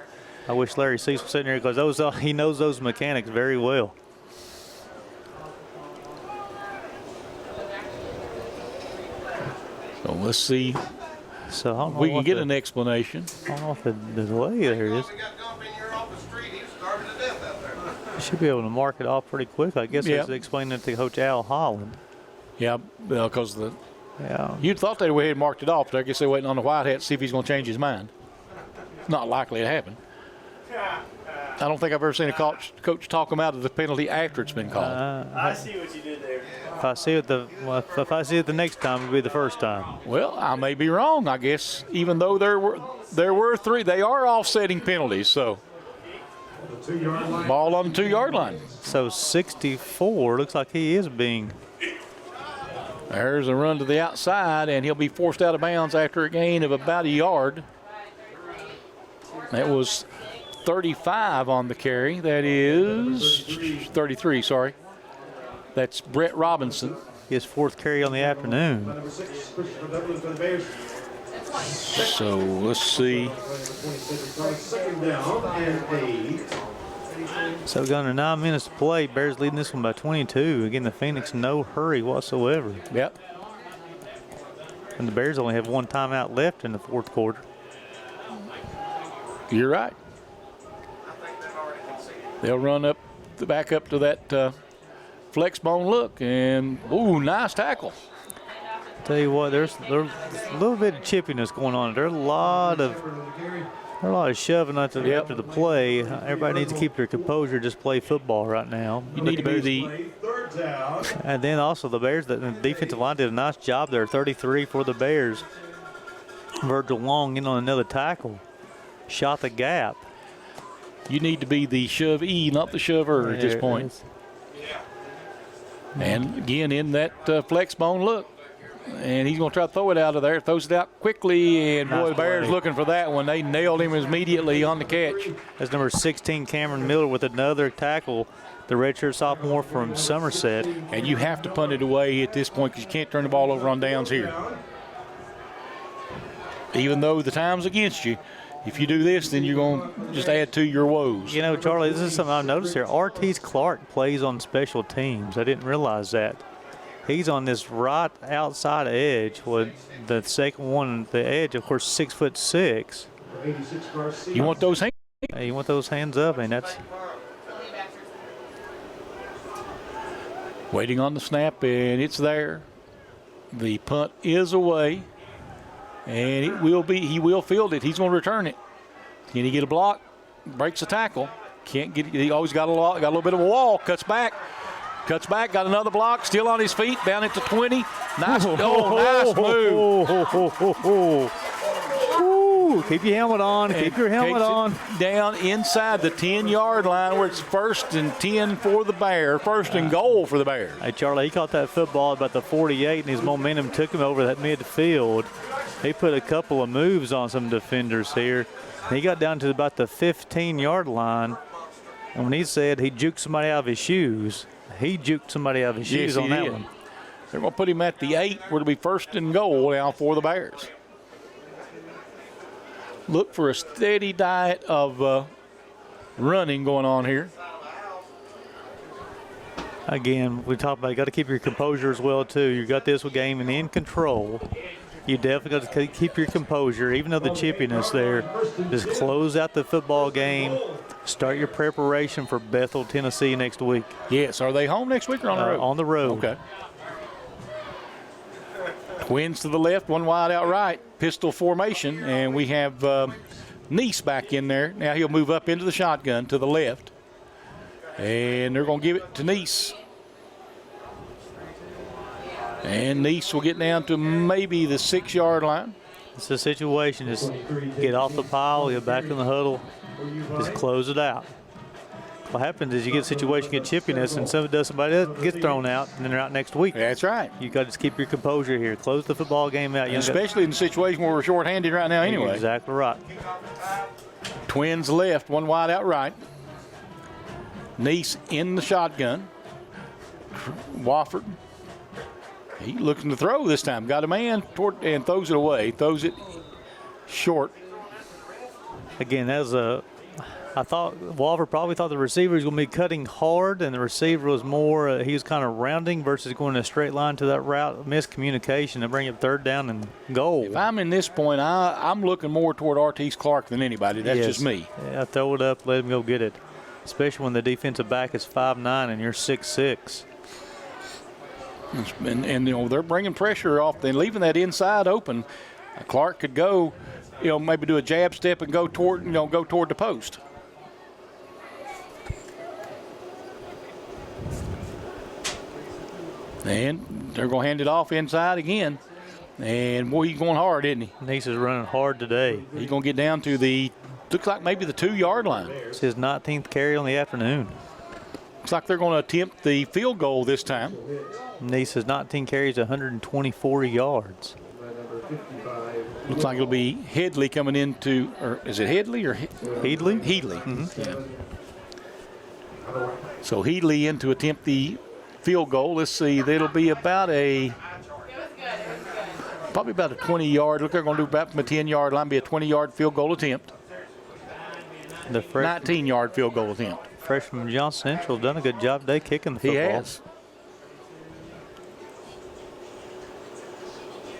I wish Larry Cecil was sitting here because he knows those mechanics very well. So let's see. So I don't know we can get an explanation. I don't know if the delay there is. Should be able to mark it off pretty quick. I guess it's explaining it to Coach Al Holland. Yeah, because you'd thought they would have marked it off, but I guess they're waiting on the white hat to see if he's going to change his mind. It's not likely to happen. I don't think I've ever seen a coach talk him out of the penalty after it's been called. I see what you did there. If I see it the next time, it'll be the first time. Well, I may be wrong. I guess even though there were 3, they are offsetting penalties. So ball on the 2 yard line. So 64 looks like he is being. There's a run to the outside, and he'll be forced out of bounds after a gain of about a yard. That was 35 on the carry. That is 33, sorry. That's Brett Robinson. His 4th carry on the afternoon. So let's see. Second down and 8. So we've got under 9 minutes to play. Bears leading this one by 22. Again, the Phoenix no hurry whatsoever. Yep. And the Bears only have 1 timeout left in the 4th quarter. You're right. They'll run back up to that flex bone look, and nice tackle. Tell you what, there's a little bit of chippiness going on. There's a lot of shoving after the play. Everybody needs to keep their composure, just play football right now. You need to be the. And then also the Bears, the defensive line did a nice job there. 33 for the Bears. Virgil Long in on another tackle. Shot the gap. You need to be the shove-E, not the shover at this point. And again, in that flex bone look. And he's going to try to throw it out of there. Throws it out quickly, and boy, the Bears looking for that one. They nailed him immediately on the catch. That's number 16, Cameron Miller, with another tackle. The redshirt sophomore from Somerset. And you have to punt it away at this point because you can't turn the ball over on downs here. Even though the time's against you, if you do this, then you're going to just add to your woes. You know, Charlie, this is something I've noticed here. Ortiz Clark plays on special teams. I didn't realize that. He's on this right outside edge with the second one, the edge, of course, 6'6". You want those hands? You want those hands up, and that's. Waiting on the snap, and it's there. The punt is away, and he will field it. He's going to return it. Can he get a block? Breaks a tackle. Can't get it. He always got a little bit of a wall. Cuts back, got another block, still on his feet, down at the 20. Nice move. Keep your helmet on. Keep your helmet on. Down inside the 10-yard line where it's 1st and 10 for the Bears. 1st and goal for the Bears. Hey, Charlie, he caught that football about the 48, and his momentum took him over that midfield. He put a couple of moves on some defenders here. He got down to about the 15-yard line. And when he said he juked somebody out of his shoes, he juked somebody out of his shoes on that one. They're going to put him at the 8 where it'll be 1st and goal now for the Bears. Look for a steady diet of running going on here. Again, we talked about you got to keep your composure as well, too. You got this game and in control. You definitely got to keep your composure, even though the chippiness there. Just close out the football game. Start your preparation for Bethel, Tennessee next week. Yes. Are they home next week or on the road? On the road. Okay. Twins to the left, one wide out right. Pistol formation, and we have Nice back in there. Now he'll move up into the shotgun to the left. And they're going to give it to Nice. And Nice will get down to maybe the 6-yard line. It's a situation. Just get off the pile, get back in the huddle, just close it out. What happens is you get a situation, get chippiness, and somebody else gets thrown out, and then they're out next week. That's right. You got to just keep your composure here. Close the football game out. Especially in the situation where we're short-handed right now anyway. Exactly right. Twins left, one wide out right. Nice in the shotgun. Wofford. He looking to throw this time. Got a man toward and throws it away. Throws it short. Again, I thought Wofford probably thought the receiver was going to be cutting hard, and the receiver was more, he was kind of rounding versus going in a straight line to that route. Miscommunication to bring up 3rd down and goal. If I'm in this point, I'm looking more toward Artis Clark than anybody. That's just me. Yeah, throw it up, let him go get it. Especially when the defensive back is 5'9" and you're 6'6". And you know, they're bringing pressure off. They're leaving that inside open. Clark could go, maybe do a jab step and go toward the post. And they're going to hand it off inside again. And, boy, he's going hard, isn't he? Nice is running hard today. He's going to get down to looks like maybe the 2-yard line. It's his 19th carry on the afternoon. Looks like they're going to attempt the field goal this time. Nice has 19 carries, 124 yards. Looks like it'll be Headley coming into, or is it Headley or Headley? Headley. Mm-hmm. Yeah. So Headley in to attempt the field goal. Let's see, that'll be probably about a 20-yard. Look, they're going to do about from a 10-yard line, be a 20-yard field goal attempt. The 19-yard field goal attempt. Freshman Johnson Central done a good job today kicking the football. He has.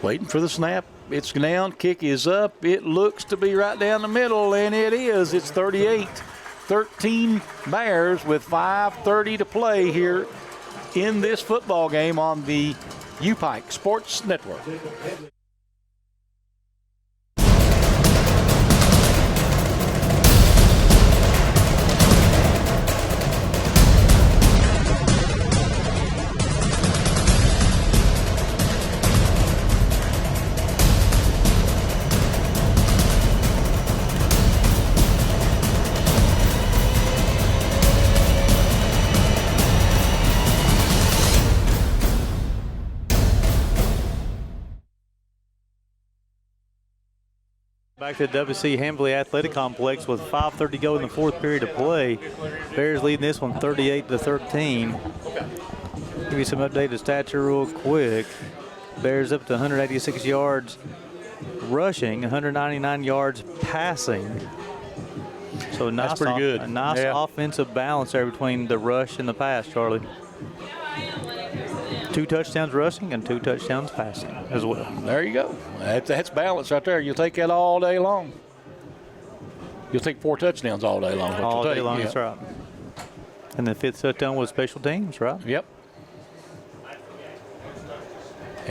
Waiting for the snap. It's down. Kick is up. It looks to be right down the middle, and it is. It's 38-13 Bears with 5:30 to play here in this football game on the UPIKE Sports Network. Back to the W.C. Hambly Athletic Complex with 5:30 to go in the 4th period of play. Bears leading this one 38-13. Give you some updated stats here real quick. Bears up to 186 yards rushing, 199 yards passing. So nice, that's pretty good. A nice offensive balance there between the rush and the pass, Charlie. 2 touchdowns rushing and 2 touchdowns passing as well. There you go. That's balance right there. You'll take that all day long. You'll take 4 touchdowns all day long. All day long, that's right. And the 5th touchdown was special teams, right? Yep.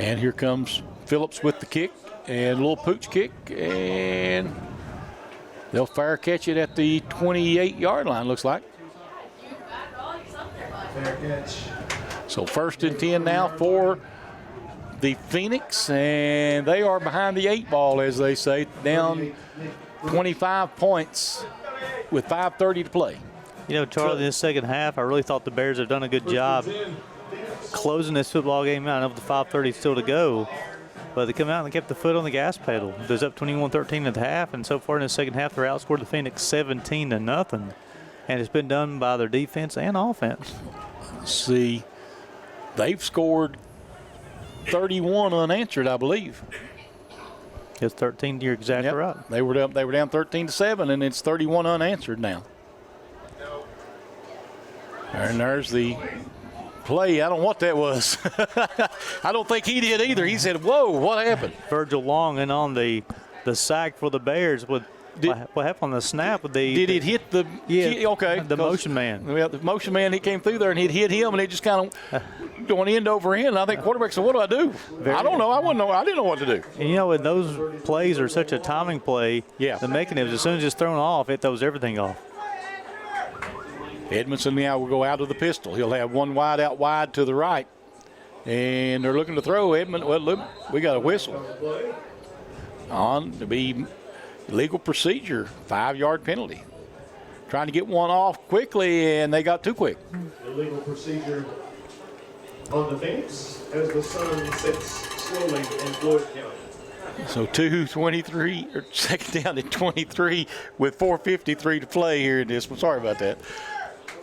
And here comes Phillips with the kick and a little pooch kick, and they'll fair catch it at the 28-yard line, looks like. Fair catch. So 1st and 10 now for the Phoenix, and they are behind the 8 ball, as they say, down 25 points with 5:30 to play. You know, Charlie, in the second half, I really thought the Bears have done a good job closing this football game out. I know with the 5:30 still to go, but they come out and they kept the foot on the gas pedal. It was up 21-13 at the half, and so far in the second half, they're outscored the Phoenix 17-0. And it's been done by their defense and offense. See, they've scored 31 unanswered, I believe. It's 13. You're exactly right. They were down 13-7, and it's 31 unanswered now. And there's the play. I don't know what that was. I don't think he did either. He said, "Whoa, what happened?" Virgil Long and on the sack for the Bears with what happened on the snap with the. Did it hit the? Yeah. Okay. The motion man. Yeah, the motion man. He came through there and it hit him, and it just kind of going end over end. And I think quarterback said, "What do I do? I don't know. I didn't know what to do." And you know, when those plays are such a timing play, Yeah. the mechanism, as soon as it's thrown off, it throws everything off. Edmondson now will go out of the pistol. He'll have one wide out wide to the right, and they're looking to throw Edmond. Well, look, we got a whistle on to be legal procedure, 5-yard penalty. Trying to get one off quickly, and they got too quick. Illegal procedure on the Phoenix as the sun sets slowly in Floyd County. So 2:23, or second down at 23 with 4:53 to play here in this one. Sorry about that.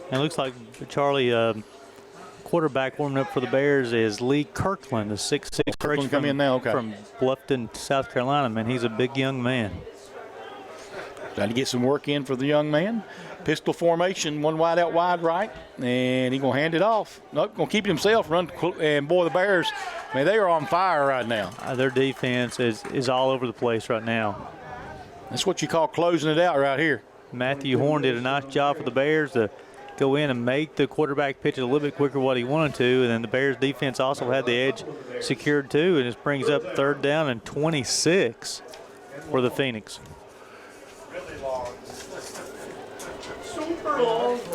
And it looks like Charlie, quarterback warming up for the Bears is Lee Kirkland, the 6'6" Kirkland come in now, okay. from Bluffton, South Carolina. Man, he's a big young man. Trying to get some work in for the young man. Pistol formation, one wide out wide right, and he's going to hand it off. Nope, going to keep it himself, run, and boy, the Bears, man, they are on fire right now. Their defense is all over the place right now. That's what you call closing it out right here. Matthew Horn did a nice job for the Bears to go in and make the quarterback pitch it a little bit quicker what he wanted to, and then the Bears defense also had the edge secured too, and this brings up 3rd down and 26 for the Phoenix.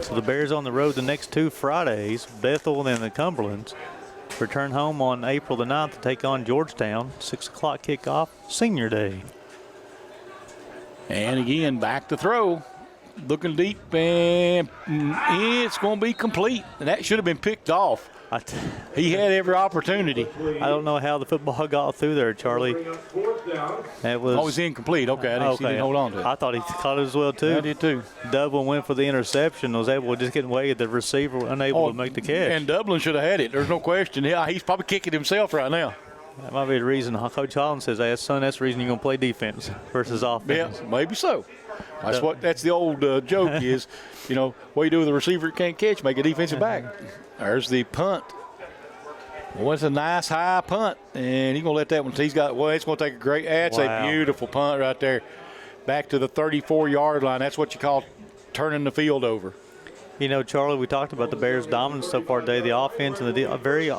So the Bears on the road the next 2 Fridays, Bethel and the Cumberlands. Return home on April the 9th to take on Georgetown. 6 o'clock kickoff, Senior Day. And again, back to throw. Looking deep, and it's going to be complete. And that should have been picked off. He had every opportunity. I don't know how the football got through there, Charlie. It was always incomplete. Okay, he didn't hold on to it. I thought he caught it as well, too. I did, too. Dublin went for the interception, was able to just get away. The receiver unable to make the catch. And Dublin should have had it. There's no question. Yeah, he's probably kicking himself right now. That might be the reason Coach Holland says, "Hey, son, that's the reason you're going to play defense versus offense." Yeah, maybe so. That's the old joke is, you know, what you do with a receiver that can't catch, make a defensive back. There's the punt. Well, it's a nice high punt, and he's going to let that one. He's got. Well, it's going to take a great. That's a beautiful punt right there, back to the 34-yard line. That's what you call turning the field over. You know, Charlie, we talked about the Bears' dominance so far today. The offense and the very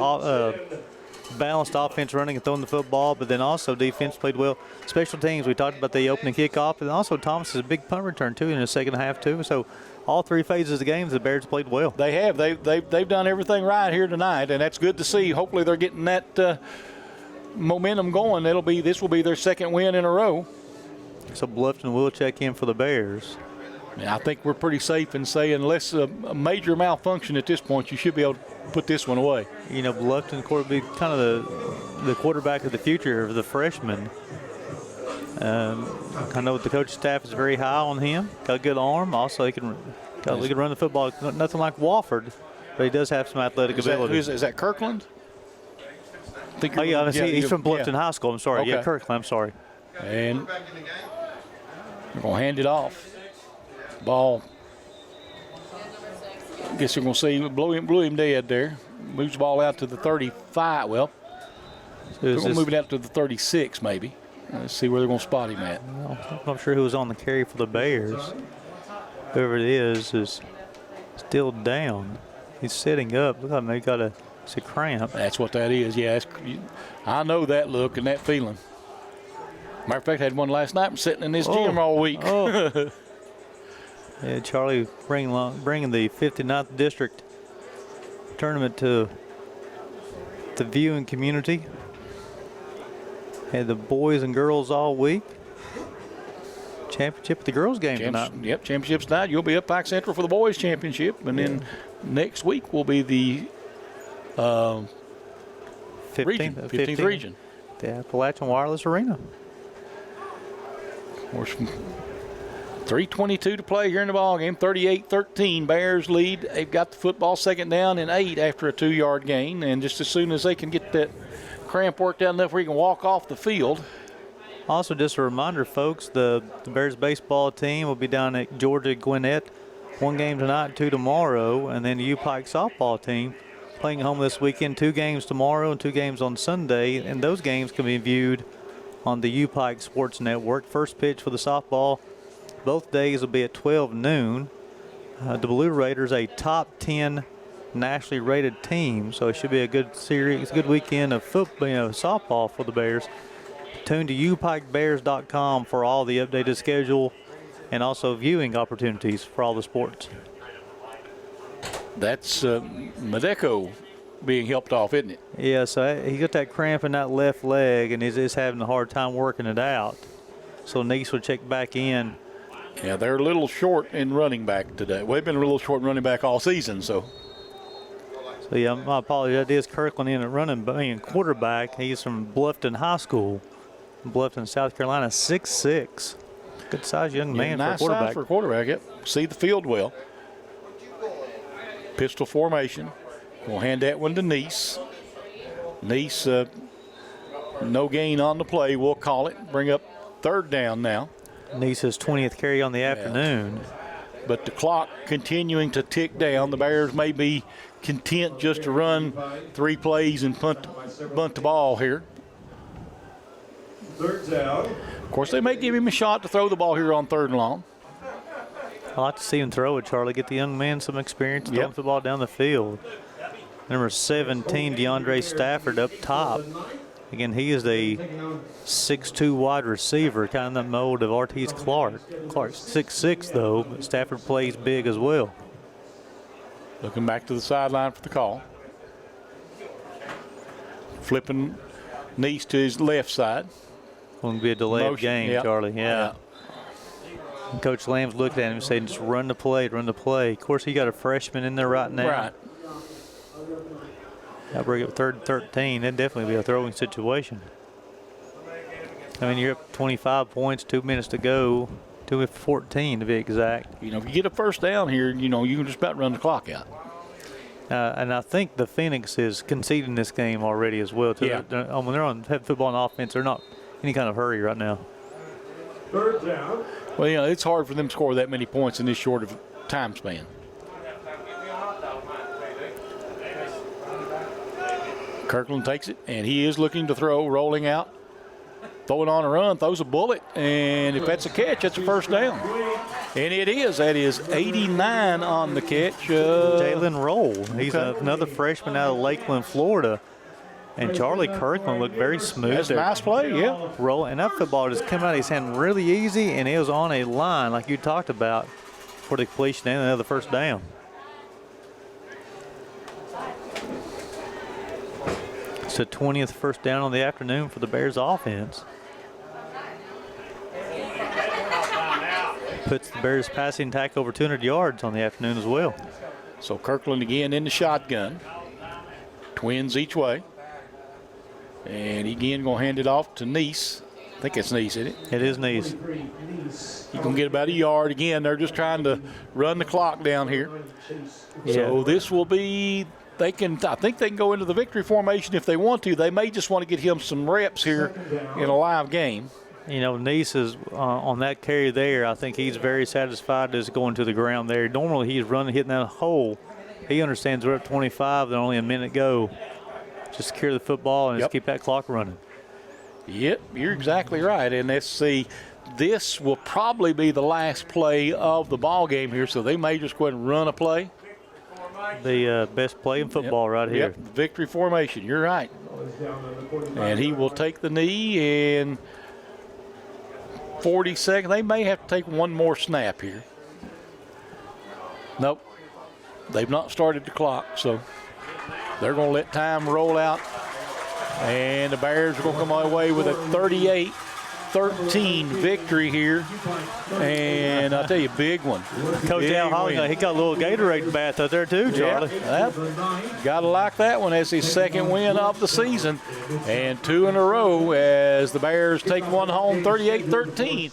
balanced offense running and throwing the football, but then also defense played well. Special teams, we talked about the opening kickoff, and also Thomas' a big punt return too in the second half too. So all 3 phases of the games, the Bears played well. They have. They've done everything right here tonight, and that's good to see. Hopefully they're getting that momentum going. This will be their 2nd win in a row. So Bluffton will check in for the Bears. I think we're pretty safe in saying unless a major malfunction at this point, you should be able to put this one away. You know, Bluffton will be kind of the quarterback of the future of the freshman. I know the coaching staff is very high on him. Got a good arm. Also, he can run the football. Nothing like Wofford, but he does have some athletic ability. Is that Kirkland? He's from Bluffton High School. I'm sorry. Okay. Yeah, Kirkland. I'm sorry. And we're going to hand it off. Ball. I guess you're going to see blew him dead there. Moves the ball out to the 35. Well, they're going to move it out to the 36 maybe. Let's see where they're going to spot him at. Well, I'm not sure who was on the carry for the Bears. Whoever it is still down. He's sitting up. Look like maybe got a It's a cramp. That's what that is. Yeah, I know that look and that feeling. Matter of fact, I had one last night. I'm sitting in this gym all week. Oh. Yeah, Charlie bringing the 59th District tournament to the viewing community. Had the boys and girls all week. Championship at the girls game tonight. Yep, championship's tonight. You'll be up Pike Central for the boys championship, and then next week will be the 15th region. The Appalachian Wireless Arena. Of course, 3:22 to play here in the ball game. 38-13, Bears lead. They've got the football second down and 8 after a 2-yard gain, and just as soon as they can get that cramp worked out enough where he can walk off the field. Also, just a reminder, folks, the Bears baseball team will be down at Georgia Gwinnett. 1 game tonight, 2 tomorrow, and then the UPIKE softball team playing home this weekend. 2 games tomorrow and 2 games on Sunday, and those games can be viewed on the UPIKE Sports Network. First pitch for the softball, both days will be at 12 noon. The Blue Raiders, a top 10 nationally rated team, so it should be a good series, good weekend of football, softball for the Bears. Tune to upikebears.com for all the updated schedule and also viewing opportunities for all the sports. That's Medeco being helped off, isn't it? Yeah, so he got that cramp in that left leg, and he's just having a hard time working it out. So Nice will check back in. Yeah, they're a little short in running back today. Well, they've been a little short in running back all season, so. So, yeah, my apologies. That is Kirkland in at quarterback. He's from Bluffton High School, Bluffton, South Carolina, 6'6". Good size young man nice for a quarterback. Size for a quarterback, yep. See the field well. Pistol formation. We'll hand that one to Nice. Nice, no gain on the play. We'll call it. Bring up 3rd down now. Nice's 20th carry on the afternoon. But the clock continuing to tick down. The Bears may be content just to run 3 plays and bunt the ball here. 3rd down. Of course, they may give him a shot to throw the ball here on 3rd and long. I like to see him throw it, Charlie. Get the young man some experience throwing the football down the field. Number 17, DeAndre Stafford up top. Again, he is a 6'2" wide receiver, kind of the mold of Ortiz Clark. Clark's 6'6", though, but Stafford plays big as well. Looking back to the sideline for the call. Flipping Nice to his left side. Going to be a delay of game, Charlie. Yeah. And Coach Lamb's looked at him and said, just run the play, run the play. Of course, he got a freshman in there right now. Right. I'll bring up 3rd and 13. That'd definitely be a throwing situation. I mean, you're up 25 points, 2 minutes to go, 2:14 to be exact. You know, if you get a 1st down here, you know, you can just about run the clock out. And I think the Phoenix is conceding this game already as well. Too. Yeah. When they're on football and offense, they're not in any kind of hurry right now. 3rd down. Well, you know, it's hard for them to score that many points in this short of a time span. Kirkland takes it, and he is looking to throw, rolling out, throwing on a run, throws a bullet, and if that's a catch, that's a 1st down. And it is. That is 89 on the catch. Jalen Roll. He's another freshman out of Lakeland, Florida. And Charlie Kirkland looked very smooth. That's a nice play, yeah. Roll, and that football just came out of his hand really easy, and it was on a line like you talked about for the completion and another 1st down. It's the 20th 1st down on the afternoon for the Bears offense. Puts the Bears passing attack over 200 yards on the afternoon as well. So Kirkland again in the shotgun. Twins each way. And again going to hand it off to Nice. I think it's Nice, isn't it? It is Nice. He's going to get about a yard. Again, they're just trying to run the clock down here. Yeah. So this will be, I think they can go into the victory formation if they want to. They may just want to get him some reps here in a live game. You know, Nice is on that carry there. I think he's very satisfied just going to the ground there. Normally he's hitting that hole. He understands we're at 25, then only a minute go. Just secure the football and just keep that clock running. Yep, you're exactly right. And let's see, this will probably be the last play of the ball game here, so they may just go ahead and run a play. the best play in football right here. Yep, victory formation. You're right. And he will take the knee in 40 seconds. They may have to take one more snap here. Nope. They've not started the clock, so they're going to let time roll out. And the Bears are going to come away with a 38-13 victory here. And I'll tell you, big one. Coach Al Holly, he got a little Gatorade bath out there too, Charlie. Got to like that one as his second win of the season. And 2 in a row as the Bears take one home 38-13.